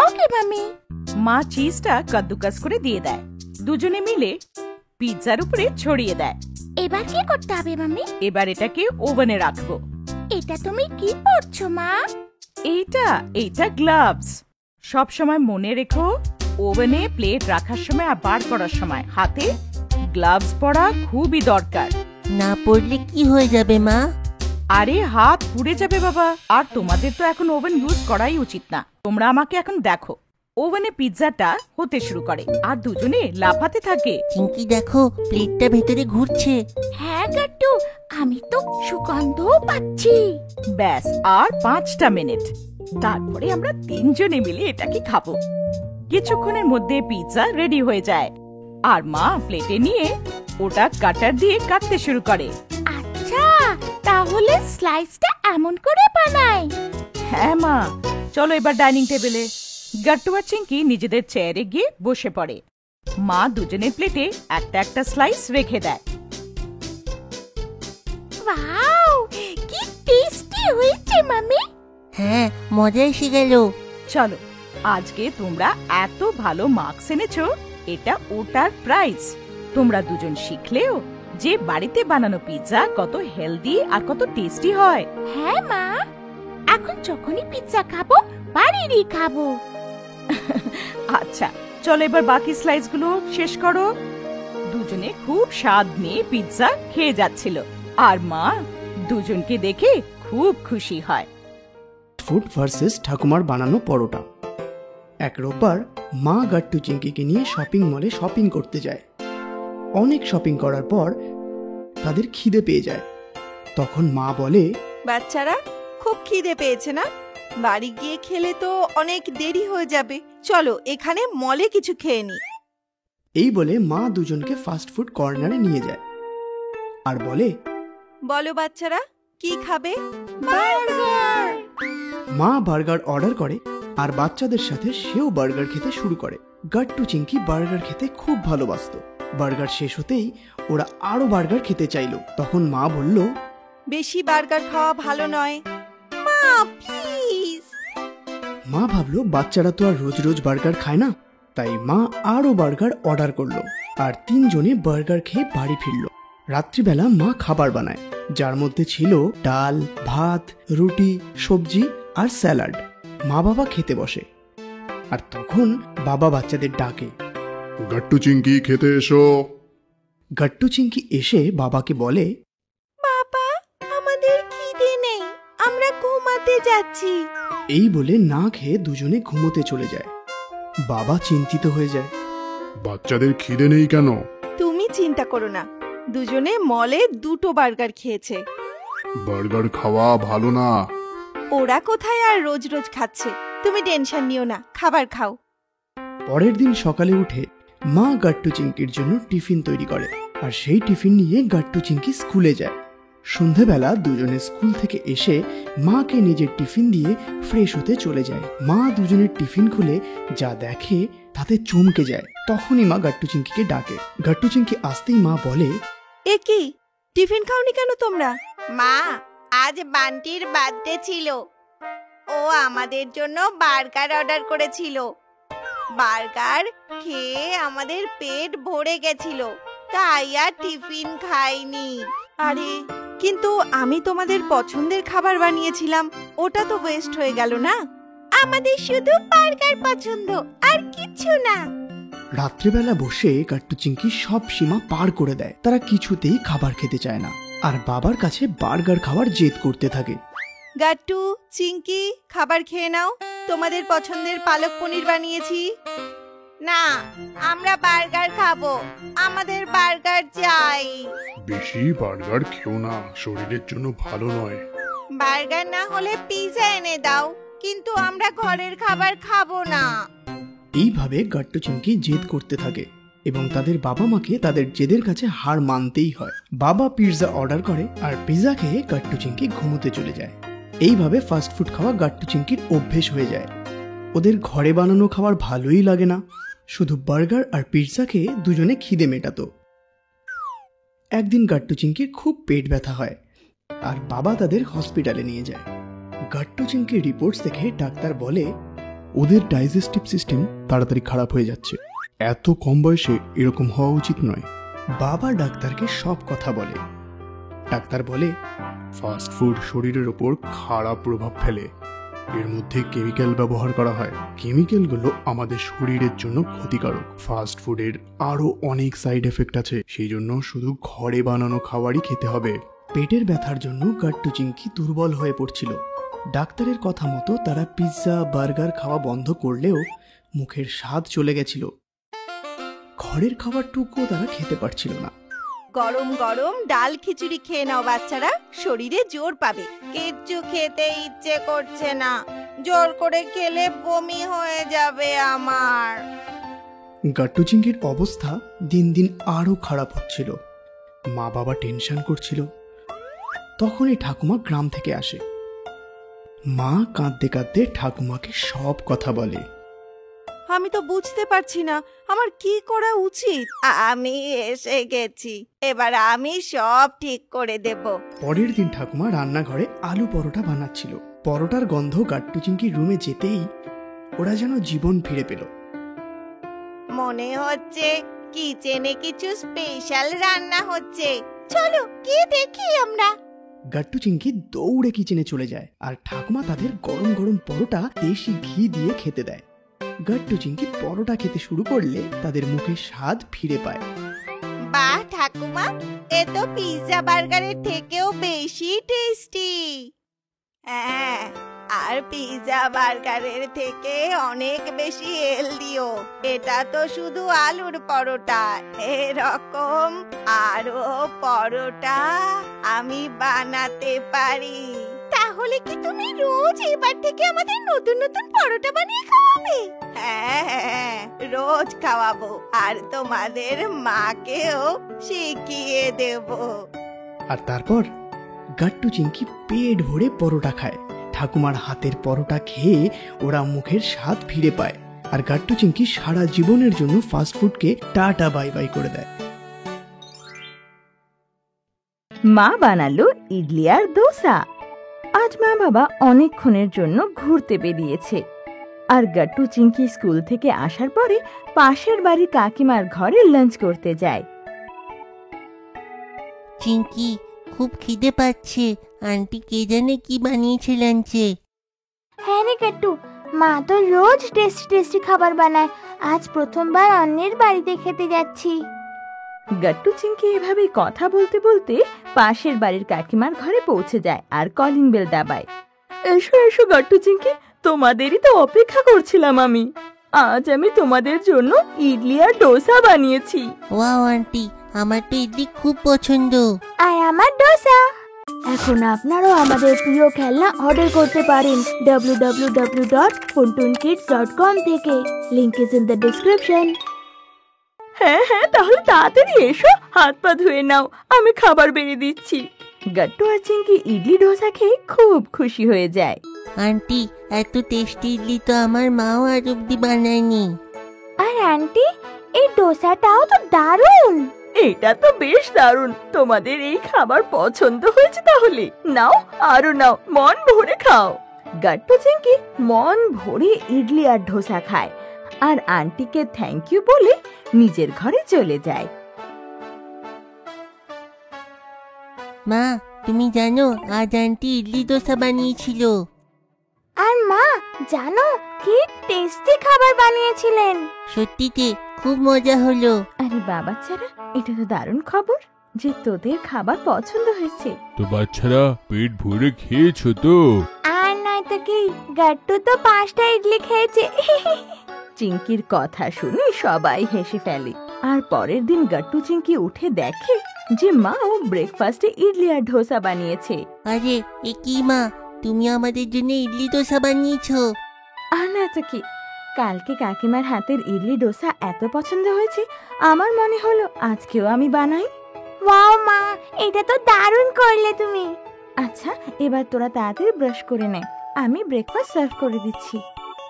ওকে মামি। মা চিজটা কাদ্দুকাস করে দিয়ে দেয়, দুজনে মিলে পিৎজার উপরে ছড়িয়ে দেয়। এবার কি করতে হবে মামি? এবার এটাকে ওভেনে রাখবো। এটা তুমি কি পরছো মা? এইটা গ্লাভস। সব সময় মনে রেখো, ওভেনে প্লেট রাখার সময় আর বার করার সময় হাতে গ্লাভস পরা খুবই দরকার। না পরলে কি হয়ে যাবে মা? আরে হাত পুড়ে যাবে বাবা। আর তোমাদের তো এখন ওভেন ইউজ করাই উচিত না। তোমরা আমাকে এখন দেখো, ওভেনে পিৎজাটা হতে শুরু করে আর দুজনে লাফাতে থাকে। চিংকি দেখো, প্লেটটা ভেতরে ঘুরছে। হ্যাঁ গাট্টু, আমি তো সুগন্ধও পাচ্ছি। ব্যাস আর 5টা মিনিট, তারপরে আমরা 3 জনে মিলে এটাকে খাবো। কিছুক্ষণের মধ্যে পিৎজা রেডি হয়ে যায় আর মা প্লেটে নিয়ে ওটা কাটার দিয়ে কাটতে শুরু করে। আচ্ছা, তাহলে স্লাইসটা এমন করে বানাই। হ্যাঁ মা, চলো এবার ডাইনিং টেবিলে। গাট্টু আর চিংকি নিজেদের চেয়ারে গিয়ে বসে পড়ে। মা দুজনের প্লেটে একটা একটা স্লাইস রেখে দেয়। ওয়াও, কি টেস্টি হয়েছে মামি। হ্যাঁ, মজা এসে গেল। চলো, আজকে তোমরা এত ভালো মার্কস এনেছো, এটা ওটার প্রাইজ। তোমরা দুজন শিখলেও যে বাড়িতে বানানো পিৎজা কত হেলদি আর কত টেস্টি হয়। হ্যাঁ মা, এখন যখনই পিৎজা খাবো বাড়িরই খাবো। আচ্ছা চলো এবার বাকি স্লাইসগুলো শেষ করো। দুজনে খুব স্বাদ নিয়ে পিৎজা খেয়ে যাচ্ছিল আর মা দুজনকে দেখে খুব খুশি হয়। ফুড ভার্সেস ঠাকুমার বানানো পরোটা। এক রোববার মা গাট্টু চিংকিকে নিয়ে শপিং মলে শপিং করতে যায়। অনেক শপিং করার পর তাদের খিদে পেয়ে যায়। তখন মা বলে, বাচ্চারা খুব খিদে পেয়েছে না? বাড়ি গিয়ে খেলে তো অনেক দেরি হয়ে যাবে, চলো এখানে মলে কিছু খেয়ে নি। এই বলে মা দুজনকে ফাস্ট ফুড কর্নারে নিয়ে যায় আর বলে, বলো বাচ্চারা কি খাবে? বার্গার। মা বার্গার অর্ডার করে আর বাচ্চাদের সাথে সেও বার্গার খেতে শুরু করে। গাট্টু চিংকি বার্গার খেতে খুব ভালোবাসতো। বার্গার শেষ হতেই ওরা আরো বার্গার খেতে চাইলো। তখন মা বলল, বেশি বার্গার খাওয়া ভালো নয় মা, প্লিজ। মা ভাবলো বাচ্চারা তো আর রোজ রোজ বার্গার খায় না, তাই মা আরো বার্গার অর্ডার করলো আর 3 জনে বার্গার খেয়ে বাড়ি ফিরলো। রাত্রিবেলা মা খাবার বানায়, যার মধ্যে ছিল ডাল, ভাত, রুটি, সবজি আর স্যালাড। মা বাবা খেতে বসে আর তখন বাবা বাচ্চাদের ডাকে, গাট্টু চিংকি খেতে এসো। গাট্টু চিংকি এসে বাবাকে বলে, বাবা আমাদের খিদে নেই, আমরা ঘুমাতে যাচ্ছি। এই বলে না খেয়ে দুজনে ঘুমোতে চলে যায়। বাবা চিন্তিত হয়ে যায়, বাচ্চাদের খিদে নেই কেন? তুমি চিন্তা করো না, দুজনে মলে 2টো বার্গার খেয়েছে। বার্গার খাওয়া ভালো না। ওরা কোথায় আর রোজ রোজ খাচ্ছে, তুমি টেনশন নিও না, খাবার খাও। পরের দিন সকালে উঠে মা গাট্টু চিংকির জন্য টিফিন তৈরি করে আর সেই টিফিন নিয়ে গাট্টু চিংকি স্কুলে যায়। সন্ধেবেলা দুজনে স্কুল থেকে এসে মাকে নিজের টিফিন দিয়ে ফ্রেশ হতে চলে যায়। মা দুজনের টিফিন খুলে যা দেখে তাতে চমকে যায়। তখনই মা গাট্টু চিংকিকে ডাকে। গাট্টু চিংকি আসতেই মা বলে, এ কি, টিফিন খাওনি কেন তোমরা? মা, আজ বান্টির বার্থডে ছিল, ও আমাদের জন্য বার্গার অর্ডার করেছিল। বার্গার খেয়ে আমাদের পেট ভরে গেছিল, তাই আর টিফিন খাইনি। আরে, কিন্তু আমি তোমাদের পছন্দের খাবার বানিয়েছিলাম, ওটা তো ওয়েস্ট হয়ে গেল না? আমাদের শুধু বার্গার পছন্দ, আর কিছু না। রাত্রিবেলা বসে গাট্টু চিংকি সব সীমা পার করে দেয়। তারা কিছুতেই খাবার খেতে চায় না, আর বাবার কাছে বার্গার খাওয়ার জেদ করতে থাকে। গাট্টু, চিংকি, খাবার খেয়ে নাও, তোমাদের পছন্দের পালক পনির বানিয়েছি। না, আমরা বার্গার খাবো, আমাদের বার্গার চাই। বেশি বার্গার খেও না, শরীরের জন্য ভালো নয়। বার্গার না হলে পিৎজা এনে দাও, কিন্তু আমরা ঘরের খাবার খাবো না। এইভাবে গাট্টু চিংকি জেদ করতে থাকে এবং তাদের বাবা মাকে তাদের জেদের কাছে হার মানতেই হয়। বাবা পিৎজা অর্ডার করে আর পিৎজা খেয়ে গাট্টু চিংকি ঘুমোতে চলে যায়। এইভাবে ফাস্ট ফুড খাওয়া গাট্টু চিংকির অভ্যেস হয়ে যায়। ওদের ঘরে বানানো খাবার ভালোই লাগে না, শুধু বার্গার আর পিৎজা খেয়ে দুজনে খিদে মেটাতো। একদিন গাট্টু চিংকির খুব পেট ব্যথা হয় আর বাবা তাদের হসপিটালে নিয়ে যায়। গাট্টু চিংকির রিপোর্টস দেখে ডাক্তার বলে, ওদের ডাইজেস্টিভ সিস্টেম তাড়াতাড়ি খারাপ হয়ে যাচ্ছে, এত কম বয়সে এরকম হওয়া উচিত নয়। বাবা ডাক্তারকে সব কথা বলে। ডাক্তার বলে, ফাস্ট ফুড শরীরের ওপর খারাপ প্রভাব ফেলে, এর মধ্যে কেমিক্যাল ব্যবহার করা হয়। কেমিক্যালগুলো আমাদের শরীরের জন্য ক্ষতিকারক। ফাস্ট ফুডের আরো অনেক সাইড এফেক্ট আছে, সেই জন্য শুধু ঘরে বানানো খাবারই খেতে হবে। পেটের ব্যথার জন্য গাট্টু চিংকি দুর্বল হয়ে পড়ছিল। ডাক্তারের কথা মতো তারা পিৎজা বার্গার খাওয়া বন্ধ করলেও মুখের স্বাদ চলে গেছিল। ঘরের খাবারটুকু তারা খেতে পারছিল না। গরম গরম ডাল খিচুড়ি খেয়ে নাও বাচ্চারা, শরীরে জোর পাবে। কিচ্ছু খেতে ইচ্ছে করছে না, জোর করে খেলে বমি হয়ে যাবে আমার। গাট্টু চিংকির অবস্থা দিন দিন আরো খারাপ হচ্ছিল। মা বাবা টেনশন করছিল। তখনই ঠাকুমা গ্রাম থেকে আসে। মা কাঁদতে কাঁদতে ঠাকুমাকে সব কথা বলে। আমি তো বুঝতে পারছি না আমার কি করা উচিত। আমি এসে গেছি, এবার আমি সব ঠিক করে দেব। পরের দিন ঠাকুমা রান্নাঘরে আলু পরোটা বানাচ্ছিল। পরোটার গন্ধ গাট্টু চিংকির রুমে যেতেই ওরা যেন জীবন ফিরে পেল। মনে হচ্ছে কিচেনে কিছু স্পেশাল রান্না হচ্ছে, চলো গিয়ে দেখি আমরা। গাট্টু চিংকি দৌড়ে কিচেনে চলে যায় আর ঠাকুমা তাদের গরম গরম পরোটা দেশি ঘি দিয়ে খেতে দেয়। গাট্টু চিংকি পরোটা খেতে শুরু করলে তাদের মুখে স্বাদ ফিরে পায়। বাহ ঠাকুমা, এ তো পিৎজা বার্গারের থেকেও বেশি টেস্টি। হ্যাঁ, আর পিৎজা বার্গারের থেকে অনেক বেশি হেলদিও। এটা তো শুধু আলুর পরোটা, এরকম আরো পরোটা আমি বানাতে পারি। তাহলে কি তুমি রোজ এবার থেকে আমাদের নতুন নতুন পরোটা বানিয়ে খাওয়াবে? হ্যাঁ, রোজ খাওয়াবো, আর তোমাদের মাকেও শিখিয়ে দেব। আর তারপর গাট্টু চিংকি পেট ভরে পরোটা খায়। ঠাকুমার হাতের পরোটা খেয়ে ওরা মুখের স্বাদ ফিরে পায়। আর গাট্টু চিংকি সারা জীবনের জন্য ফাস্ট ফুডকে টাটা বাই বাই করে দেয়। মা বানালো ইডলি আর দোসা। আজ মা বাবা অনেকক্ষণের জন্য ঘুরতে বেরিয়েছে। আর গাট্টু চিংকি স্কুল থেকে আসার পরে পাশের বাড়ির কাকিমার ঘরে লাঞ্চ করতে যায়। চিংকি, খুব খিদে পাচ্ছে, আন্টি কে জানে কি বানিয়েছে লাঞ্চে। হ্যাঁ রে কাট্টু, মা তো রোজ টেস্টি টেস্টি খাবার বানায়, আজ প্রথমবার অন্যের বাড়িতে খেতে যাচ্ছি। গাট্টু চিংকি এভাবে কথা বলতে বলতে পাশের বাড়ির কাকিমার ঘরে পৌঁছে যায় আর কলিং বেল দাবায়। এসো এসো গাট্টু চিংকি, তোমাদেরই তো অপেক্ষা করছিলাম আমি। আজ আমি তোমাদের জন্য ইডলি আর ডোসা বানিয়েছি। ওয়াও আন্টি, আমার তো ইডলি খুব পছন্দ। আর আমার ডোসা। এখন আপনারাও আমাদের প্রিয় খেলনা অর্ডার করতে পারেন www.funtunkids.com থেকে। Link is in the description. হ্যাঁ হ্যাঁ, তাহলে তাড়াতাড়ি এসো, হাত পা ধুয়ে নাও, আমি খাবার বেড়ে দিচ্ছি। গাট্টু আর চিংকি ইডলি ডোসা খেয়ে খুব খুশি হয়ে যায়। আন্টি, এত টেস্টি ইডলি তো আমার মাও আর অব্দি বানায়নি। আর আন্টি, এই ডোসাটাও তো দারুণ। এটা তো বেশ দারুণ। তোমাদের এই খাবার পছন্দ হয়েছে তাহলে? নাও, আরো নাও, মন ভরে খাও। গাট্টু চিংকি মন ভরে ইডলি আর ডোসা খায় আর আন্টিকে থ্যাংক ইউ বলে নিজের ঘরে চলে যায়। মা, তুমি জানো আজ আন্টি ইডলি দোসা বানিয়েছিল। আর মা জানো কি টেস্টি খাবার বানিয়েছিলেন। সত্যিতে খুব মজা হলো। আরে বাচ্চারা, এটা তো দারুণ খবর যে তোদের খাবার পছন্দ হয়েছে। তো বাচ্চারা পেট ভরে খেয়েছো তো? আর নয় তো কি, গাট্টু তো 5টা ইডলি খেয়েছে। চিংকির কথা শুনে সবাই হেসে ফেলে। আর পরের দিন গাট্টু চিংকি উঠে দেখে যে মা ও ব্রেকফাস্টে ইডলি আর ডোসা বানিয়েছে। আরে এ কি মা, তুমি আমাদের জন্য ইডলি দোসা বানিয়েছো? আর না তো কি, কালকে কাকিমার হাতের ইডলি ডোসা এত পছন্দ হয়েছে, আমার মনে হলো আজকেও আমি বানাই। ওয়াও মা, এটা তো দারুণ করলে তুমি। আচ্ছা, এবার তোরা তাড়াতাড়ি ব্রাশ করে নে, আমি ব্রেকফাস্ট সার্ভ করে দিচ্ছি।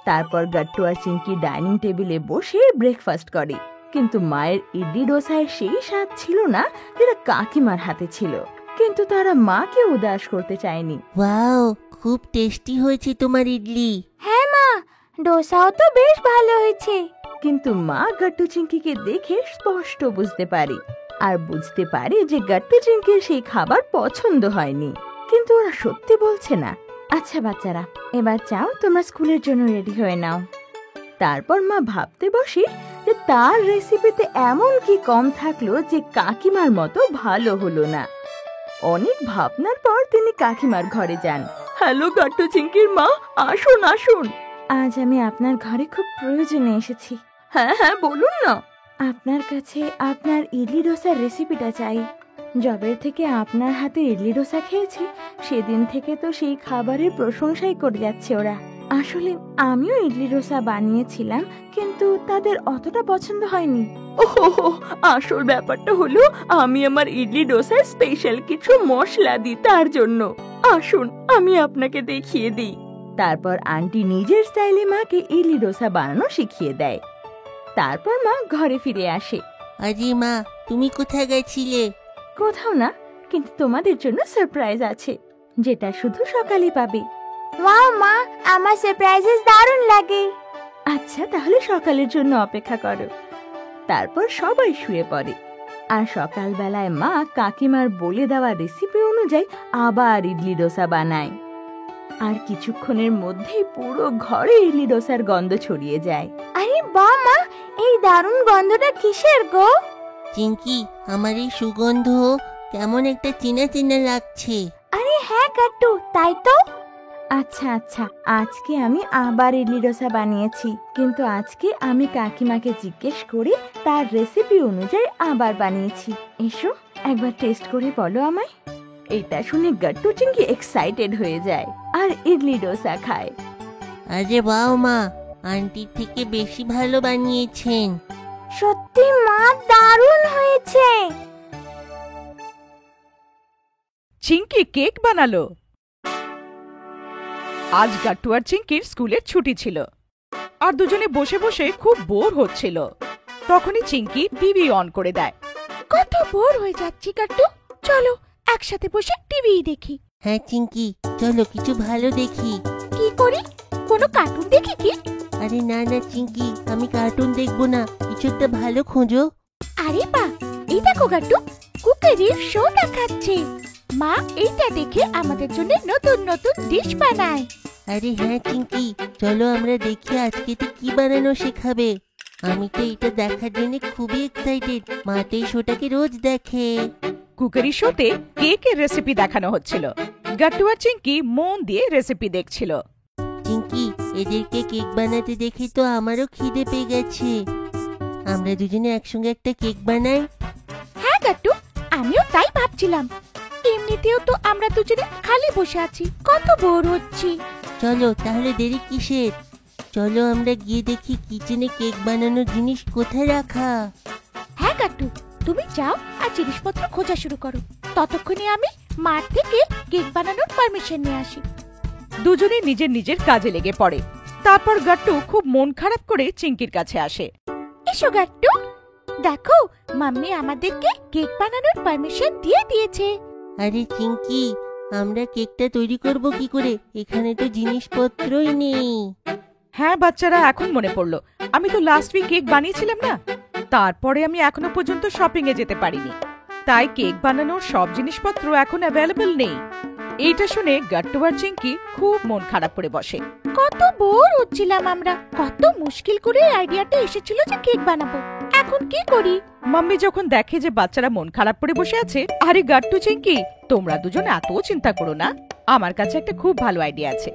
তারপর গাট্টু আর চিংকি ডাইনিং টেবিলে বসে ব্রেকফাস্ট করে। কিন্তু মায়ের ইডলি ডোসায় সেই স্বাদ ছিল না যেটা কাকিমার হাতে ছিল। কিন্তু তারা মাকে উদাস করতে চায়নি। ওয়াও, খুব টেস্টি হয়েছে তোমার ইডলি। হ্যাঁ মা, ডোসাও তো বেশ ভালো হয়েছে। কিন্তু মা গাট্টু চিংকিকে দেখে স্পষ্ট বুঝতে পারে আর বুঝতে পারে যে গাট্টু চিংকির সেই খাবার পছন্দ হয়নি। কিন্তু ওরা সত্যি বলছে না। আচ্ছা বাচ্চারা, এবার যাও, তোমরা স্কুলের জন্য রেডি হয়ে নাও। তারপর মা ভাবতে বসে যে তার রেসিপিতে এমন কি কম থাকলো যে কাকিমার মতো ভালো হলো না। অনেক ভাবনার পর তিনি কাকিমার ঘরে যান। হ্যালো গাট্টু চিংকির মা, আসুন আসুন। আজ আমি আপনার ঘরে খুব প্রয়োজনে এসেছি। হ্যাঁ হ্যাঁ, বলুন না। আপনার কাছে আপনার ইডলি ডোসার রেসিপিটা চাই। জবের থেকে আপনার হাতে ইডলি ডোসা খেয়েছি, সেদিন থেকে তো সেই খাবারের প্রশংসাই করে যাচ্ছে ওরা। আসলে আমিও ইডলি ডোসা বানিয়েছিলাম, কিন্তু তাদের অতটা পছন্দ হয়নি। ওহো, আসল ব্যাপারটা হলো আমি আমার ইডলি ডোসায় স্পেশাল কিছু মশলা দিই তার জন্য। আসুন আমি আপনাকে দেখিয়ে দিই। তারপর আন্টি নিজের স্টাইলে মাকে ইডলি ডোসা বানানো শিখিয়ে দেয়। তারপর মা ঘরে ফিরে আসে। আরে মা, তুমি কোথায় গেছিলে? কোথাও না, কিন্তু তোমাদের জন্য সারপ্রাইজ আছে, যেটা শুধু সকালে পাবে। ওয়াও মা, আমার সারপ্রাইজেস দারুণ লাগে। আচ্ছা, তাহলে সকালের জন্য অপেক্ষা করো। তারপর সবাই শুয়ে পড়ে আর সকালবেলায় মা কাকিমার বলে দেওয়া রেসিপি অনুযায়ী আবার ইডলি ডোসা বানায়। আর কিছুক্ষণের মধ্যেই পুরো ঘরে ইডলি ডোসার গন্ধ ছড়িয়ে যায়। আরে বাহ মা, এই দারুণ গন্ধটা কিসের গো? চিংকি, আমার এই সুগন্ধ কেমন একটা চেনা চেনা লাগছে। আরে হ্যাঁ গাট্টু, তাই তো। আচ্ছা আচ্ছা, আজকে আমি আবার ইডলি ডোসা বানিয়েছি, কিন্তু আজকে আমি কাকিমাকে জিজ্ঞেস করে তার রেসিপি অনুযায়ী আবার বানিয়েছি। এসো একবার টেস্ট করে বলো আমায়। এটা শুনে গাট্টু চিংকি এক্সাইটেড হয়ে যায় আর ইডলি ডোসা খায়। আরে বাহ মা, আন্টির থেকে বেশি ভালো বানিয়েছেন। সত্যি মা, দারুণ হয়েছে। চিংকি কেক বানালো। আজ গাট্টু আর চিংকির স্কুলের ছুটি ছিল আর দুজনে বসে বসে খুব বোর হচ্ছিল। তখনই চিংকি টিভি অন করে দেয়। কত বোর হয়ে যাচ্ছি গাট্টু, চলো একসাথে বসে টিভি দেখি। হ্যাঁ চিংকি, চলো কিছু ভালো দেখি। কি করি? কোনো কার্টুন দেখি কি? আরে না না চিংকি, আমি কার্টুন দেখবো না, কিছু একটা ভালো খোঁজো। আরে বাহ, এই দেখো গাট্টু, কুকারির শো দেখাচ্ছে। মা এইটা দেখে আমাদের জন্য নতুন নতুন ডিশ বানায়। আরে হ্যাঁ চিংকি, চলো আমরা দেখি আজকে তো কি বানানো শেখাবে। আমি তো এটা দেখার জন্য খুবই এক্সাইটেড। মা তো এই শোটাকে রোজ দেখে। কুকারি শোতে কেকের রেসিপি দেখানো হচ্ছিল। গাট্টু আর চিংকি মন দিয়ে রেসিপি দেখছিল। চিংকি, এদেরকে কেক বানাতে দেখে তো আমারও খিদে পেয়ে গেছে। আমরা দুজনে একসঙ্গে একটা কেক বানাই। হ্যাঁ গাট্টু, আমিও তাই ভাবছিলাম। এমনিতেও তো আমরা দুজনে খালি বসে আছি, কত বোর হচ্ছি। চলো তাহলে দেরি কিসের, চলো আমরা গিয়ে দেখি কিচেনে কেক বানানোর জিনিস কোথায় রাখা। হ্যাঁ গাট্টু, তুমি যাও আর জিনিসপত্র খোঁজা শুরু করো, ততক্ষণে আমি মাঠ থেকে কেক বানানোর পারমিশন নিয়ে আসি। দুজনে নিজের নিজের কাজে লেগে পড়ে। তারপর গাট্টু খুব মন খারাপ করে চিংকির কাছে আসে। এসো গাট্টু, দেখো মাম্মি আমাদেরকে কেক বানানোর পারমিশন দিয়ে দিয়েছে। আরে চিঙ্কি, আমরা কেকটা তৈরি করব কি করে? এখানে তো জিনিসপত্রই নেই। হ্যাঁ বাচ্চারা, এখন মনে পড়লো, আমি তো লাস্ট উইক কেক বানিয়েছিলাম না, তারপরে আমি এখনো পর্যন্ত শপিং এ যেতে পারিনি, তাই কেক বানানোর সব জিনিসপত্র এখন অ্যাভেলেবল নেই। এইটা শুনে গাট্টু আর চিঙ্কি খুব মন খারাপ করে বসে। কত বোর হচ্ছিলাম আমরা, কত মুশকিল করে আইডিয়াটা এসেছিল যে কেক বানাবো, এখন কি করি? মাম্মি যখন দেখে যে বাচ্চারা মন খারাপ করে বসে আছে, আরে গাট্টু চিঙ্কি, তোমরা দুজন এত চিন্তা করো না, আমার কাছে একটা খুব ভালো আইডিয়া আছে।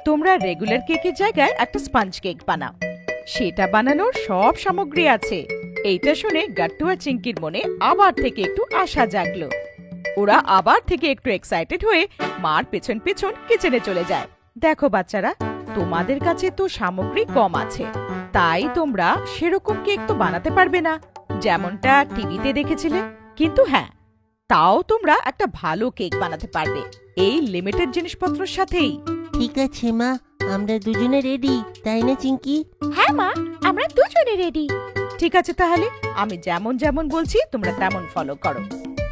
তোমরা রেগুলার কেকের জায়গায় একটা স্পঞ্জ কেক বানাও, সেটা বানানোর সব সামগ্রী আছে। এইটা শুনে গাট্টু আর চিঙ্কির মনে আবার থেকে একটু আশা জাগলো। ওরা আবার থেকে একটু এক্সাইটেড হয়ে মার পেছন পেছন কিচেনে চলে যায়। দেখো বাচ্চারা, তোমাদের কাছে তো সামগ্রী কম আছে, তাই তোমরা সেরকম কেক তো বানাতে পারবে না যেমনটা টিভিতে দেখেছিলে, কিন্তু হ্যাঁ, তাও তোমরা একটা ভালো কেক বানাতে পারবে এই লিমিটেড জিনিসপত্রের সাথেই। ঠিক আছে মা, আমরা দুজনে রেডি, তাই না চিঙ্কি? হ্যাঁ মা, আমরা দুজনে রেডি। ঠিক আছে, তাহলে আমি যেমন যেমন বলছি তোমরা তেমন ফলো করো।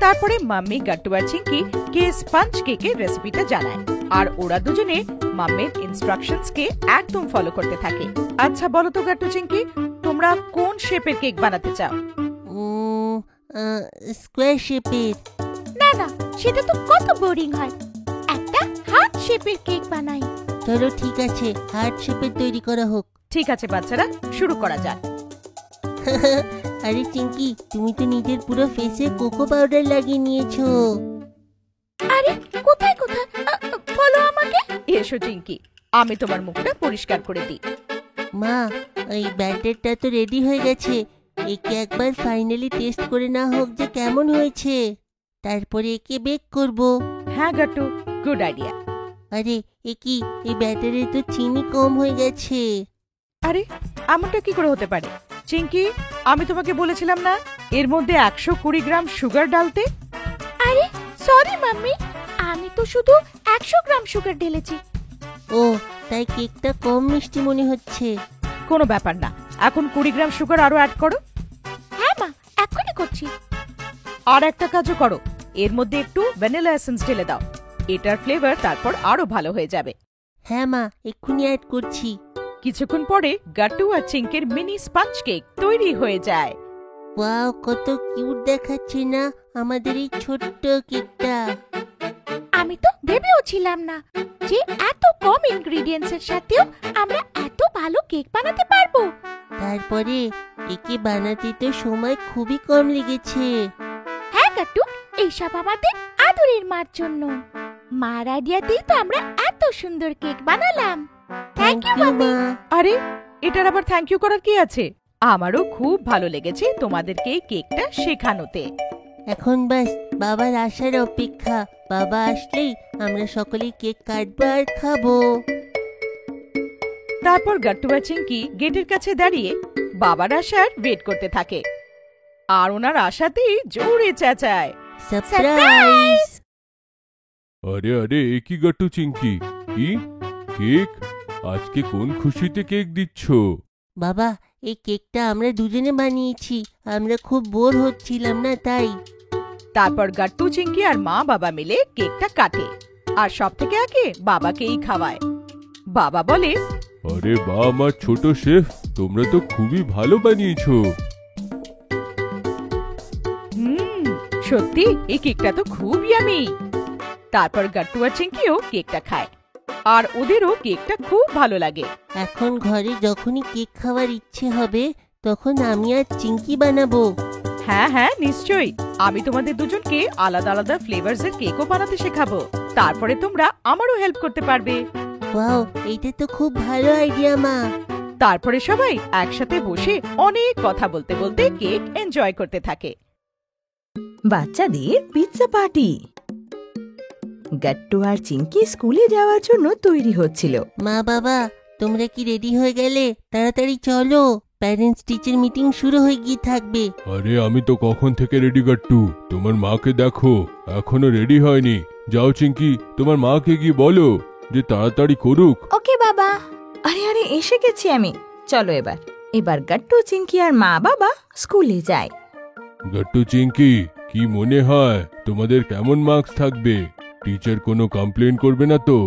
তারপরে মাম্মি গাট্টু আর চিঙ্কি কে স্পঞ্জ কেকের রেসিপিটা জানায়, আর ওরা দুজনে মাম্মির ইনস্ট্রাকশনস কে একদম ফলো করতে থাকে। আচ্ছা বলো তো গাট্টু চিঙ্কি, তোমরা কোন শেপের কেক বানাতে চাও? স্কোয়ার শেপের। না না, সেটা তো কত বোরিং হয়, একটা হার্ট শেপের কেক বানাই। চলো ঠিক আছে, হার্ট শেপের তৈরি করা হোক। ঠিক আছে বাচ্চারা, শুরু করা যাক। আরে চিঙ্কি, তুমি তো নিজের পুরো ফেসে কোকো পাউডার লাগিয়ে নিয়েছো। আরে কোথায় কোথায়, বলো আমাকে। এসো চিঙ্কি, আমি তোমার মুখটা পরিষ্কার করে দিই। মা, এই ব্যাটারটা তো রেডি হয়ে গেছে, একে একবার ফাইনালি টেস্ট করে না হোক যে কেমন হয়েছে, তারপরে একে বেক করব। হ্যাঁ গাট্টু, গুড আইডিয়া। আরে এ কি, এই ব্যাটারে তো চিনি কম হয়ে গেছে। আরে এমনটা কি করে হতে পারে চিঙ্কি? আমি তোমাকে বলেছিলাম না এর মধ্যে 120 গ্রাম সুগার ডালতে? আরে সরি মাম্মি, আমি তো শুধু 100 গ্রাম সুগার ঢেলেছি। ও, তাই কেকটা কম মিষ্টি মনে হচ্ছে। কোনো ব্যাপার না, এখন 20 গ্রাম সুগার আরো অ্যাড করো। হ্যাঁ মা, এখনই করছি। আর একটা কাজও করো, এর মধ্যে একটু ভ্যানিলা এসেন্স ঢেলে দাও, এটার ফ্লেভার তারপর আরো ভালো হয়ে যাবে। হ্যাঁ মা, এক্ষুনি অ্যাড করছি। কিছুক্ষণ পরে গাট্টু আর চিঙ্কির মিনি স্পঞ্জ কেক তৈরি হয়ে যায়। ওয়াও, কত কিউট দেখাচ্ছে না আমাদের এই ছোট্ট কেকটা। আমি তো ভেবেও ছিলাম না যে এত কম ইনগ্রেডিয়েন্টস এর সাথেও আমরা এত ভালো কেক বানাতে পারবো। তারপরে একে বানাতে তো সময় খুবই কম লেগেছে। হ্যাঁ গাট্টু, এইসব আমাদের আদরের মার জন্য। মার আইডিয়াতেই তো আমরা এত সুন্দর কেক বানালাম। Thank you mummy. আরে এটার আবার থ্যাংক ইউ করার কি আছে? আমারও খুব ভালো লেগেছে তোমাদেরকে এই কেকটা শেখানোতে। এখন বাস বাবার আসার অপেক্ষা, বাবা আসলেই আমরা সকলেই কেক কাটবো আর খাবো। তারপর গাট্টু আর চিঙ্কি গেটের কাছে দাঁড়িয়ে বাবার আসার ওয়েট করতে থাকে, আর ওনার আশাতেই জোরে চেঁচায়, সারপ্রাইজ! আরে আরে, এ কি গাট্টু চিঙ্কি, কি কেক? আজকে কোন খুশিতে কেক দিচ্ছ? বাবা, এই কেকটা আমরা দুজনে বানিয়েছি, আমরা খুব বোর হচ্ছিলাম না তাই। তারপর গাট্টু চিঙ্কি আর মা বাবা মিলে কেকটা কাটে, আর সব থেকে আগে বাবাকেই খাওয়ায়। বাবা বলে, আরে বা, আমার ছোট শেফ, তোমরা তো খুবই ভালো বানিয়েছো। সত্যি এই কেকটা তো খুব ইয়ামি। তারপর গাট্টু আর চিঙ্কিও কেকটা খায়, আর ওদেরও কেকটা খুব ভালো লাগে। এখন ঘরে যখনই কেক খাওয়ার ইচ্ছে হবে তখন আমি আর চিঙ্কি বানাবো। হ্যাঁ হ্যাঁ নিশ্চয়ই, আমি তোমাদের দুজনকে আলাদা আলাদা ফ্লেভারস এর কেকও বানাতে শেখাবো, তারপরে তোমরা আমারও হেল্প করতে পারবে। ওয়াও, এইটা তো খুব ভালো আইডিয়া মা। তারপরে সবাই একসাথে বসে অনেক কথা বলতে বলতে কেক এনজয় করতে থাকে। বাচ্চাদের পিৎজা পার্টি। গাট্টু আর চিঙ্কি স্কুলে যাওয়ার জন্য তৈরি হচ্ছিল। মা বাবা, তোমরা কি রেডি হয়ে গেলে? তাড়াতাড়ি চলো, প্যারেন্টস টিচার মিটিং শুরু হয়ে গিয়ে থাকবে। আরে আমি তো কখন থেকে রেডি গাট্টু, তোমার মাকে দেখো এখনো রেডি হয়নি। যাও চিঙ্কি, তোমার মাকে গিয়ে বলো যে তাড়াতাড়ি করুক। ওকে বাবা। আরে আরে, এসে গেছি আমি, চলো এবার। এবার গাট্টু চিঙ্কি আর মা বাবা স্কুলে যায়। গট্টু চিঙ্কি, কি মনে হয় তোমাদের কেমন মার্কস থাকবে? টিচার কোনো কমপ্লেন করবে না তো?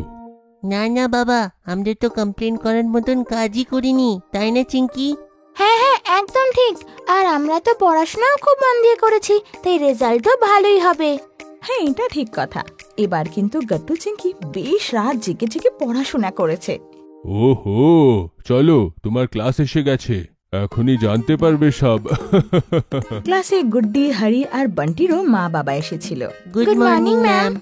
না না বাবা, আমরা তো কমপ্লেন করার মতন কাজই করিনি, তাই না চিঙ্কি? হ্যাঁ হ্যাঁ, একদম ঠিক। আর আমরা তো পড়াশোনাও খুব মন দিয়ে করেছি, তাই রেজাল্টও ভালোই হবে। হ্যাঁ, এটা ঠিক কথা। এবার কিন্তু গাট্টু চিঙ্কি বেশ রাত জেগে জেগে পড়াশোনা করেছে। ওহো, চলো তোমার ক্লাস এসে গেছে, এখনই জানতে পারবে সব। ক্লাসে গুড্ডি, হরি আর বান্টিরও মা বাবা এসেছিল। Good morning ma'am.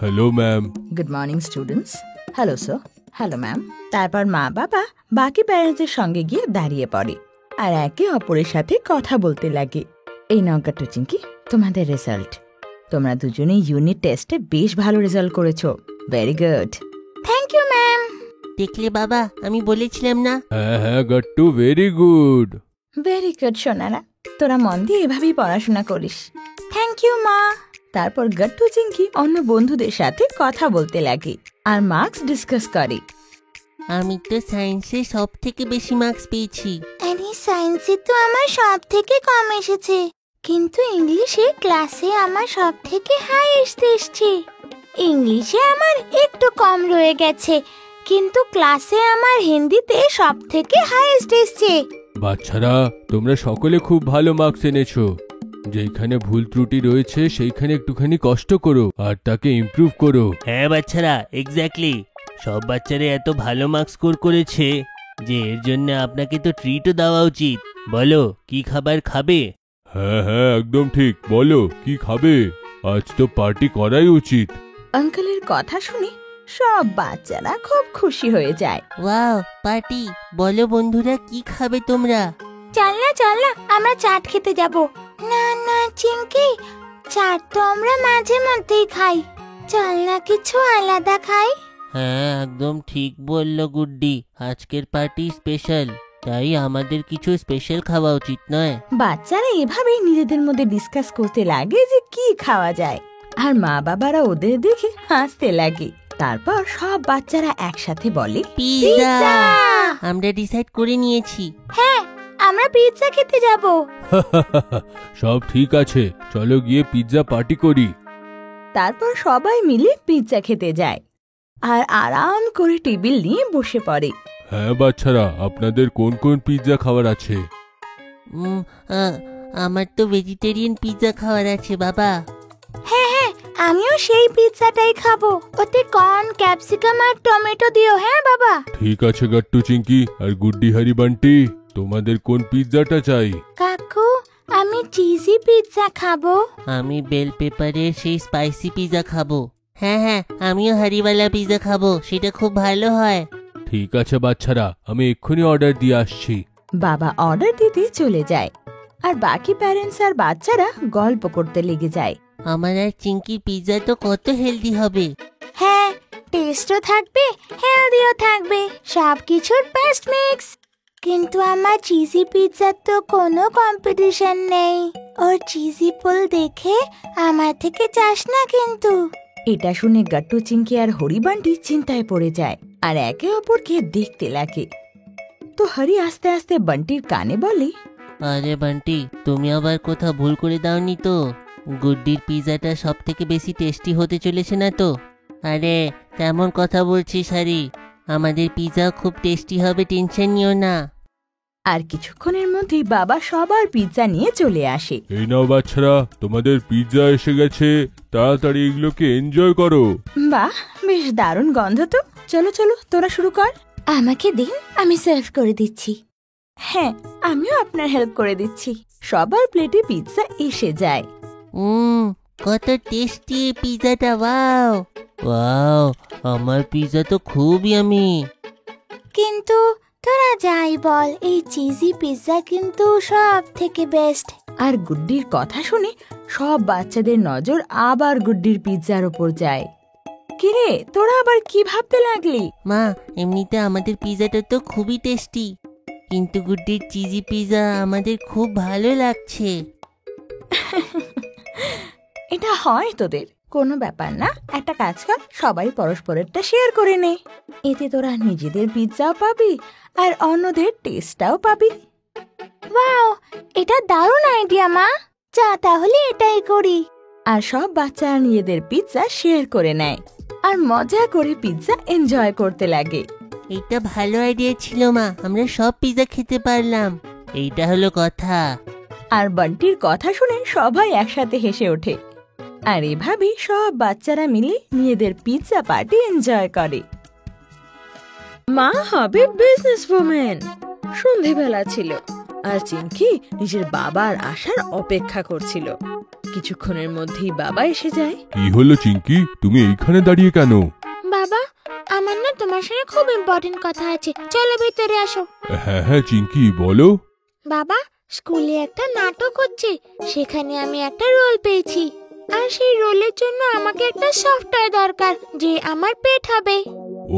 Hello ma'am. Good morning students. Hello sir. Hello ma'am. তারপর মা বাবা বাকি প্যারেন্টসের সঙ্গে গিয়ে দাঁড়িয়ে পড়ে আর একে অপরের সাথে কথা বলতে লাগে। এই নাও গাট্টু চিঙ্কি, তোমাদের রেজাল্ট। তোমরা দুজনেই ইউনিট টেস্টে বেশ ভালো রেজাল্ট করেছো। Very good. Thank you ma'am. দেখলে বাবা, আমি বলেছিলাম না? হ্যাঁ হ্যাঁ Gattu, very good. Very good সোনারা, তোরা মন দিয়ে এভাবেই পড়াশোনা করিস। থ্যাংক ইউ মা। তারপর গাট্টু চিঙ্কি অন্য বন্ধুদের সাথে কথা বলতে লাগে আর মার্কস ডিসকাস করে। আমি তো সায়েন্সে সব থেকে বেশি মার্কস পেয়েছি। আরে সায়েন্সে তো আমার সব থেকে কম এসেছে, কিন্তু ইংলিশে ক্লাসে আমার সব থেকে হাইয়েস্ট এসেছে। ইংলিশে আমার একটু কম রয়ে গেছে, কিন্তু ক্লাসে আমার হিন্দিতে সব থেকে হাইয়েস্ট এসেছে। বাচ্চারা, তোমরা সকলে খুব ভালো মার্কস এনেছো। যেখানে ভুল ত্রুটি রয়েছে সেইখানে একটুখানি কষ্ট করো আর তাকে ইমপ্রুভ করো। হ্যাঁ বাচ্চারা, এক্স্যাক্টলি। সব বাচ্চারা এত ভালো মার্কস স্কোর করেছে যে এর জন্য আপনাকে তো ট্রিটও দেওয়া উচিত। বলো, কি খাবার খাবে? হ্যাঁ হ্যাঁ, একদম ঠিক। বলো, কি খাবে? আজ তো পার্টি করাই উচিত। আঙ্কেলের কথা শুনে সব বাচ্চারা খুব খুশি হয়ে যায়। Wow, party! বলো বন্ধুরা, কি খাবে তোমরা? চল না, আমরা চাট খেতে যাব। না না চিঙ্কি, চাট তো আমরা মাঝে মধ্যেই খাই, চল না কিছু আলাদা খাই। হ্যাঁ, একদম ঠিক বললো গুড্ডি। আজকের পার্টি স্পেশাল, তাই আমাদের কিছু স্পেশাল খাওয়া উচিত নয়? বাচ্চারা এভাবেই নিজেদের মধ্যে ডিসকাস করতে লাগে যে কি খাওয়া যায়, আর মা বাবারা ওদের দেখে হাসতে লাগে। তারপর সব বাচ্চারা একসাথে বলে, পিৎজা! আমরা ডিসাইড করে নিয়েছি। হ্যাঁ, আমরা পিৎজা খেতে যাব। সব ঠিক আছে, চলো গিয়ে পিৎজা পার্টি করি। তারপর সবাই মিলে পিৎজা খেতে যায় আর আরাম করে টেবিল নিয়ে বসে পড়ে। হ্যাঁ বাচ্চারা, আপনাদের কোন কোন পিৎজা খাবার আছে? আমার তো ভেজিটেরিয়ান পিৎজা খাওয়ার আছে বাবা। হ্যাঁ হ্যাঁ, আমিও সেই পিৎজাটাই খাবো, ওতে কর্ন, ক্যাপসিকাম আর টমেটো দিও। হ্যাঁ বাবা। ঠিক আছে গট্টু চিঙ্কি আর গুড্ডি, হারি, বান্টি, তোমাদের কোন পিৎজাটা চাই? কাকু, আমি চিজি পিৎজা খাবো। আমি বেল পেপারের সেই স্পাইসি পিৎজা খাবো। হ্যাঁ হ্যাঁ, আমিও হারিওয়ালা পিৎজা খাবো, সেটা খুব ভালো হয়। ঠিক আছে বাচ্চারা, আমি এক্ষুনি অর্ডার দিয়ে আসছি। বাবা অর্ডার দিতে চলে যায় আর বাকি প্যারেন্টস আর বাচ্চারা গল্প করতে লেগে যায়। আমার আর চিঙ্কির পিৎজা তো কত হেলদি হবে। হ্যাঁ, টেস্টও থাকবে, হেলদিও থাকবে, সবকিছুর বেস্ট মিক্স। কিন্তু আমার চিজি পিৎজার তো কোনো কম্পিটিশন নেই। ওর চিজি পুল দেখে আমার থেকে চাস না কিন্তু। এটা শুনে গাট্টু চিঙ্কি আর হরি বান্টি চিন্তায় পড়ে যায় আর একে অপরকে দেখতে লাগে। তো হরি আস্তে আস্তে বান্টির কানে বলে, আরে বান্টি, তুমি আবার কোথাও ভুল করে দাওনি তো? গুড্ডির পিৎজাটা সব থেকে বেশি টেস্টি হতে চলেছে না তো? আরে কেমন কথা বলছিস হারি, আমাদের পিৎজা খুব টেস্টি হবে, টেনশন নিও না। আর কিছুক্ষণের মধ্যেই বাবা সবার পিৎজা নিয়ে চলে আসে। এই নাও বাচ্চারা, তোমাদের পিৎজা এসে গেছে, তাড়াতাড়ি এগুলোকে এনজয় করো। বাহ, বেশ দারুণ গন্ধ তো। চলো চলো, তোরা শুরু কর। আমাকে দিন, আমি সার্ভ করে দিচ্ছি। হ্যাঁ, আমিও আপনার হেল্প করে দিচ্ছি। সবার প্লেটে পিৎজা এসে যায়। কত টেস্টি পিৎজাটা! ওয়াও ওয়াও, আমার পিৎজা তো খুব ইয়ামি। কিন্তু তোরা যাই বল, এই চিজি পিৎজা কিন্তু সব থেকে বেস্ট। আর গুড্ডির কথা শুনে সব বাচ্চাদের নজর আবার গুড্ডির পিৎজার ওপর যায়। কিরে, তোরা আবার কি ভাবতে লাগলি? মা, এমনিতে আমাদের পিৎজাটা তো খুবই টেস্টি, কিন্তু গুড্ডির চিজি পিৎজা আমাদের খুব ভালো লাগছে। এটা হয় তোদের, কোনো ব্যাপার না। একটা কাজ কর, সবাই পরস্পরেরটা শেয়ার করে নে। এতে তোরা নিজেদের পিৎজাও পাবি আর অন্যদের টেস্টটাও পাবি। ওয়াও, এটা দারুণ আইডিয়া মা। যা তাহলে এটাই করি। আর সব বাচ্চারা নিজেদের পিৎজা শেয়ার করে নেয় আর মজা করে পিৎজা এনজয় করতে লাগে। এটা ভালো আইডিয়া ছিল মা, আমরা সব পিৎজা খেতে পারলাম। এইটা হলো কথা। আর বান্টির কথা শুনে সবাই একসাথে হেসে ওঠে। আর এভাবেই সব বাচ্চারা মিলে নিজেদের পিৎজা পার্টি এনজয় করে। মা হবে বিজনেস ওম্যান। সন্ধেবেলা ছিল আর চিঙ্কি নিজের বাবার আসার অপেক্ষা করছিল। কিছুক্ষণের মধ্যেই বাবা এসে যায়। কি হলো চিঙ্কি, তুমি এইখানে দাঁড়িয়ে কেন? বাবা, আমার না তোমার সঙ্গে খুব ইম্পর্টেন্ট কথা আছে, চলো ভেতরে আসো। হ্যাঁ হ্যাঁ চিঙ্কি, বলো। বাবা, স্কুলে একটা নাটক হচ্ছে, সেখানে আমি একটা রোল পেয়েছি। আর সেই রোলের জন্য আমাকে একটা সফটওয়্যার দরকার যে আমার পেট হবে।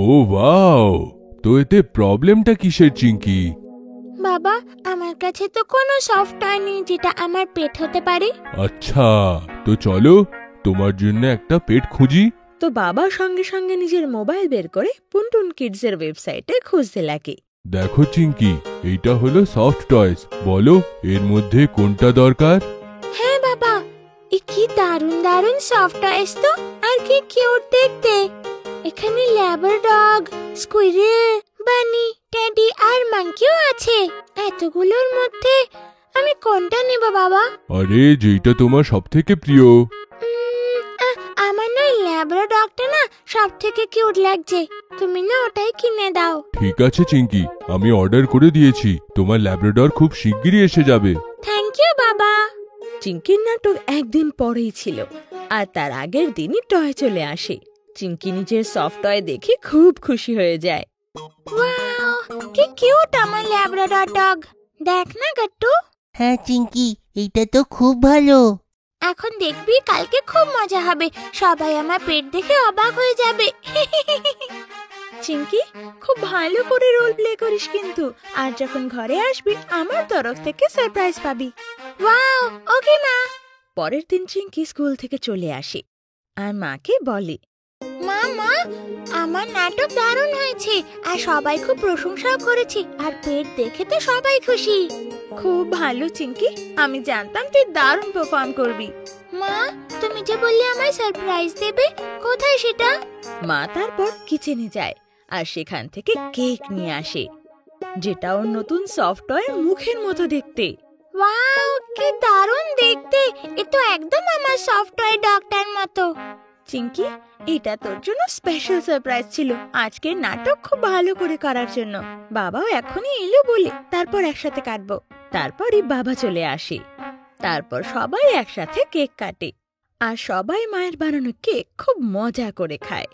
ও ওয়াও, তো এতে প্রবলেমটা কিসের চিঙ্কি? বাবা, আমার কাছে তো কোনো সফটওয়্যার নেই যেটা আমার পেট হতে পারে। আচ্ছা, তো চলো তোমার জন্য একটা পেট খুঁজি। তো বাবা সঙ্গে সঙ্গে নিজের মোবাইল বের করে পুনটুন কিডসের ওয়েবসাইটে খুঁজতে লাগে। দেখো চিঙ্কি, এইটা হলো সফট টয়স, বলো এর মধ্যে কোনটা দরকার? হ্যাঁ বাবা, এ কি দারুণ দারুণ সফটওয়্যার তো, আর কি কিউট দেখতে। এখানে ল্যাবার ডগ, স্কুইরেল, বানি, টেডি আর মাঙ্কিও আছে। এতগুলোর মধ্যে আমি কোনটা নেব বাবা? আরে যেটা তোমার সবথেকে প্রিয়। আমার না ল্যাবার ডগটা না সবথেকে কিউট লাগছে, তুমি না ওটাই কিনে দাও। ঠিক আছে চিঙ্কি, আমি অর্ডার করে দিয়েছি, তোমার ল্যাব্রাডর খুব শিগগিরই এসে যাবে। থ্যাংক ইউ বাবা। চিঙ্কির নাটক একদিন পরেই ছিল আর তার আগের দিনই টয় চলে আসে। চিঙ্কি নিজের সফট টয় দেখে খুব খুশি হয়ে যায়। ওয়াও, কি কিউট আমার ল্যাব্রাডর ডগ। দেখ না গট্টু। হ্যাঁ চিঙ্কি, এইটা তো খুব ভালো। এখন দেখবি কালকে খুব মজা হবে, সবাই আমার পেট দেখে অবাক হয়ে যাবে। চিঙ্কি, খুব ভালো করে রোল প্লে করিস কিন্তু, আর যখন ঘরে আসবি আমার তরফ থেকে সারপ্রাইজ পাবি। ওয়াও, ওকে মা। পরের দিন চিঙ্কি স্কুল থেকে চলে আসে আর মাকে বলে, মা মা, আমার নাটক দারুণ হয়েছে আর সবাই খুব প্রশংসাও করেছে, আর পেট দেখে তো সবাই খুশি। খুব ভালো চিঙ্কি, আমি জানতাম তুই দারুণ পারফর্ম করবি। মা, তুমি যে বললে আমায় সারপ্রাইজ দেবে, কোথায় সেটা? মা তারপর কিচেনে যায় আর সেখান থেকে কেক নিয়ে আসে, যেটা ওর নতুন সফটওয়্যার মুখের মতো দেখতে। ওয়াও, কি দারুণ দেখতে, এ তো একদম আমার সফটওয়্যার ডগটার মতো। চিঙ্কি, এটা তোর জন্য স্পেশাল সারপ্রাইজ ছিল আজকের নাটক খুব ভালো করে করার জন্য। বাবাও এখনই এলো বলে তারপর একসাথে কাটবো। তারপরই বাবা চলে আসে, তারপর সবাই একসাথে কেক কাটে আর সবাই মায়ের বানানো কেক খুব মজা করে খায়।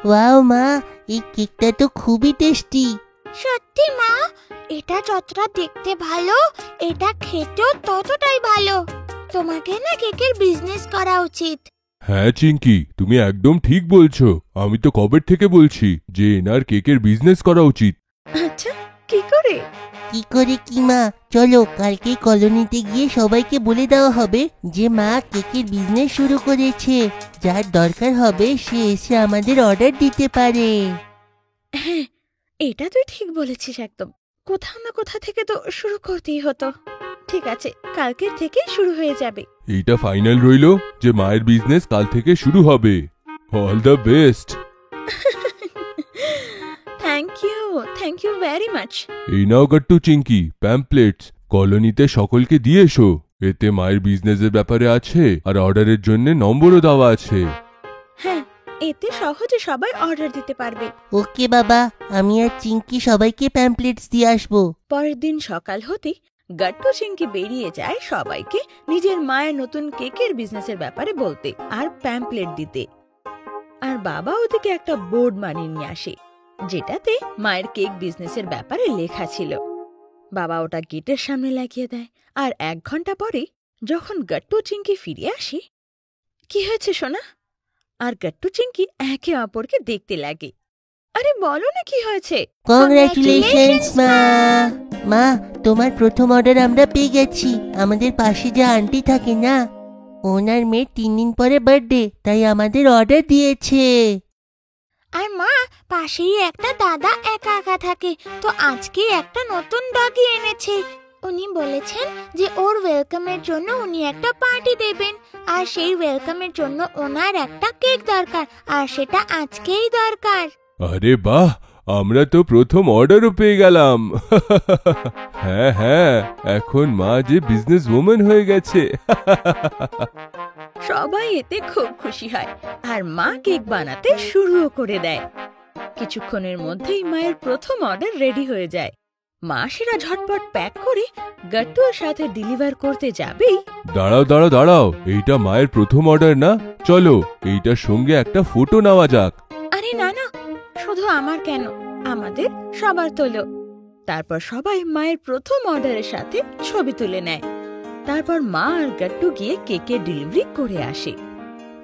ওয়াও মা, এই কেকটা তো খুবই টেস্টি। সত্যি মা, এটা যতটা দেখতে ভালো, এটা খেতেও ততটাই ভালো। তোমাকে না কেকের বিজনেস করা উচিত। হ্যাঁ চিঙ্কি, তুমি একদম ঠিক বলছো। আমি তো কবের থেকে বলছি যে এনার কেকের বিজনেস করা উচিত। আচ্ছা, কি করে? কি করে কি মা, চলো কালকে কলোনিতে গিয়ে সবাইকে বলে দেওয়া হবে যে মা কেকের বিজনেস শুরু করেছে। যার দরকার হবে সে এসে আমাদের অর্ডার দিতে পারে। হ্যাঁ, এটা তুই ঠিক বলেছিস একদম। কোথাও না কোথা থেকে তো শুরু করতেই হতো। ঠিক আছে, কালকের থেকে শুরু হয়ে যাবে। এইটা ফাইনাল রইলো যে মায়ের বিজনেস কাল থেকে শুরু হবে। All the best. Thank you very much. এই নাও গট্টু চিঙ্কি, প্যাম্পলেটস কলোনিতে সকলকে দিয়ে এসো। এতে মায়ের বিজনেসের ব্যাপারে আছে আর অর্ডারের জন্য নম্বরও দেওয়া আছে। হ্যাঁ, এতে সহজে সবাই অর্ডার দিতে পারবে। ওকে বাবা, আমি আর চিঙ্কি সবাইকে প্যাম্পলেটস দিয়ে আসবো। পরের দিন সকাল হতে গট্টু চিঙ্কি বেরিয়ে যায় সবাইকে নিজের মায়ের নতুন কেকের বিজনেসের ব্যাপারে বলতে আর প্যাম্পলেট দিতে। আর বাবা ওদিকে একটা বোর্ড বানিয়ে নিয়ে আসে, যেটাতে মায়ের কেক বিজনেসের ব্যাপারে লেখা ছিল। বাবা ওটা গেটের সামনে লাগিয়ে দেয় আর 1 ঘন্টা পরে যখন গট্টু চিঙ্কি ফিরে আসে, কি হয়েছে সোনা? আর গট্টু চিঙ্কি একে অপরকে দেখতে লাগে। আরে বলো না কি হয়েছে? কংগ্রাচুলেশনস মা। মা, তোমার প্রথম অর্ডার আমরা পেয়ে গেছি। আমাদের পাশে যে আন্টি থাকে না, ওনার মেয়ের 3 দিন পরে বার্থডে, তাই আমাদের অর্ডার দিয়েছে। আর মা, পাশেই একটা দাদা একা একা থাকে, তো আজকে একটা নতুন ডগি এনেছে। উনি বলেছেন যে ওর ওয়েলকামের জন্য উনি একটা পার্টি দেবেন, আর সেই ওয়েলকামের জন্য ওনার একটা কেক দরকার, আর সেটা আজকেই দরকার। আরে বাহ, আমরা তো প্রথম অর্ডারও পেয়ে গেলাম। হ্যাঁ হ্যাঁ, এখন মা যে বিজনেস ওম্যান হয়ে গেছে। সবাই এতে খুব খুশি হয় আর মা কেক বানাতে শুরুও করে দেয়। কিছুক্ষণের মধ্যেই মায়ের প্রথম অর্ডার রেডি হয়ে যায়। মা সেটা ঝটপট প্যাক করে গাট্টুর সাথে ডেলিভার করতে যাবেই। দাঁড়াও দাঁড়াও দাঁড়াও, এইটা মায়ের প্রথম অর্ডার না? চলো এইটার সঙ্গে একটা ফটো নেওয়া যাক। আরে না না, শুধু আমার কেন, আমাদের সবার তোলো। তারপর সবাই মায়ের প্রথম অর্ডারের সাথে ছবি তুলে নেয়। তারপর মা আর গাট্টু গিয়ে কেকের ডেলিভারি করে আসে।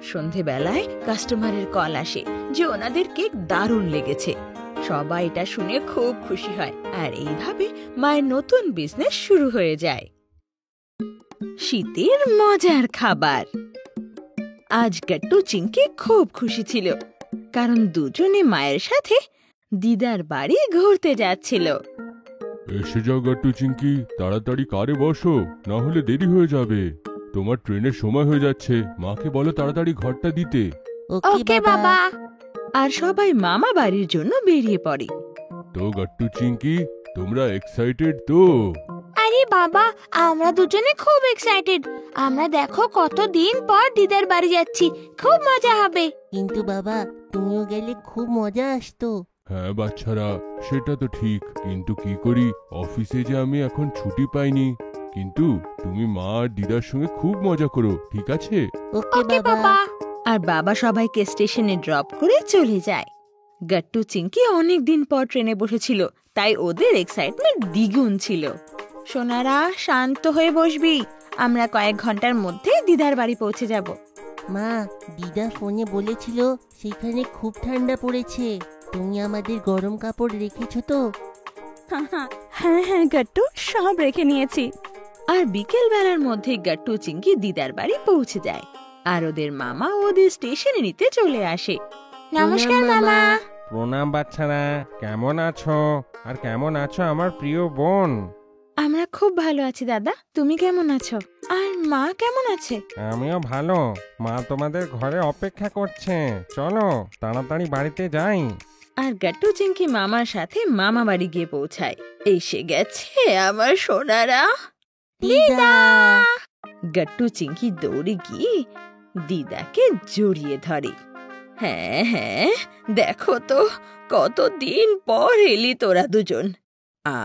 সন্ধেবেলায় কাস্টমারের কল আসে যে ওনাদের কেক দারুণ লেগেছে। সবাই এটা শুনে খুব খুশি হয়, আর এইভাবে মায়ের নতুন বিজনেস শুরু হয়ে যায়। শীতের মজার খাবার। আজ গাট্টু চিংকি খুব খুশি ছিল, কারণ দুজনে মায়ের সাথে দিদার বাড়ি ঘুরতে যাচ্ছিল। এসে যাও গাট্টু চিংকি, তাড়াতাড়ি কারে বসো, না হলে দেরি হয়ে যাবে। তোমার ট্রেনের সময় হয়ে যাচ্ছে, মাকে বলো তাড়াতাড়ি ঘরটা দিতে। ওকে বাবা। আর সবাই মামা বাড়ির জন্য বেরিয়ে পড়ে। তো গাট্টু চিংকি, তোমরা এক্সাইটেড তো? আরে বাবা, আমরা দুজনে খুব এক্সাইটেড। আমরা দেখো কতদিন পর দিদার বাড়ি যাচ্ছি, খুব মজা হবে। কিন্তু বাবা, তুমিও গেলে খুব মজা আসতো। হ্যাঁ বাচ্চারা, সেটা তো ঠিক, কিন্তু কি করি, অফিসে যে আমি এখন ছুটি পাইনি। কিন্তু তুমি মা আর দিদার সঙ্গে খুব মজা করো, ঠিক আছে? ওকে বাবা। আর বাবা সবাইকে স্টেশনে ড্রপ করে চলে যায়। গাট্টু চিংকি অনেকদিন পর ট্রেনে বসেছিল, তাই ওদের এক্সাইটমেন্ট দ্বিগুণ ছিল। সোনারা, শান্ত হয়ে বসবি, আমরা কয়েক ঘন্টার মধ্যে দিদার বাড়ি পৌঁছে যাব। মা, দিদা ফোনে বলেছিল সেখানে খুব ঠান্ডা পড়েছে। তুমি আমাদের গরম কাপড় রেখেছো তো? হ্যাঁ হ্যাঁ গাট্টু, সব রেখে নিয়েছি। আর বিকেল বেলার মধ্যে গাট্টু চিংকি দিদার বাড়ি পৌঁছে যায়, আর ওদের মামা ওদের স্টেশনে নিতে চলে আসে। নমস্কার মামা। প্রণাম বাচ্চারা, কেমন আছো? আর কেমন আছো আমার প্রিয় বোন? আমরা খুব ভালো আছি দাদা, তুমি কেমন আছো? আর মা কেমন আছে? আমিও ভালো। মা তোমাদের ঘরে অপেক্ষা করছে, চলো তাড়াতাড়ি বাড়িতে যাই। আর গাট্টু চিংকি মামার সাথে মামা বাড়ি গিয়ে পৌঁছায়। এসে গেছে আমার সোনারা। দিদা। গাট্টু চিংকি দৌড়ে গিয়ে দিদাকে জড়িয়ে ধরে। হ্যাঁ হ্যাঁ, দেখো তো কতদিন পর এলি তোরা দুজন,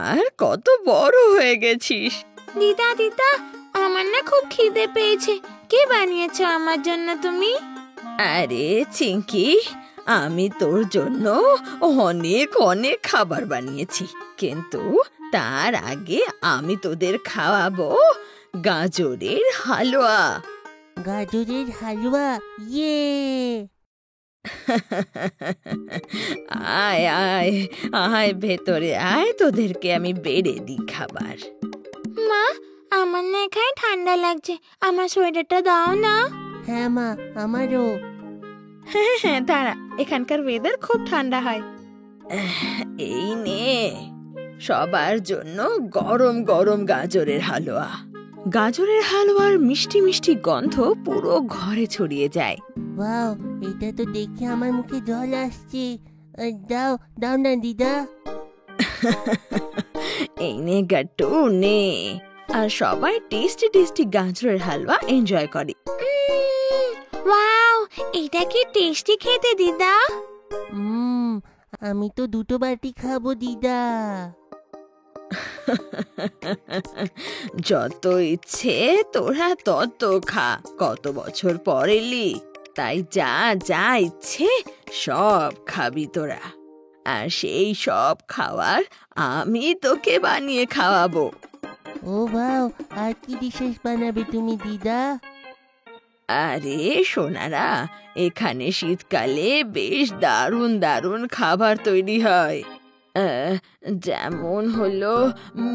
আর কত বড় হয়ে গেছিস। দিদা দিদা, আমার না খুব খিদে পেয়েছে, কে বানিয়েছো আমার জন্য তুমি? আরে চিংকি, আমি তোর জন্য অনেক অনেক খাবার বানিয়েছি, কিন্তু তার আগে আমি তোদের খাওয়াবো গাজরের হালুয়া। গাজরের হালুয়া, ইয়ে! আয় আয় আয়, ভেতরে আয়, তোদেরকে আমি বেড়ে দিই খাবার। মা, আমার না এখানে ঠান্ডা লাগছে, আমার সোয়েটারটা দাও না। হ্যাঁ মা, আমারও। হ্যাঁ হ্যাঁ, দাঁড়া, এখানকার ওয়েদার খুব ঠান্ডা হয়। এই নে সবার জন্য গরম গরম গাজরের হালুয়া। গাজরের হালুয়ার মিষ্টি মিষ্টি গন্ধ পুরো ঘরে ছড়িয়ে যায়। ওয়াও, এটা তো দেখে আমার মুখে জল আসছে। দাও দাও না দিদা। এই নে গাট্টু, নে। আর সবাই টেস্টি টেস্টি গাজরের হালুয়া এনজয় করে। ওয়াও, এটা কি টেস্টি খেতে দিদা। আমি তো দুটো বাটি খাবো দিদা। যত ইচ্ছে তোরা তত খা, কত বছর পর এলি, তাই যা যা ইচ্ছে সব খাবি তোরা। আর সেই সব খাবার আমি তোকে বানিয়ে খাওয়াবো। ও বাও, আর কি ডিশেস বানাবে তুমি দিদা? আরে সোনারা, এখানে শীতকালে বেশ দারুণ দারুণ খাবার তৈরি হয়। যেমন হলো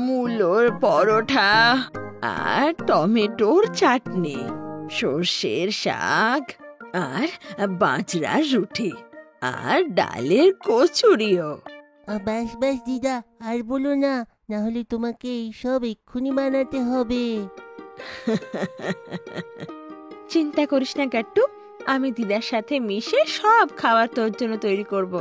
মূলোর পরোটা, আর টমেটোর চাটনি, সর্ষের শাক, আর বাজরার রুটি, আর ডালের কচুরিও। ব্যাস ব্যাস দিদা, আর বলো না, না হলে তোমাকে এইসব এক্ষুনি বানাতে হবে। চিন্তা করিস না গাট্টু, আমি দিদার সাথে মিশে সব খাবার তোর জন্য তৈরি করব।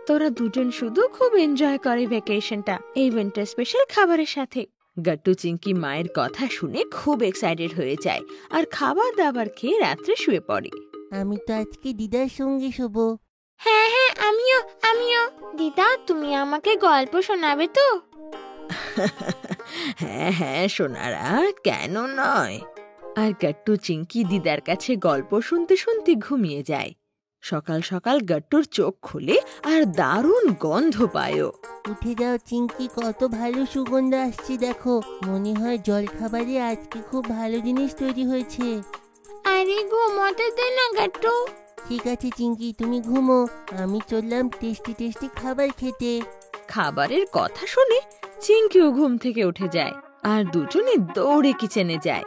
তোরা দুজন শুধু খুব এনজয় করে ভ্যাকেশনটা এই উইন্টার স্পেশাল খাবারের সাথে। গাট্টু চিংকি মায়ের কথা শুনে খুব এক্সাইটেড হয়ে যায় আর খাবার দাবার খেয়ে রাত্রে শুয়ে পড়ে। আমি তো আজকে দিদার সঙ্গে শোবো। হ্যাঁ হ্যাঁ, আমিও। দিদা, তুমি আমাকে গল্প শোনাবে তো? হ্যাঁ হ্যাঁ সোনারা, কেন নয়। আর গাট্টু চিংকি দিদার কাছে গল্প শুনতে শুনতে ঘুমিয়ে যায়। সকাল সকাল গাট্টুর চোখ খুলে আর দারুণ গন্ধ পায়ও। উঠে যাও চিংকি, কত ভালো সুগন্ধ আসছে দেখো। মনে হয় জলখাবারে আজকে খুব ভালো জিনিস তৈরি হয়েছে। আরে ঘুমোতে দে না গাট্টু। ঠিক আছে চিংকি, তুমি ঘুমো, আমি চললাম টেস্টি টেস্টি খাবার খেতে। খাবারের কথা শুনে চিংকিও ঘুম থেকে উঠে যায় আর দুজনে দৌড়ে কিচেনে যায়।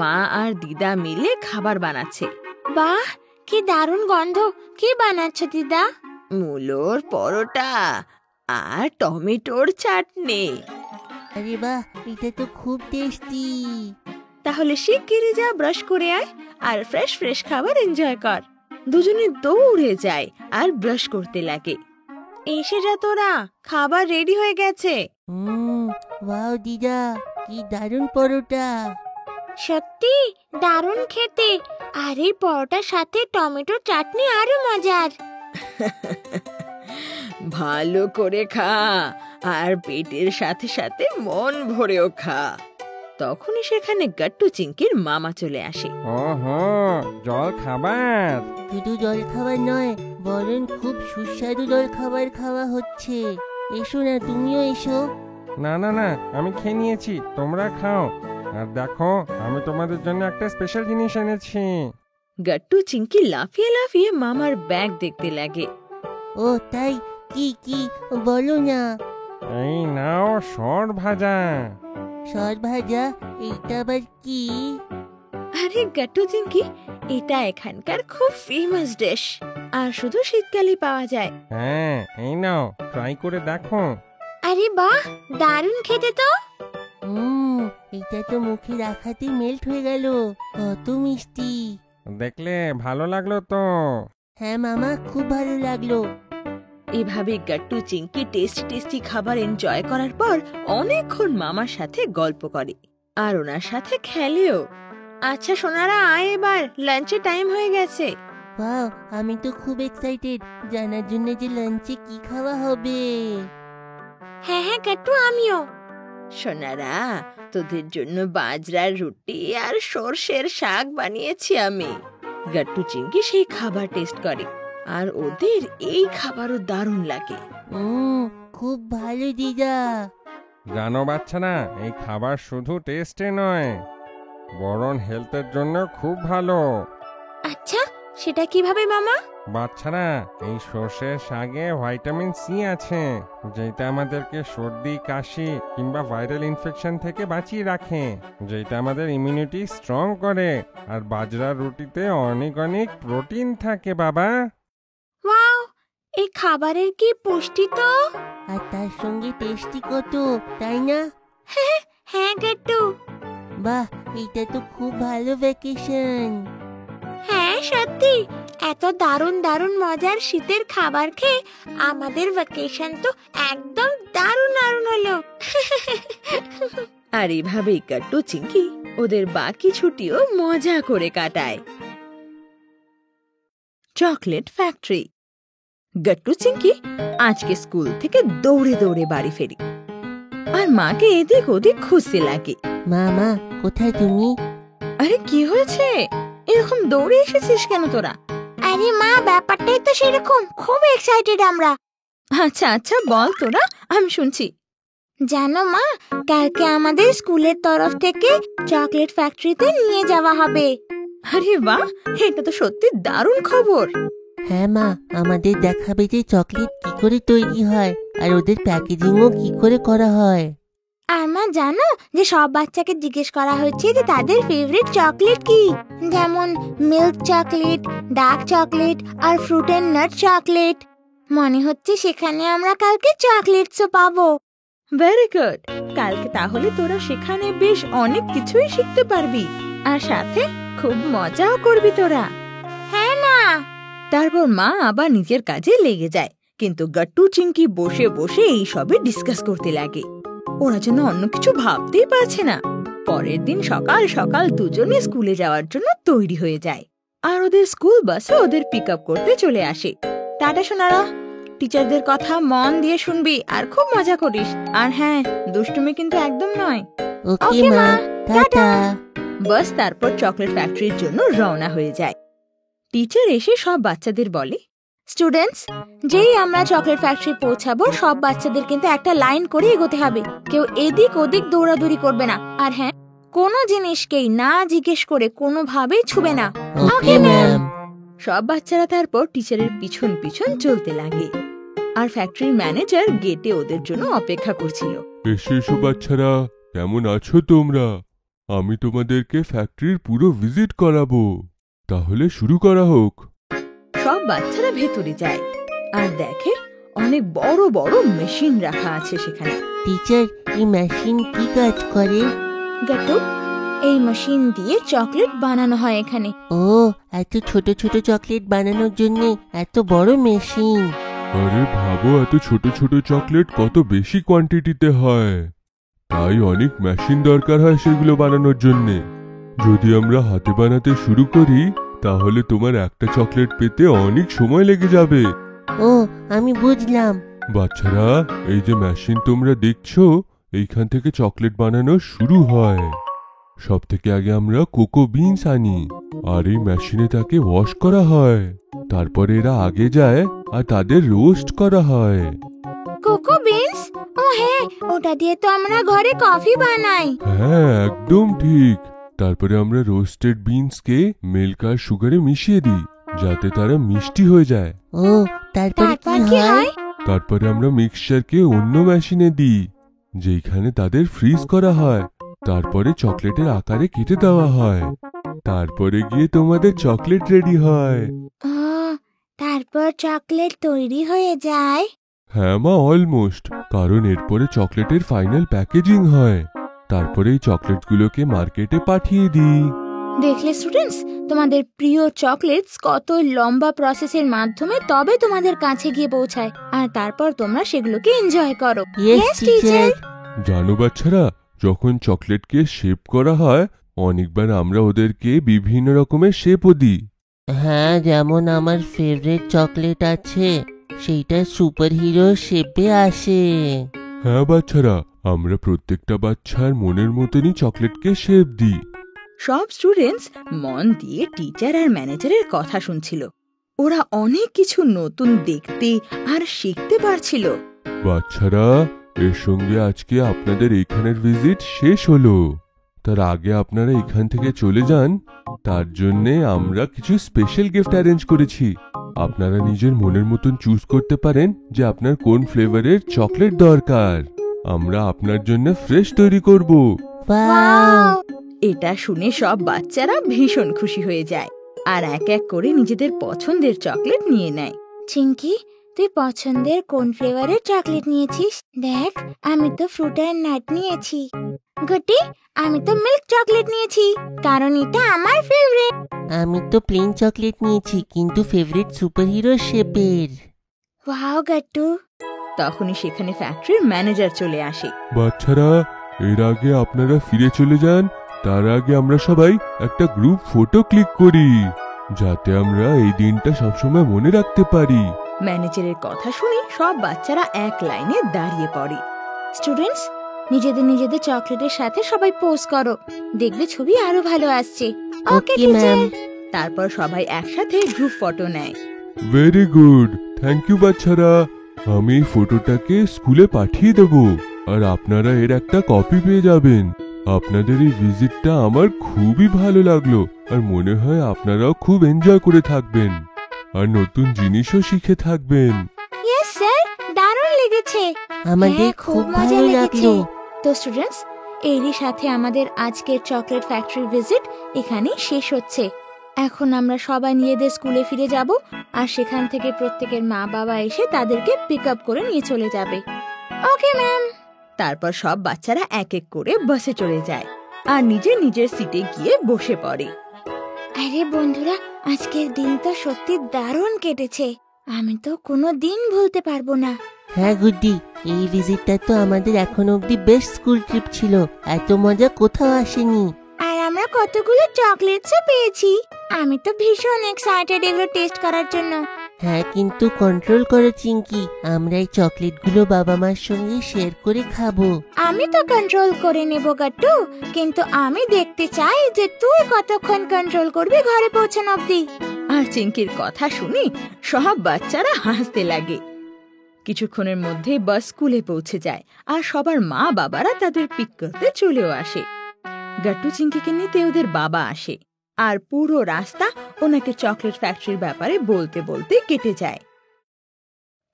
মা আর দিদা মিলে খাবার বানাচ্ছে। বাহ, কি দারুণ গন্ধ! কি বানাচ্ছ দিদা? মূলোর পরোটা আর টমেটোর চাটনি। আরে বাহ, এটা তো খুব টেস্টি। তাহলে শিগগিরই যা, ব্রাশ করে আয় আর ফ্রেশ ফ্রেশ খাবার এনজয় কর। দুজনে দৌড়ে যায় আর ব্রাশ করতে লাগে। এসে যা তোরা, খাবার রেডি হয়ে গেছে। ওয়াও দিদা, কি দারুণ পরোটা। সত্যি দারুণ খেতে, আর এই পরোটার সাথে টমেটো চাটনি আরো মজার। ভালো করে খা আর পেটের সাথে সাথে মন ভরেও খা। তখনই সেখানে গাট্টু চিংকির মামা চলে আসে। ওহো, জল খাবার। শুধু জল খাবার নয়, বরং খুব সুস্বাদু জল খাবার খাওয়া হচ্ছে। এসো না, তুমিও এসো। না না না, আমি খেয়ে নিয়েছি, তোমরা খাও। আর দেখো, আমি তোমাদের জন্য একটা স্পেশাল জিনিস এনেছি। গাট্টু চিংকি লাফিয়ে লাফিয়ে মামার ব্যাগ দেখতে লাগে। ও তাই, কি কি বলো না। এই নাও সর ভাজা। সর ভাজা? এইটা আবার কি? আরে গাট্টু চিংকি, এটা এখানকার খুব ফেমাস ডিশ আর শুধু শীতকালে পাওয়া যায়। হ্যাঁ, এই নাও, ট্রাই করে দেখো। আরে বাহ, দারুণ খেতে তো। এটা তো মুখে রাখাতেই মেল্ট হয়ে গেল, কত মিষ্টি। দেখলে ভালো লাগলো তো? হ্যাঁ মামা, খুব ভালো লাগলো। এভাবে গাট্টু চিংকি টেস্টি টেস্টি খাবার এনজয় করার পর অনেকক্ষণ মামার সাথে গল্প করে আর ওনার সাথে খেলেও। আচ্ছা সোনারা, আয় এবার, লাঞ্চের টাইম হয়ে গেছে। ওয়াও, আমি তো খুব এক্সাইটেড জানার জন্য যে লাঞ্চে কি খাওয়া হবে। হ্যাঁ হ্যাঁ গাট্টু, আমিও। সোনারা, তোদের জন্য বাজরার রুটি আর সর্ষের শাক বানিয়েছি আমি। গাট্টু চিংকি সেই খাবার টেস্ট করে আর ওদের এই খাবারও দারুণ লাগে। খুব ভালো দিদা। জানো বাচ্চারা, এই খাবার শুধু টেস্টে নয়, বরং হেলথের জন্য খুব ভালো। আচ্ছা, সেটা কিভাবে মামা? বাচ্চারা, এই সর্ষের শাকে ভিটামিন সি আছে, যেটা আমাদেরকে সর্দি, কাশি কিংবা ভাইরাল ইনফেকশন থেকে বাঁচিয়ে রাখে, যেটা আমাদের ইমিউনিটি স্ট্রং করে। আর বাজরার রুটিতে অনেক অনেক প্রোটিন থাকে বাবা। ওয়াও, এই খাবারের কি পুষ্টি তো! আর তার সঙ্গে টেস্টি কত, তাই না? হ্যাঁ গাট্টু। বাহ, এটা তো খুব ভালো ভ্যাকেশন। হ্যাঁ সত্যি, এত দারুণ দারুণ মজার শীতের খাবার খেয়ে আমাদের ভ্যাকেশন তো একদম দারুণ দারুণ হলো। আর এভাবেই গাট্টু চিংকি ওদের বাকি ছুটিও মজা করে কাটায়। Chocolate factory. গাট্টু চিংকি আজকে স্কুল থেকে দৌড়ে দৌড়ে বাড়ি ফেরি আর মাকে এদিক ওদিক খুঁজতে লাগে। মামা, কোথায় তুমি? আরে কি হয়েছে, এরকম দৌড়ে এসেছিস কেন তোরা? আরে মা, ব্যাপারটাই তো সেরকম, খুব এক্সাইটেড আমরা। আচ্ছা আচ্ছা, বল তোরা, আমি শুনছি। জানো মা, কালকে আমাদের স্কুলের তরফ থেকে চকলেট ফ্যাক্টরিতে নিয়ে যাওয়া হবে। আরে বাহ, এটা তো সত্যি দারুণ খবর। হ্যাঁ মা, আমাদের দেখাবে যে চকলেট কি করে তৈরি হয় আর ওদের প্যাকেজিংও কি করে করা হয়। আর মা জানো যে সব বাচ্চাকে জিজ্ঞেস করা হচ্ছে যে তাদের ফেভারিট চকলেট কি, যেমন মিল্ক চকলেট, ডার্ক চকলেট আর ফ্রুট এন্ড নাট চকলেট। মনে হচ্ছে সেখানে আমরা কালকে চকলেটসও পাবো। Very good. কালকে তাহলে তোরা সেখানে বেশ অনেক কিছুই শিখতে পারবি, আর সাথে খুব মজাও করবি তোরা। হ্যাঁ মা। তারপর মা আবার নিজের কাজে লেগে যায়, কিন্তু গাট্টু চিংকি বসে বসে এই সবে ডিসকাস করতে লাগে। ওরা যেন অন্য কিছু ভাবতেই পারছে না। পরের দিন সকাল সকাল দুজনে স্কুলে যাওয়ার জন্য তৈরি হয়ে যায়, আর ওদের স্কুল বাসে ওদের পিক আপ করতে চলে আসে। টাটা সোনারা, টিচারদের কথা মন দিয়ে শুনবি আর খুব মজা করিস। আর হ্যাঁ, দুষ্টুমি কিন্তু একদম নয়। ওকে মা, টাটা। বাস তারপর চকলেট ফ্যাক্টরির জন্য রওনা হয়ে যায়। টিচার এসে সব বাচ্চাদের বলে, স্টুডেন্টস, যেই আমরা চকলেট ফ্যাক্টরি পৌঁছাবো সব বাচ্চাদের কিন্তু একটা লাইন করে এগোতে হবে। কেউ এদিক ওদিক দৌড়াদৌড়ি করবে না। আর হ্যাঁ, কোনো জিনিসকেই না জিজ্ঞেস করে কোনোভাবেই ছুবে না। Okay ma'am. সব বাচ্চারা তারপর টিচারের পিছন পিছন চলতে লাগে, আর ফ্যাক্টরির ম্যানেজার গেটে ওদের জন্য অপেক্ষা করছিল। এসো বাচ্চারা, কেমন আছো তোমরা? আমি তোমাদেরকে ফ্যাক্টরির পুরো ভিজিট করাবো। তাহলে শুরু করা হোক। সব বাচ্চারা ভেতরে যায় আর দেখে অনেক বড় বড় মেশিন রাখা আছে সেখানে। টিচার, এই মেশিন কি কাজ করে? গাট্টু, এই মেশিন দিয়ে চকলেট বানানো হয় এখানে। ও, এত ছোট ছোট চকলেট বানানোর জন্য এত বড় মেশিন। আরে ভাবো, এত ছোট ছোট চকলেট কত বেশি কোয়ান্টিটিতে হয়, তাই অনেক মেশিন দরকার হয় সেগুলো বানানোর জন্য। যদি আমরা হাতে বানাতে শুরু করি তাহলে তোমার একটা চকলেট পেতে অনেক সময় লেগে যাবে। ও, আমি বুঝলাম। বাচ্চারা, এই যে মেশিন তোমরা দেখছো, এইখান থেকে চকলেট বানানো শুরু হয়। সব থেকে আগে আমরা কোকো বিনস আনি, আর এই মেশিনে তাকে ওয়াশ করা হয়। তারপর এরা আগে যায় আর তাদের রোস্ট করা হয়। Cocoa beans? ও হ্যাঁ, ওটা দিয়ে তো আমরা ঘরে কফি বানাই। হ্যাঁ, একদম ঠিক। তারপরে আমরা রোস্টেড বিনসকে মিল্ক আর সুগারে মিশিয়ে দিই যাতে তারা মিষ্টি হয়ে যায়। ও, তারপরে কি হয়? তারপরে আমরা মিক্সচারকে অন্য মেশিনে দিই যেখানে তাদের ফ্রিজ করা হয়। তারপরে চকলেটের আকারে কেটে দেওয়া হয়। তারপরে গিয়ে তোমাদের চকলেট রেডি হয়। তারপর চকলেট তৈরি হয়ে যায়? হ্যাঁ মা, অলমোস্ট। কারণ এরপরে চকলেটের ফাইনাল প্যাকেজিং হয়। তারপরে এই চকলেটগুলোকে মার্কেটে পাঠিয়ে দিই। দেখলে স্টুডেন্টস, তোমাদের প্রিয় চকলেটস কত লম্বা প্রসেসের মাধ্যমে তবে তোমাদের কাছে গিয়ে পৌঁছায়, আর তারপর তোমরা সেগুলোকে এনজয় করো। Yes teacher. জানো বাচ্চারা, যখন চকলেটকে শেপ করা হয় অনেকবার আমরা ওদেরকে বিভিন্ন রকমের শেপও দিই। হ্যাঁ, যেমন আমার ফেভারিট চকলেট আছে, সেইটা সুপার হিরো শেপে আসে। হ্যাঁ বাচ্চারা, আমরা প্রত্যেকটা বাচ্চার মনের মতনই চকলেটকে শেপ দিই। সব স্টুডেন্টস মন দিয়ে টিচার আর ম্যানেজারের কথা শুনছিল। ওরা অনেক কিছু নতুন দেখতে আর শিখতে পারছিল। বাচ্চারা, এর সঙ্গে আজকে আপনাদের এখানের ভিজিট শেষ হলো। তার আগে আপনারা এখান থেকে চলে যান, তার জন্যে আমরা কিছু স্পেশাল গিফট অ্যারেঞ্জ করেছি। আপনারা নিজের মনের মতন চুজ করতে পারেন যে আপনার কোন ফ্লেভারের চকলেট দরকার। আমরা আপনার জন্য ফ্রেশ তৈরি করব। এটা শুনে সব বাচ্চারা ভীষণ খুশি হয়ে যায় আর এক এক করে নিজেদের পছন্দের চকলেট নিয়ে নেয়। চিঙ্কি, তুই পছন্দের কোন ফ্লেভারের চকলেট নিয়েছিস? দেখ, আমি তো ফ্রুট এন্ড নাট নিয়েছি। গুটি, আমি তো মিল্ক চকলেট নিয়েছি কারণ এটা আমার ফেভারিট। আমি তো প্লেন চকলেট নিয়েছি, কিন্তু ফেভারিট সুপার হিরো শেপের। ওয়াও গাট্টু। তখনই সেখানে ফ্যাক্টরির ম্যানেজার চলে আসে। বাচ্চারা, এর আগে আপনারা ফিরে চলে যান, তার আগে আমরা সবাই একটা গ্রুপ ফটো ক্লিক করি যাতে আমরা এই দিনটা সবসময় মনে রাখতে পারি। ম্যানেজারের কথা শুনে সব বাচ্চারা এক লাইনে দাঁড়িয়ে পড়ে। স্টুডেন্টস, নিজেদের নিজেদের চকলেটের সাথে সবাই পোজ করো, দেখবে ছবি আরো ভালো আসছে। ওকে টিচার। তারপর সবাই একসাথে গ্রুপ ফটো নেয়। ভেরি গুড, থ্যাংক ইউ বাচ্চারা। আমি এই ফটোটাকে স্কুলে পাঠিয়ে দেব আর আপনারা এর একটা কপি পেয়ে যাবেন। আপনাদের এই ভিজিটটা আমার খুবই ভালো লাগলো আর মনে হয় আপনারাও খুব এনজয় করে থাকবেন আর নতুন জিনিসও শিখে থাকবেন। ইয়েস স্যার, দারুণ লেগেছে। আমাদের খুব ভালো লাগলো। তো স্টুডেন্টস, এরই সাথে আমাদের আজকের চকলেট ফ্যাক্টরি ভিজিট এখানেই শেষ হচ্ছে। এখন আমরা সবাই নিজেদের স্কুলে ফিরে যাব, আর সেখান থেকে প্রত্যেকের মা বাবা এসে তাদেরকে পিক আপ করে নিয়ে চলে যাবে। Okay ma'am. তারপর সব বাচ্চারা এক এক করে বাসে চলে যায় আর নিজের নিজের সিটে গিয়ে বসে পড়ে। আরে বন্ধুরা, আজকের দিন তো সত্যি দারুণ কেটেছে। আমি তো কোনো দিন ভুলতে পারবো না। হ্যাঁ গুড্ডি, এই ভিজিটটা তো আমাদের এখন অব্দি বেস্ট স্কুল ট্রিপ ছিল। এত মজা কোথাও আসেনি। আর আমরা কতগুলো চকলেটসও পেয়েছি। আমি তো ভীষণ এক্সাইটেড এগুলো টেস্ট করার জন্য। হ্যাঁ, কিন্তু কন্ট্রোল করো চিঙ্কি, আমরা এই চকলেটগুলো বাবা মার সঙ্গে শেয়ার করে খাবো। আমি তো কন্ট্রোল করে নেব গাট্টু, কিন্তু আমি দেখতে চাই যে তুই কতক্ষণ কন্ট্রোল করবি ঘরে পৌঁছানো অবধি। আর চিঙ্কির কথা শুনে সব বাচ্চারা হাসতে লাগে। কিছুক্ষণের মধ্যে বাস স্কুলে পৌঁছে যায় আর সবার মা বাবারা তাদের পিক করতে চলেও আসে। গাট্টু চিঙ্কিকে নিতে ওদের বাবা আসে, আর পুরো রাস্তা ওনাকে চকলেট ফ্যাক্টরির ব্যাপারে বলতে বলতে কেটে যায়।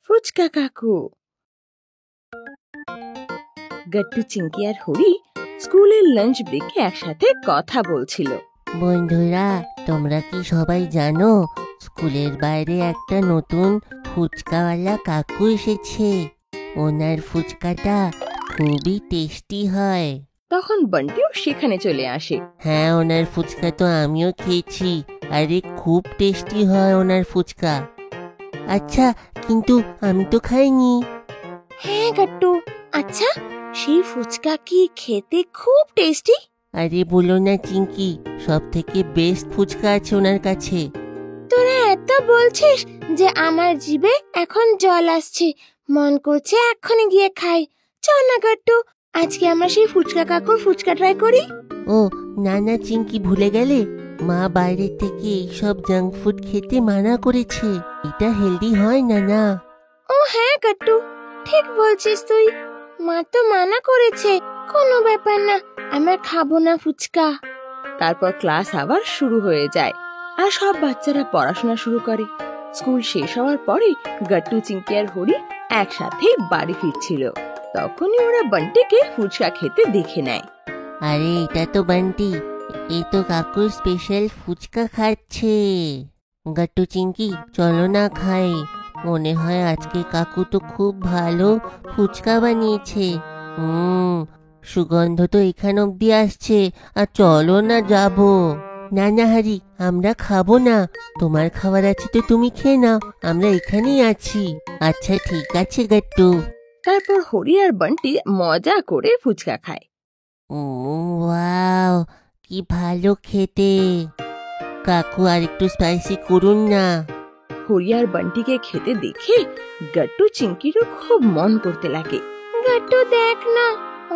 ফুচকা কাকু। গাট্টু, চিঙ্কি আর হরি স্কুলের লাঞ্চ ব্রেকে একসাথে কথা বলছিল। বন্ধুরা, তোমরা কি সবাই জানো স্কুলের বাইরে একটা নতুন ফুচকাওয়ালা কাকু এসেছে? ওনার ফুচকাটা খুবই টেস্টি হয়। তখন বান্টিও সেখানে চলে আসে। হ্যাঁ, ওনার ফুচকা তো আমিও খেয়েছি। আরে খুব টেস্টি হয় ওনার ফুচকা। আচ্ছা, কিন্তু আমি তো খাইনি। হ্যাঁ গাট্টু, আচ্ছা সেই ফুচকা কি খেতে খুব টেস্টি? আরে বলো না চিঙ্কি, সব থেকে বেস্ট ফুচকা আছে ওনার কাছে। তোরা এত বলছিস যে আমার জিভে এখন জল আসছে, মন করছে এক্ষুনি গিয়ে খাই। চল না গাট্টু, আজকে আমরা সেই ফুচকা কাকুর ফুচকা ট্রাই করি। ও না না চিঙ্কি, ভুলে গেলে মা বাইরে থেকে এইসব জাঙ্ক ফুড খেতে মানা করেছে। এটা হেলদি হয় না। না ও হ্যাঁ গাট্টু, ঠিক বলছিস তুই। মা তো মানা করেছে, কোনো ব্যাপার না, আমরা খাবো না ফুচকা। তারপর ক্লাস আবার শুরু হয়ে যায় আর সব বাচ্চারা পড়াশোনা শুরু করে। স্কুল শেষ হওয়ার পরে গাট্টু, চিঙ্কি আর হরি একসাথে বাড়ি ফিরছিল। তখনই ওরা বান্টিকে ফুচকা খেতে দেখে নেয়। আরে এটা তো বান্টি, এই তো কাকুর স্পেশাল ফুচকা খাচ্ছে। গাট্টু চিঙ্কি, চলো না খাই। মনে হয় আজকে কাকু তো খুব ভালো ফুচকা বানিয়েছে। সুগন্ধ তো এখান অব্দি আসছে। আর চলো না যাবো। না না হারি, আমরা খাবো না। তোমার খাবার আছে তো তুমি খেয়ে নাও, আমরা এখানেই আছি। আচ্ছা ঠিক আছে গাট্টু। তারপর হরি আর বান্টি মজা করে ফুচকা খায়। ওয়াও, কি ভালো খেতে। কাকু আর একটু স্পাইসি করুন না। হরি আর বান্টিকে খেতে দেখে গাট্টু চিঙ্কিরও খুব মন করতে লাগে। গাট্টু দেখ না,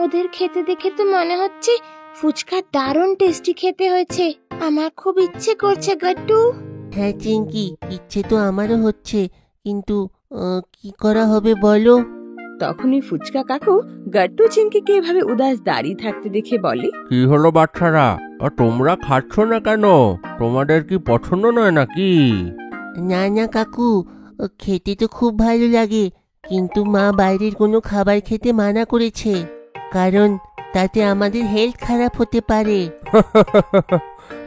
ওদের খেতে দেখে তো মনে হচ্ছে ফুচকা দারুণ টেস্টি খেতে হয়েছে। আমার খুব ইচ্ছে করছে গাট্টু। হ্যাঁ চিঙ্কি, ইচ্ছে তো আমারও হচ্ছে, কিন্তু কি করা হবে বলো? তখনই ফুচকা কাকু গাট্টু চিঙ্কিকে এভাবে উদাস দাঁড়িয়ে থাকতে দেখে বলে, কি হলো বাচ্চারা, তোমরা খাচ্ছ না কেন? তোমাদের কি পছন্দ নয় নাকি? না না কাকু, খেতে তো খুব ভালো লাগে, কিন্তু মা বাইরের কোনো খাবার খেতে মানা করেছে, কারণ তাতে আমাদের হেলথ খারাপ হতে পারে।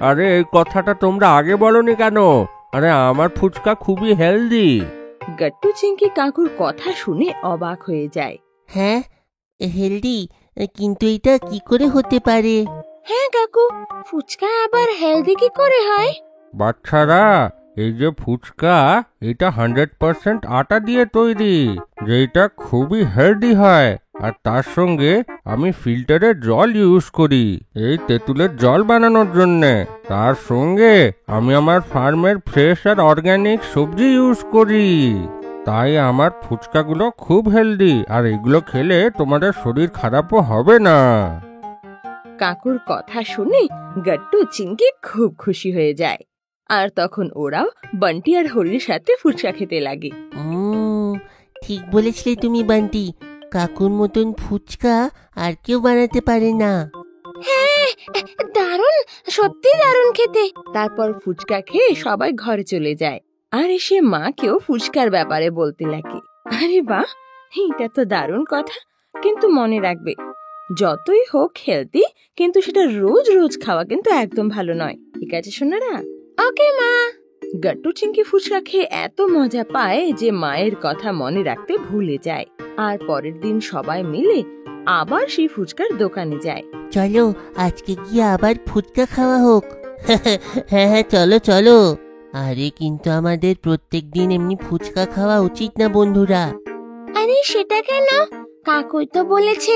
আরে এই কথাটা তোমরা আগে বলনি কেন? আরে আমার ফুচকা খুবই হেলদি। গাট্টু চিঙ্কি কাকুর কথা শুনে অবাক হয়ে যায়। হ্যাঁ হেলদি, কিন্তু এটা কি করে হতে পারে? হ্যাঁ কাকু, ফুচকা আবার হেলদি কি করে হয়? বাচ্চারা, এই যে ফুচকা, এটা 100% আটা দিয়ে তৈরি, যেটা খুবই হেলদি হয়। আর তার সঙ্গে আমি ফিল্টারের জল ইউজ করি এই তেঁতুলের জল বানানোর জন্যে। তার সঙ্গে আমি আমার ফার্মের ফ্রেশ আর অর্গানিক সবজি ইউজ করি। তাই আমার ফুচকাগুলো খুব হেলদি, আর এগুলো খেলে তোমাদের শরীর খারাপও হবে না। কাকুর কথা শুনে গাট্টু চিঙ্কি খুব খুশি হয়ে যায়। আর তখন ওরাও বান্টি আর হরির সাথে ফুচকা খেতে লাগে। ঠিক বলেছিলে তুমি বান্টি, কাকুর মতন ফুচকা আর কেউ বানাতে পারে না। হ্যাঁ, দারুণ, সত্যি দারুণ খেতে। তারপর ফুচকা খেয়ে সবাই ঘরে চলে যায় আর এসে মাকেও ফুচকার ব্যাপারে বলতে লাগে। আরে বাহ, এটা তো দারুণ কথা, কিন্তু মনে রাখবে যতই হোক হেলদি, কিন্তু সেটা রোজ রোজ খাওয়া কিন্তু একদম ভালো নয়। ঠিক আছে সোনারা? ওকে মা। গাট্টু চিংকি ফুচকা খেয়ে এত মজা পায় যে মায়ের কথা মনে রাখতে ভুলে যায়। আর পরের দিন সবাই মিলে আবার সেই ফুচকার দোকানে যায়। চলো আজকে গিয়ে আবার ফুচকা খাওয়া হোক। হ্যাঁ হ্যাঁ চলো চলো। আরে কিন্তু আমাদের প্রত্যেক দিন এমনি ফুচকা খাওয়া উচিত না বন্ধুরা। আরে সেটা কেন? কাকুই তো বলেছে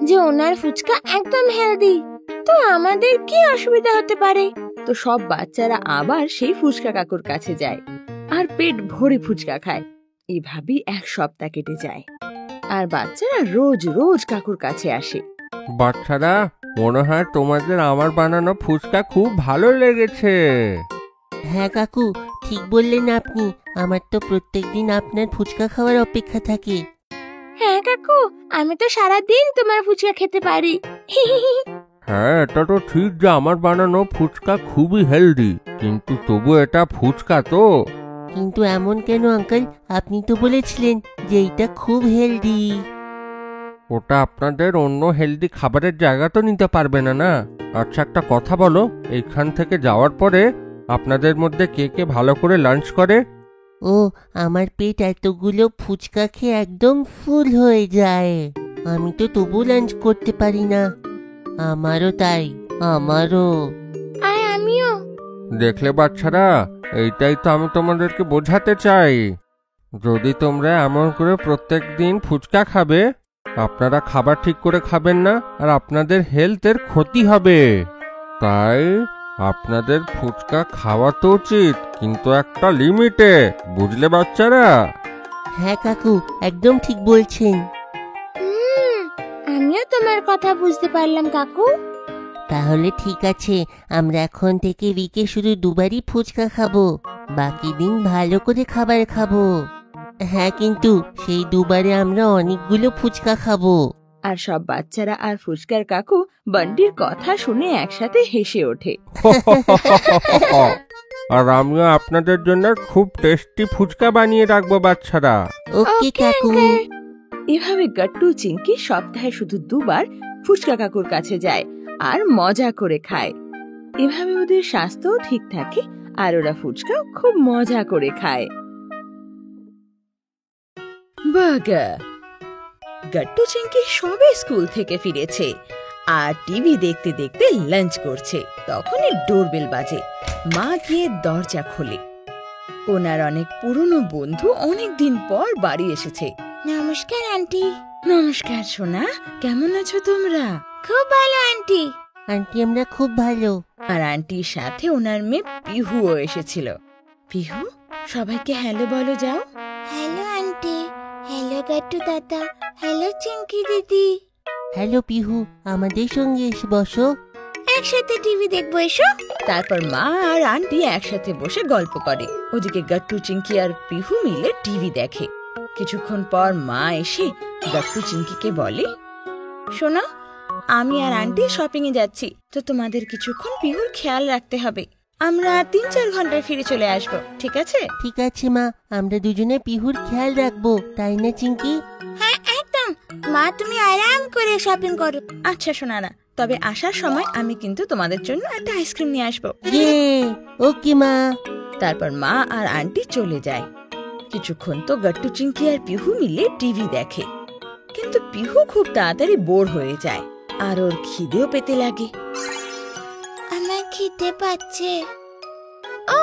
যে ওনার ফুচকা একদম হেলদি, তো আমাদের কি অসুবিধা হতে পারে? তো সব বাচ্চারা আবার সেই ফুচকা কাকুর কাছে যায় আর পেট ভরে ফুচকা খায়। এভাবেই এক সপ্তাহ কেটে যায় আর বাচ্চারা রোজ রোজ কাকুর কাছে আসে। বাচ্চারা, মনে হয় তোমাদের আমার বানানো ফুচকা খুব ভালো লেগেছে। হ্যাঁ কাকু, ঠিক বললেন আপনি। আমার তো প্রত্যেকদিন আপনার ফুচকা খাওয়ার অপেক্ষা থাকে। হ্যাঁ কাকু, আমি তো সারাদিন তোমার ফুচকা খেতে পারি। হ্যাঁ, এটা তো ঠিক যে আমার বানানো ফুচকা খুবই হেলদি, কিন্তু তবু এটা ফুচকা তো। কিন্তু এমন কেন আঙ্কেল? আপনি তো বলেছিলেন যে এটা খুব হেলদি। ওটা আপনাদের অন্য হেলদি খাবারের জায়গা তো নিতে পারবে না না। আচ্ছা একটা কথা বলো, এইখান থেকে যাওয়ার পরে আপনাদের মধ্যে কে কে ভালো করে লাঞ্চ করে? ও, আমার পেট এতগুলো ফুচকা খেয়ে একদম ফুল হয়ে যায়। আমি তো তবু লাঞ্চ করতে পারি না। আমারও তাই, আমারও। আর আমিও। দেখলে বাচ্চারা, এইটাই তো আমি তোমাদেরকে বোঝাতে চাই। যদি তোমরা এমন করে প্রত্যেক দিন ফুচকা খাবে, আপনারা খাবার ঠিক করে খাবেন না আর আপনাদের হেলথের ক্ষতি হবে। তাই আপনাদের ফুচকা খাওয়া তো উচিত, কিন্তু একটা লিমিটে, বুঝলে বাচ্চারা? হ্যাঁ কাকু, একদম ঠিক বলছেন। আমিও তোমার কথা বুঝতে পারলাম কাকু। তাহলে ঠিক আছে, আমরা এখন থেকে উইকে শুধু দুবারই ফুচকা খাবো, বাকি দিন ভালো করে খাবার খাবো। হ্যাঁ, কিন্তু সেই দুবারে আমরা অনেকগুলো ফুচকা খাবো। আর সব বাচ্চারা আর ফুচকার কাকু বান্ডির কথা শুনে একসাথে হেসে ওঠে। আর আমিও আপনাদের জন্য খুব টেস্টি ফুচকা বানিয়ে রাখবো বাচ্চারা। ওকে কাকু। এভাবে গাট্টু চিংকি সপ্তাহে শুধু দুবার ফুচকা কাকুর কাছে যায় আর মজা করে খায়। এভাবে ওদের স্বাস্থ্যও ঠিক থাকে আর ওরা ফুচকাও খুব মজা করে খায়। বাগা গাট্টু চিংকি সবে স্কুল থেকে ফিরেছে আর টিভি দেখতে দেখতে লাঞ্চ করছে। তখনই ডোরবেল বাজে। মা গিয়ে দরজা খোলে। ওনার অনেক পুরনো বন্ধু অনেক দিন পর বাড়ি এসেছে। নমস্কার আন্টি। নমস্কার সোনা, কেমন আছো তোমরা? খুব ভালো আন্টি। আন্টি আমরা খুব ভালো। আর আন্টির সাথে ওনার মেয়ে পিহুও এসেছিল। পিহু, সবাইকে হ্যালো বলো যাও। Hello aunty. হ্যালো গাট্টু দাদা। হ্যালো চিংকি দিদি। হ্যালো পিহু, আমাদের সঙ্গে এসে বসো। একসাথে টিভি দেখবো এসো। তারপর মা আর আন্টি একসাথে বসে গল্প করে। ওদিকে গাট্টু চিংকি আর পিহু মিলে টিভি দেখে। কিছুক্ষণ পর মা এসে গাট্টু চিংকিকে বলে, শোনো, আমি আর আন্টি শপিং এ যাচ্ছি, তো তোমাদের কিছুক্ষণ পিহুর খেয়াল রাখতে হবে। আমরা 3-4 ঘন্টায় ফিরে চলে আসবো, ঠিক আছে? ঠিক আছে মা, আমরা দুজনে পিহুর খেয়াল রাখবো, তাই না চিংকি? হ্যাঁ একদম। মা তুমি আরাম করে শপিং করো। আচ্ছা সোনারা, তবে আসার সময় আমি কিন্তু তোমাদের জন্য একটা আইসক্রিম নিয়ে আসবো। ওকে মা। তারপর মা আর আন্টি চলে যায়। কিছুক্ষণ তো গাট্টু চিংকি আর পিহু মিলে টিভি দেখে, কিন্তু পিহু খুব তাড়াতাড়ি বোর হয়ে যায় আর ওর খিদেও পেতে লাগে। আমার খিদে পাচ্ছে। ও,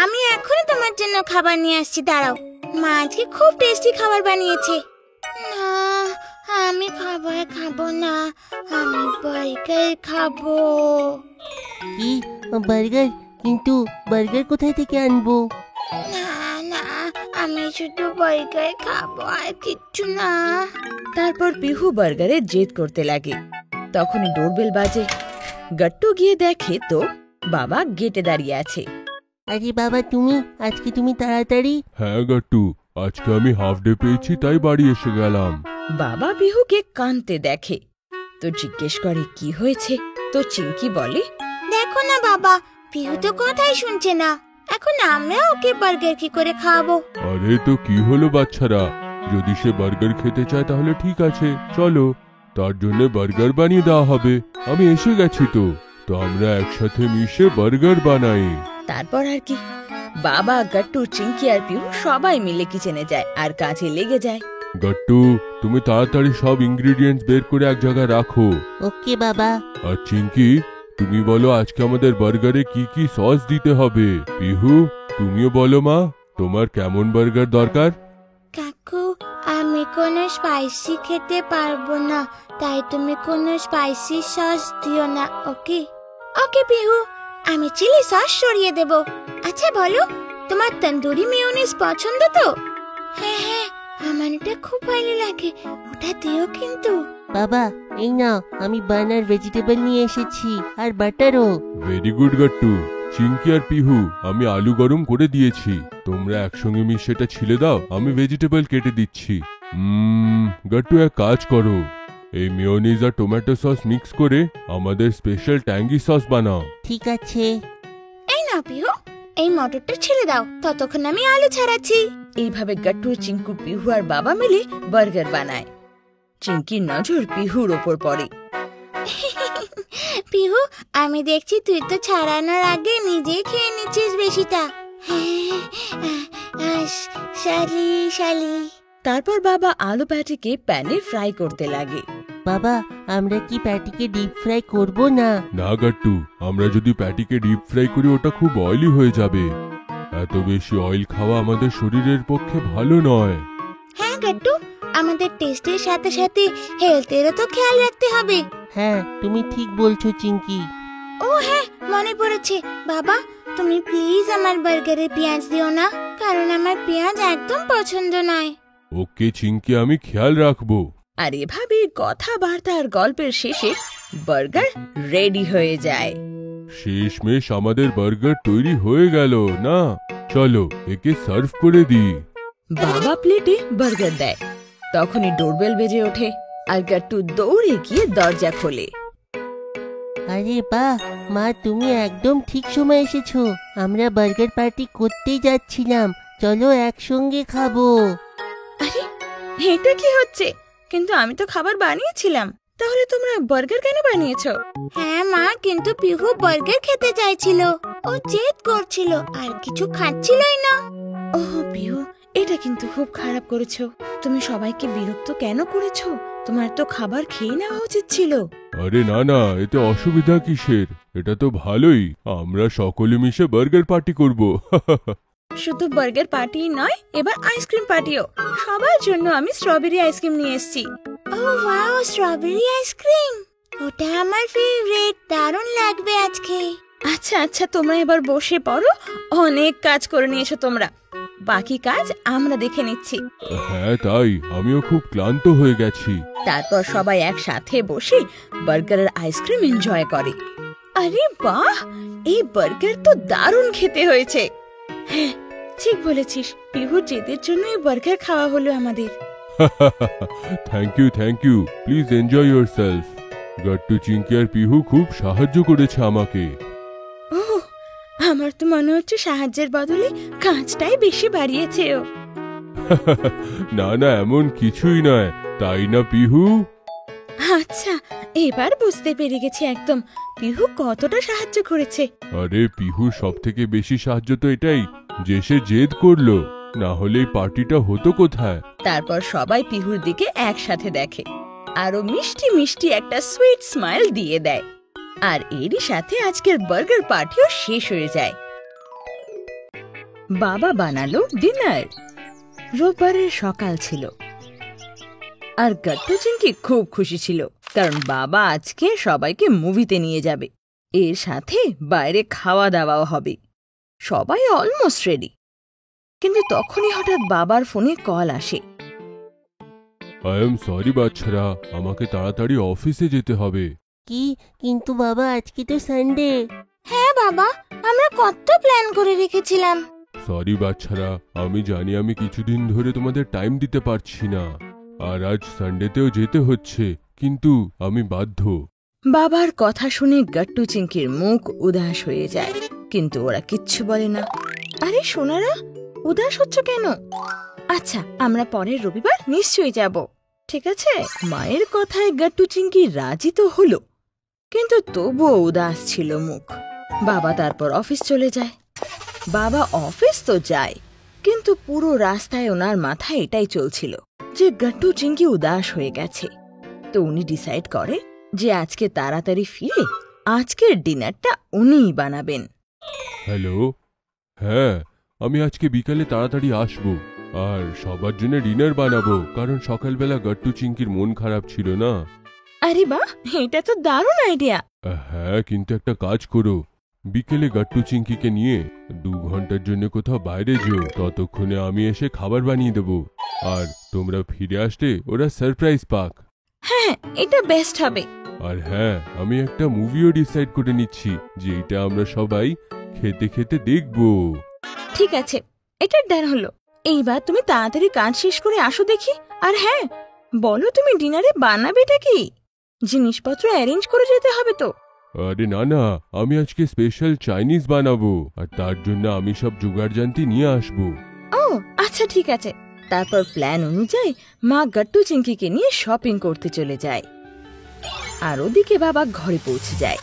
আমি এখনই তোমার জন্য খাবার নিয়ে আসছি, দাঁড়াও। মা আজকে খুব টেস্টি খাবার বানিয়েছে। না, আমি খাবার খাবো না, আমি বার্গার খাবো। কি বার্গার? কিন্তু বার্গার কোথায় থেকে আনবো? না না, আমি শুধু বার্গার খাবো, আর কিচ্ছু না। তারপর পিহু বার্গারের জেদ করতে লাগে। তখনই ডোরবেল বাজে। গাট্টু গিয়ে দেখে তো বাবা গেটে দাঁড়িয়ে আছে। আরে বাবা, তুমি আজকে তুমি তাড়াতাড়ি? হ্যাঁ গাট্টু, আজকে আমি হাফ ডে পেয়েছি তাই বাড়ি এসে গেলাম। বাবা পিহুকে কাঁদতে দেখে তো জিজ্ঞেস করে কি হয়েছে। তো চিংকি বলে, দেখো না বাবা, পিহু তো কথাই শুনছে না। এখন আমরা ওকে বার্গার কি করে খাবো? আরে তো কি হলো বাচ্চারা, যদি সে বার্গার খেতে চায় তাহলে ঠিক আছে, চলো। তার জন্য বার্গার বানিয়ে দেওয়া হবে। আমি এসে গেছি তো আমরা একসাথে মিশে বার্গার বানাই। তারপর আর কি, বাবা, গাট্টু, চিঙ্কি আর পিহু সবাই মিলে কিচেনে যায় আর কাজে লেগে যায়। গাট্টু, তুমি তাড়াতাড়ি সব ইনগ্রেডিয়েন্টস বের করে এক জায়গায় রাখো। ওকে বাবা। আর চিঙ্কি, তুমি বলো আজকে আমাদের বার্গারে কি কি সস দিতে হবে। পিহু, তুমিও বলো মা, তোমার কেমন বার্গার দরকার? কাকু, আমি কোনো স্পাইসি খেতে পারবো না, তাই তুমি কোনো স্পাইসি সস দিও না। ওকে ওকে পিহু, আমি চিলি সস সরিয়ে দেব। আচ্ছা বলো, তোমার তন্দুরি মেয়োনিজ পছন্দ তো? হ্যাঁ হ্যাঁ, আমার এটা খুব ভালো লাগে, ওটা দিও কিন্তু। বাবা এই নাও, আমি বার্নার ভেজিটেবল নিয়ে এসেছি আর বাটারও। Very good Gattu. চিঙ্কি আর পিহু, আমি আলু গরম করে দিয়েছি, তোমরা একসঙ্গে মিশে সেটা ছিলে দাও, আমি ভেজিটেবল কেটে দিচ্ছি। গাট্টু, এক কাজ করো, এই মেয়োনিজ আর টমেটো সস মিক্স করে আমাদের স্পেশাল ট্যাঙ্গি সস বানাও। ঠিক আছে। এই নাও পিহু, এই মটরটা ছেড়ে দাও, ততক্ষণ আমি আলু ছাড়াচ্ছি। এইভাবে গাট্টু, চিঙ্কু, পিহু আর বাবা মিলে বার্গার বানায়। চিঙ্কির নজর পিহুর ওপর পড়ে। পিহু, আমি দেখছি তুই তো ছাড়ানোর আগে নিজেই খেয়ে নিচ্ছিস বেশিটা। শালি শালি। তারপর বাবা আলু প্যাটিকে প্যানে ফ্রাই করতে লাগে। বাবা, আমরা কি প্যাটিকে ডিপ ফ্রাই করব না? না গাট্টু, আমরা যদি প্যাটিকে ডিপ ফ্রাই করি ওটা খুব অয়েলি হয়ে যাবে। এত বেশি অয়েল খাওয়া আমাদের শরীরের পক্ষে ভালো নয়। হ্যাঁ গাট্টু, আমাদের টেস্টের সাথে সাথে হেলথেরও তো খেয়াল রাখতে হবে। হ্যাঁ, তুমি ঠিক বলছো চিঙ্কি। ও হ্যাঁ, মনে পড়েছে। বাবা, তুমি প্লিজ আমার বার্গারে পেঁয়াজ দিও না, কারণ আমার পেঁয়াজ একদম পছন্দ নয়। ওকে চিঙ্কি, আমি খেয়াল রাখবো। আর এভাবে কথাবার্তা আর গল্পের শেষে বার্গার রেডি হয়ে যায়। শেষমেশ আমাদের বার্গার তৈরি হয়ে গেল না? চলো একে সার্ভ করে দিই। বাবা প্লেটে বার্গার দেয়, তখনই ডোরবেল বেজে ওঠে আর গাট্টু দৌড়ে গিয়ে দরজা খোলে। আরে বাহ মা, তুমি একদম ঠিক সময় এসেছো। আমরা বার্গার পার্টি করতেই যাচ্ছিলাম, চলো একসঙ্গে খাবো। আরে এটা কি হচ্ছে? কিন্তু আমি তো খাবার বানিয়েছিলাম, তাহলে তোমরা বার্গার কেন বানিয়েছো? হ্যাঁ মা, কিন্তু পিহু বার্গার খেতে চাইছিল, ও জেদ করছিল আর কিছু খাচ্ছিলই না। ও পিহু, এটা কিন্তু খুব খারাপ করেছো। তুমি সবাইকে বিরক্ত কেন করেছো? তোমার তো খাবার খেয়ে নেওয়া উচিত ছিল। আরে না না, এতে অসুবিধা কিসের? এটা তো ভালোই, আমরা সকলে মিশে বার্গার পার্টি করব। শুধু বার্গার পার্টি নয়, এবার আইসক্রিম পার্টিও। সবার জন্য আমি স্ট্রবেরি আইসক্রিম নিয়ে এসেছি। ও ওয়াও, স্ট্রবেরি আইসক্রিম, ওটা আমার ফেভারিট, দারুণ লাগবে আজকে। আচ্ছা আচ্ছা, তোমরা এবার বসে পড়ো, অনেক কাজ করে নিয়েছো তোমরা, বাকি কাজ আমরা দেখে নিচ্ছি। হ্যাঁ তাই, আমিও খুব ক্লান্ত হয়ে গেছি। তারপর সবাই একসাথে বসে বার্গারের আইসক্রিম এনজয় করে। আরে বাহ, এই বার্গার তো দারুণ খেতে হয়েছে। হ্যাঁ ঠিক বলেছিস, পিহুর জেদের জন্য এই বার্গার খাওয়া হলো আমাদের। Thank you, please enjoy yourself. Gattu, Chinki আর পিহু খুব সাহায্য করেছে আমাকে। ও, আমার তো মনে হচ্ছে সাহায্যের বদলে কাজটাই বেশি বাড়িয়েছে ও। না না, এমন কিছুই নয়, তাই না পিহু? আচ্ছা, এবার বুঝতে পেরে গেছি একদম পিহু কতটা সাহায্য করেছে। আরে পিহুর সব থেকে বেশি সাহায্য তো এটাই যে সে জেদ করলো, না হলে এই পার্টিটা হতো কোথায়? তারপর সবাই পিহুর দিকে একসাথে দেখে, আরো মিষ্টি মিষ্টি একটা সুইট স্মাইল দিয়ে দেয়। আর এরই সাথে আজকের বার্গার পার্টিও শেষ হয়ে যায়। বাবা বানালো ডিনার। রোববারের সকাল ছিল আর গাট্টু চিঙ্কি খুব খুশি ছিল, কারণ বাবা আজকে সবাইকে মুভিতে নিয়ে যাবে। এর সাথে বাইরে খাওয়া দাওয়াও হবে। সবাই অলমোস্ট রেডি, কিন্তু তখনই হঠাৎ বাবার ফোনে কল আসে। আই এম সরি বাচ্চারা, আমাকে তাড়াতাড়ি অফিসে যেতে হবে। কি? কিন্তু বাবা আজকে তো সানডে। হ্যাঁ বাবা, আমরা কত প্ল্যান করে রেখেছিলাম। সরি বাচ্চারা, আমি জানি আমি কিছুদিন ধরে তোমাদের টাইম দিতে পারছি না, আর আজ সানডেতেও যেতে হচ্ছে, কিন্তু আমি বাধ্য। বাবার কথা শুনে গাট্টু চিঙ্কির মুখ উদাস হয়ে যায়, কিন্তু ওরা কিচ্ছু বলে না। আরে সোনারা, উদাস হচ্ছ কেন? আচ্ছা, আমরা পরের রবিবার নিশ্চয়ই যাব। ঠিক আছে। মায়ের কথায় গাট্টু চিংকি রাজি তো হলো, কিন্তু তবুও উদাস ছিল মুখ। বাবা তারপর অফিস চলে যায়। বাবা অফিস তো যায়, কিন্তু পুরো রাস্তায় ওনার মাথায় এটাই চলছিল যে গাট্টু চিংকি উদাস হয়ে গেছে। তো উনি ডিসাইড করে যে আজকে তাড়াতাড়ি ফিরে আজকের ডিনারটা উনিই বানাবেন। হ্যালো, হ্যাঁ আমি আজকে বিকালে তাড়াতাড়ি আসবো আর সবার জন্য ডিনার বানাবো, কারণ সকালবেলা গাট্টু চিংকির মন খারাপ ছিল না। আরে বাহ, এটা তো দারুণ আইডিয়া। হ্যাঁ, কিন্তু একটা কাজ করো, বিকেলে গাট্টু চিংকিকে নিয়ে 2 ঘন্টার জন্য কোথাও বাইরে যেও। ততক্ষণে আমি এসে খাবার বানিয়ে দেবো, আর তোমরা ফিরে আসলে ওরা সারপ্রাইজ পাক। হ্যাঁ, এটা বেস্ট হবে। আর হ্যাঁ, আমি একটা মুভিও ডিসাইড করে নিচ্ছি যে এটা আমরা সবাই খেতে খেতে দেখবো। ঠিক আছে, এটা ডান হলো। এইবার তুমি তাড়াতাড়ি কাজ শেষ করে আসো দেখি। আর হ্যাঁ, বলো তুমি ডিনারে বানাবেটা কি? জিনিসপত্র অ্যারেঞ্জ করে যেতে হবে তো। আরে না না, আমি আজকে স্পেশাল চাইনিজ বানাবো, আর তার জন্য আমি সব জোগাড় জানতি নিয়ে আসবো। ও আচ্ছা, ঠিক আছে। তারপর প্ল্যান অনুযায়ী মা গাট্টু চিংকিকে নিয়ে শপিং করতে চলে যায়, আর ওদিকে বাবা ঘরে পৌঁছে যায়।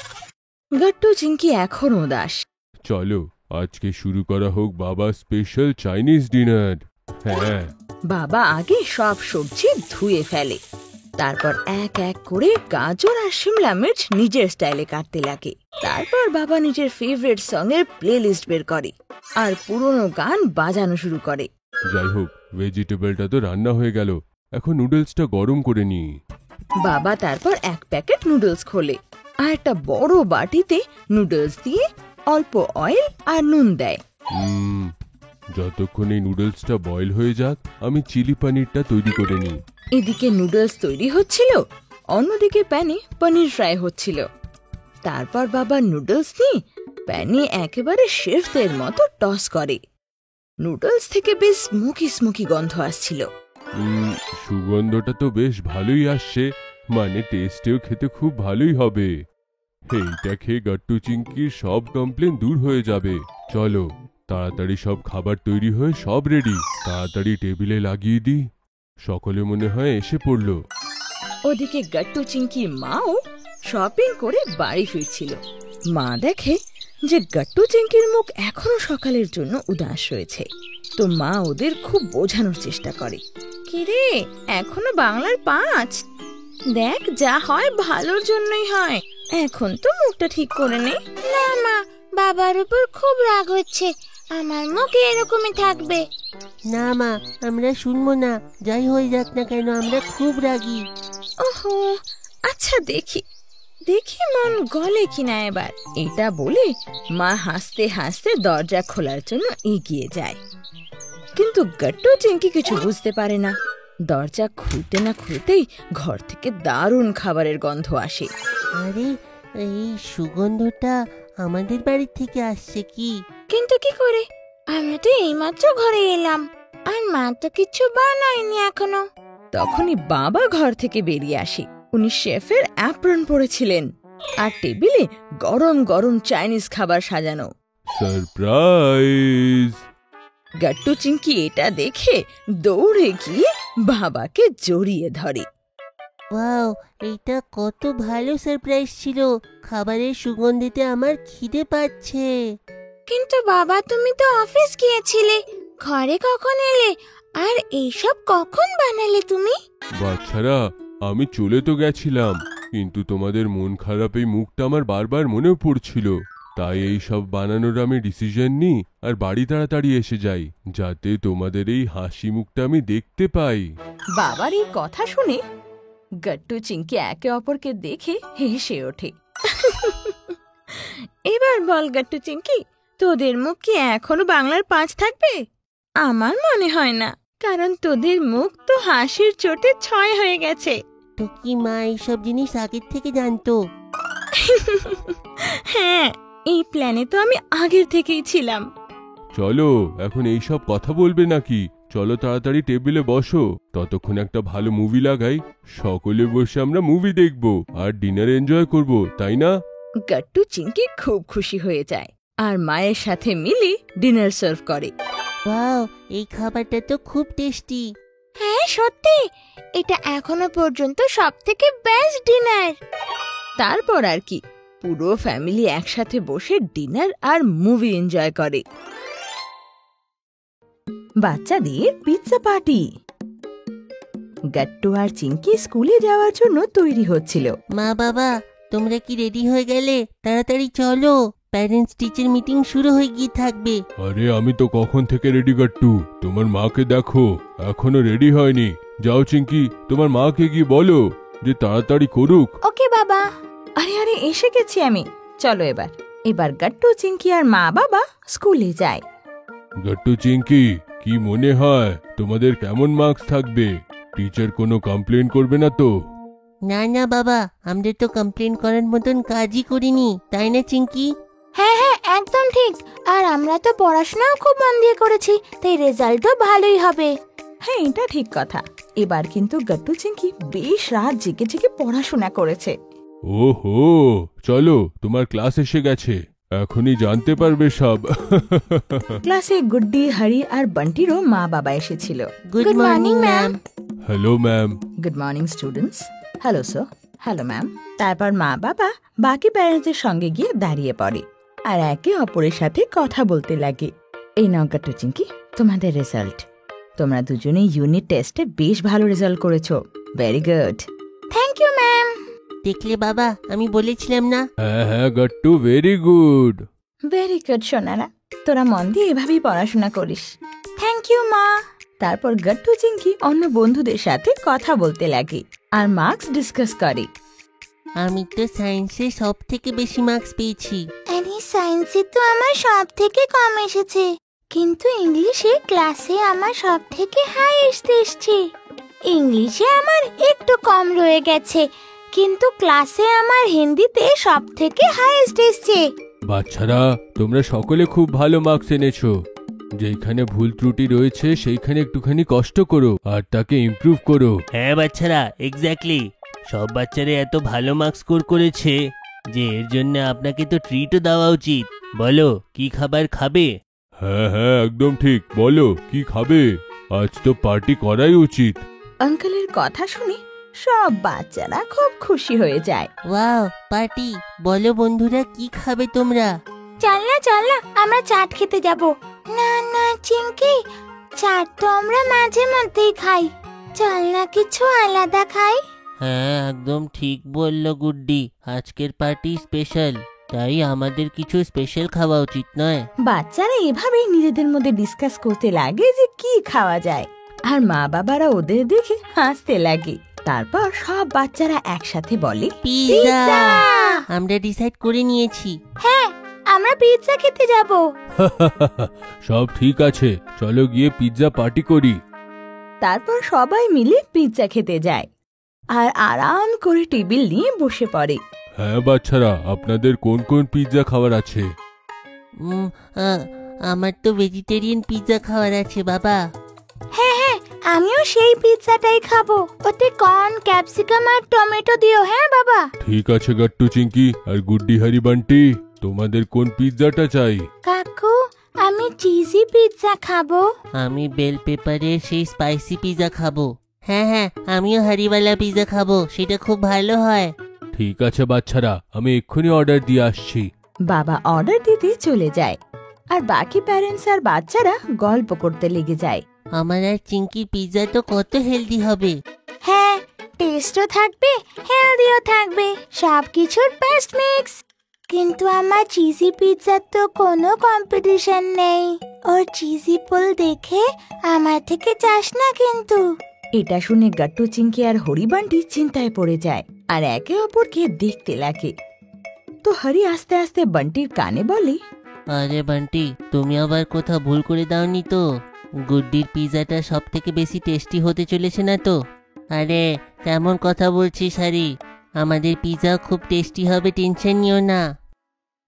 গাট্টু চিংকি এখন উদাস। চলো আজকে শুরু করা হোক বাবা স্পেশাল চাইনিজ ডিনার। হ্যাঁ। বাবা আগে সব সবজি ধুয়ে ফেলে, তারপর এক এক করে গাজর আর শিমলা মির্চ নিজের স্টাইলে কাটতে লাগে। তারপর বাবা নিজের ফেভারিট সং এর প্লে লিস্ট বের করে আর পুরনো গান বাজানো শুরু করে। যাই হোক, ভেজিটেবলটা তো রান্না হয়ে গেল, এখন নুডলসটা গরম করে নি। বাবা তারপর এক প্যাকেট নুডলস খোলে আর একটা বড় বাটিতে নুডলস দিয়ে অল্প অয়েল আর নুন দেয়। যতক্ষণ এই নুডলসটা বয়েল হয়ে যাক, আমি চিলি পনিরটা তৈরি করে নিই। এদিকে নুডলস তৈরি হচ্ছিল, অন্যদিকে প্যানে পনির ফ্রাই হচ্ছিল। তারপর বাবা নুডলস নিয়ে প্যানে একেবারে শেফদের মতো টস করে। নুডলস থেকে বেশ স্মোকি স্মোকি গন্ধ আসছিল। সুগন্ধটা তো বেশ ভালোই আসছে, মানে টেস্টেও খেতে খুব ভালোই হবে। এইটা খেয়ে গাট্টু চিংকির সব কমপ্লেন দূর হয়ে যাবে। চলো তাড়াতাড়ি সব খাবার তৈরি হয়ে সব রেডি, তাড়াতাড়ি টেবিলে লাগিয়ে দিই। সকলে মনে হয় এসে পড়লো। ওদিকে গাট্টু চিংকির মাও শপিং করে বাড়ি ফিরছিল। মা দেখে যে গাট্টু চিংকির মুখ এখনো সকালের জন্য উদাস রয়েছে। তো মা ওদের খুব বোঝানোর চেষ্টা করে। কিরে, এখনো বাংলার 5? দেখ, যা হয় ভালোর জন্যই হয়, এখন তো মুখটা ঠিক করে নে। না মা, বাবার উপর খুব রাগ হচ্ছে, আমার মুখ এরকমই থাকবে। না মা, আমরা শুনবো না, যাই হয়ে যাক না কেন আমরা খুব রাগী। ওহো, আচ্ছা দেখি দেখি মন গলে কিনা এবার। এটা বলে মা হাসতে হাসতে দরজা খোলার জন্য এগিয়ে যায়, কিন্তু গাট্টু চিংকি কিছু বুঝতে পারে না। দরজা খুলতে না খুলতেই ঘর থেকে দারুণ খাবারের গন্ধ আসে। আরে, এই সুগন্ধটা আমাদের বাড়ি থেকে আসছে কি? কিন্তু কি করে? আমরা তো এইমাত্র ঘরে এলাম, আর মা তো কিছু বানায়নি এখনো। তখনই বাবা ঘর থেকে বেরিয়ে আসে। উনি শেফের অ্যাপ্রন পরেছিলেন, আর টেবিলে গরম গরম চাইনিজ খাবার সাজানো। সারপ্রাইজ! গাট্টু চিংকি এটা দেখে দৌড়ে গিয়ে বাবাকে জড়িয়ে ধরে। ওয়াও, এটা কত ভালো সারপ্রাইজ ছিল! খাবারের সুগন্ধিতে আমার খিদে পাচ্ছে। কিন্তু বাবা, তুমি তো অফিস গিয়েছিলে, ঘরে কখন এলে? আর এইসব কখন বানালে তুমি? বাচ্চারা, আমি চলে তো গেছিলাম, কিন্তু তোমাদের মন খারাপ এই মুখটা আমার বারবার মনেও পড়ছিল। তাই এই সব বানানোর আমি ডিসিশন নিই আর বাড়ি তাড়াতাড়ি এসে যাই, যাতে তোমাদের এই হাসি মুখটা আমি দেখতে পাই। বাবার এই কথা শুনে গাট্টু চিংকি একে অপরকে দেখে হেসে ওঠে। এবার বল গাট্টু চিংকি, তোদের মুখ কি এখনো বাংলার 5 থাকবে? আমার মনে হয় না, কারণ তোদের মুখ তো হাসির চোটে 6 হয়ে গেছে। তো কি মা এইসব জিনিস আগের থেকে জানতো? হ্যাঁ, এই প্ল্যানে তো আমি আগের থেকেই ছিলাম। চলো, এখন এইসব কথা বলবে নাকি? চলো তাড়াতাড়ি টেবিলে বসো, ততক্ষণ একটা ভালো মুভি লাগাই, সকলে বসে আমরা মুভি দেখবো আর ডিনার এনজয় করব, তাই না? গাট্টু চিংকি খুব খুশি হয়ে যায় আর মায়ের সাথে মিলে ডিনার সার্ভ করে। ওয়াও, এই খাবারটা তো খুব টেস্টি। হ্যাঁ, সত্যি এটা এখনো পর্যন্ত সবথেকে বেস্ট ডিনার। তারপর আর কি, পুরো ফ্যামিলি একসাথে বসে ডিনার আর মুভি এনজয় করে। বাচ্চাদের পিৎজা পার্টি। গাট্টু আর চিঙ্কি স্কুলে যাওয়ার জন্য তৈরি হচ্ছিল। মা বাবা, তোমরা কি রেডি হয়ে গেলে? তাড়াতাড়ি চলো, প্যারেন্টস টিচার মিটিং শুরু হয়ে গিয়ে থাকবে। আরে আমি তো কখন থেকে রেডি গাট্টু, তোমার মাকে দেখো এখনো রেডি হয়নি। যাও চিঙ্কি, তোমার মাকে গিয়ে বলো যে তাড়াতাড়ি করুক। ওকে বাবা। আরে আরে এসে গেছি আমি, চলো এবার গাট্টু, চিঙ্কি আর মা বাবা স্কুলে যায়। গাট্টু চিঙ্কি, কি মনে হয় তোমাদের কেমন মার্কস থাকবে? টিচার কোনো কমপ্লেন করবে না তো? না না বাবা, আমরা তো কমপ্লেন করার মতন কাজই করিনি, তাই না চিঙ্কি? হ্যাঁ হ্যাঁ একদম ঠিক। আর আমরা তো পড়াশোনাও খুব মন দিয়ে করেছি, তাই রেজাল্টও ভালোই হবে। হ্যাঁ এটা ঠিক কথা। এবার কিন্তু গাট্টু চিঙ্কি বেশ রাত জেগে জেগে পড়াশোনা করেছে। ওহো, চলো তোমার ক্লাস এসে গেছে, এখনই জানতে পারবে সব। ক্লাসে গুড্ডি, হরি আর বান্টিরও মা বাবা এসেছিল। Good morning ma'am. Hello ma'am. Good morning students. Hello sir. Hello ma'am. তারপর মা বাবা বাকি প্যারেন্টসদের সঙ্গে গিয়ে দাঁড়িয়ে পড়ে আর একে অপরের সাথে কথা বলতে লাগে। এই নাও গাট্টু চিঙ্কি, তোমাদের রেজাল্ট। তোমরা দুজনেই ইউনিট টেস্টে বেশ ভালো রেজাল্ট করেছো। Very good. Thank you ma'am. দেখলে বাবা, আমি বলেছিলাম না? হ্যাঁ হ্যাঁ Gattu, very good. Very good সোনারা, তোরা মন দিয়ে এভাবেই পড়াশোনা করিস। থ্যাংক ইউ মা। তারপর গাট্টু চিঙ্কি অন্য বন্ধুদের সাথে কথা বলতে লাগে আর মার্কস ডিসকাস করে। আমি তো সায়েন্সে সব থেকে বেশি মার্কস পেয়েছি। আরে সায়েন্সে তো আমার সব থেকে কম এসেছে, কিন্তু ইংলিশে ক্লাসে আমার সব থেকে হাইয়েস্ট এসেছে। ইংলিশে আমার একটু কম রয়ে গেছে, কিন্তু ক্লাসে আমার হিন্দিতে সব থেকে হাইয়েস্ট এসেছে। বাচ্চারা, তোমরা সকলে খুব ভালো মার্কস এনেছো। যেখানে ভুল ত্রুটি রয়েছে সেইখানে একটুখানি কষ্ট করো আর তাকে ইমপ্রুভ করো। হ্যাঁ বাচ্চারা, এক্স্যাক্টলি। সব বাচ্চারা এত ভালো মার্কস স্কোর করেছে যে এর জন্য আপনাকে তো ট্রিটও দেওয়া উচিত। বলো, কি খাবার খাবে? হ্যাঁ হ্যাঁ একদম ঠিক, বলো কি খাবে? আজ তো পার্টি করাই উচিত। আঙ্কেলের কথা শুনে সব বাচ্চারা খুব খুশি হয়ে যায়। Wow, party! বলো বন্ধুরা, কি খাবে তোমরা? চল না আমরা চাট খেতে যাব। না না চিঙ্কি, চাট তো আমরা মাঝে মধ্যেই খাই, চল না কিছু আলাদা খাই। হ্যাঁ একদম ঠিক বললো গুড্ডি, আজকের পার্টি স্পেশাল, তাই আমাদের কিছু স্পেশাল খাওয়া উচিত নয়? বাচ্চারা এভাবেই নিজেদের মধ্যে ডিসকাস করতে লাগে যে কি খাওয়া যায়, আর মা বাবারা ওদের দেখে হাসতে লাগে। তারপর সব বাচ্চারা একসাথে বলে পিৎজা! আমরা ডিসাইড করে নিয়েছি। হ্যাঁ, আমরা পিৎজা খেতে যাব। সব ঠিক আছে, চলো গিয়ে পিৎজা পার্টি করি। তারপর সবাই মিলে পিৎজা খেতে যায় আর আরাম করে টেবিল নিয়ে বসে পড়ে। হ্যাঁ বাচ্চারা, আপনাদের কোন কোন পিৎজা খাবার আছে? আমার তো ভেজিটেরিয়ান পিৎজা খাওয়ার আছে বাবা। হ্যাঁ, আমিও সেই পিৎজাটাই খাবো, ওতে কর্ন, ক্যাপসিকাম আর টমেটো দিও। হ্যাঁ বাবা। ঠিক আছে গাট্টু চিঙ্কি আর গুড্ডি, হারি, বান্টি, তোমাদের কোন পিৎজাটা চাই? কাকু, আমি চিজি পিৎজা খাবো। আমি বেল পেপারের সেই স্পাইসি পিৎজা খাবো। হ্যাঁ হ্যাঁ, আমিও হারিওয়ালা পিৎজা খাবো, সেটা খুব ভালো হয়। ঠিক আছে বাচ্চারা, আমি এক্ষুনি অর্ডার দিয়ে আসছি। বাবা অর্ডার দিতে চলে যায় আর বাকি প্যারেন্টস আর বাচ্চারা গল্প করতে লেগে যায়। আমার আর চিঙ্কির পিৎজা তো কত হেলদি হবে। হ্যাঁ, টেস্টও থাকবে, হেলদিও থাকবে, সবকিছুর বেস্ট মিক্স। কিন্তু আমার চিজি পিৎজার তো কোনো কম্পিটিশন নেই। ওর চিজি পুল দেখে আমার থেকে চাস না কিন্তু। এটা শুনে গাট্টু চিঙ্কি আর হরি বান্টি চিন্তায় পড়ে যায় আর একে অপরকে দেখতে লাগে। তো হরি আস্তে আস্তে বান্টির কানে বলে, আরে বান্টি, তুমি আবার কোথাও ভুল করে দাওনি তো? গুড্ডির পিৎজাটা সব থেকে বেশি টেস্টি হতে চলেছে না তো? আরে কেমন কথা বলছিস হারি, আমাদের পিৎজা খুব টেস্টি হবে, টেনশন নিও না।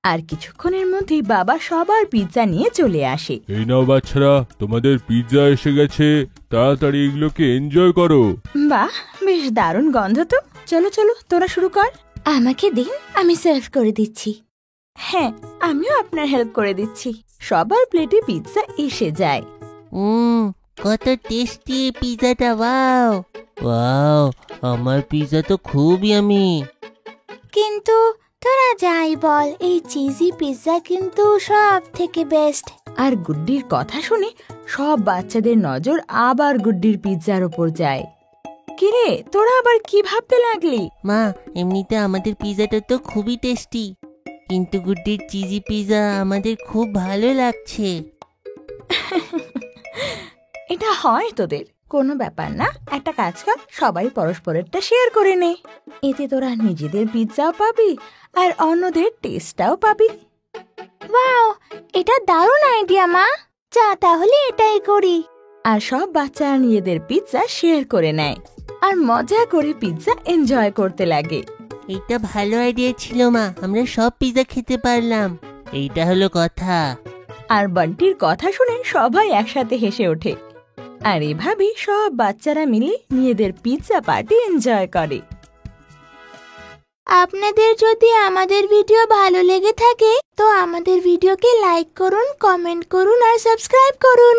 আর কিছুক্ষণের মধ্যেই বাবা সবার পিৎজা নিয়ে চলে আসে। এই নাও বাচ্চারা, তোমাদের পিৎজা এসে গেছে, তাড়াতাড়ি এগুলোকে এনজয় করো। বাহ, বেশ দারুণ গন্ধ তো। চলো চলো, তোরা শুরু কর। আমাকে দিন, আমি সার্ভ করে দিচ্ছি। হ্যাঁ, আমিও আপনার হেল্প করে দিচ্ছি। সবার প্লেটে পিৎজা এসে যায়। কত টেস্টি পিজাটা! ওয়াও ওয়াও, আমার পিজা তো খুব ইয়ামি। কিন্তু তোরা যাই বল, এই চিজি পিৎজা কিন্তু সব থেকে বেস্ট। আর গুড্ডির কথা শুনে সব বাচ্চাদের নজর আবার গুড্ডির পিৎজার ওপর যায়। কিরে, তোরা আবার কি ভাবতে লাগলি? মা, এমনিতে আমাদের পিজাটা তো খুবই টেস্টি, কিন্তু গুড্ডির চিজি পিজা আমাদের খুব ভালো লাগছে। এটা হয় তোদের? কোনো ব্যাপার না, একটা কাজ কর, সবাই পরস্পরেরটা শেয়ার করে নে। এতে তোরা নিজেদের পিৎজাও পাবি আর অন্যদের টেস্টটাও পাবি। ওয়াও, এটা দারুণ আইডিয়া মা। যা তাহলে এটাই করি। আর সব বাচ্চারা নিজেদের পিৎজা শেয়ার করে নেয় আর মজা করে পিৎজা এনজয় করতে লাগে। এইটা ভালো আইডিয়া ছিল মা, আমরা সব পিজা খেতে পারলাম, এইটা হলো কথা। আর বান্টির কথা শুনে সবাই একসাথে হেসে ওঠে। আর এভাবেই সব বাচ্চারা মিলে নিজেদের পিৎজা পার্টি এনজয় করে। আপনাদের যদি আমাদের ভিডিও ভালো লেগে থাকে তো আমাদের ভিডিওকে লাইক করুন, কমেন্ট করুন আর সাবস্ক্রাইব করুন।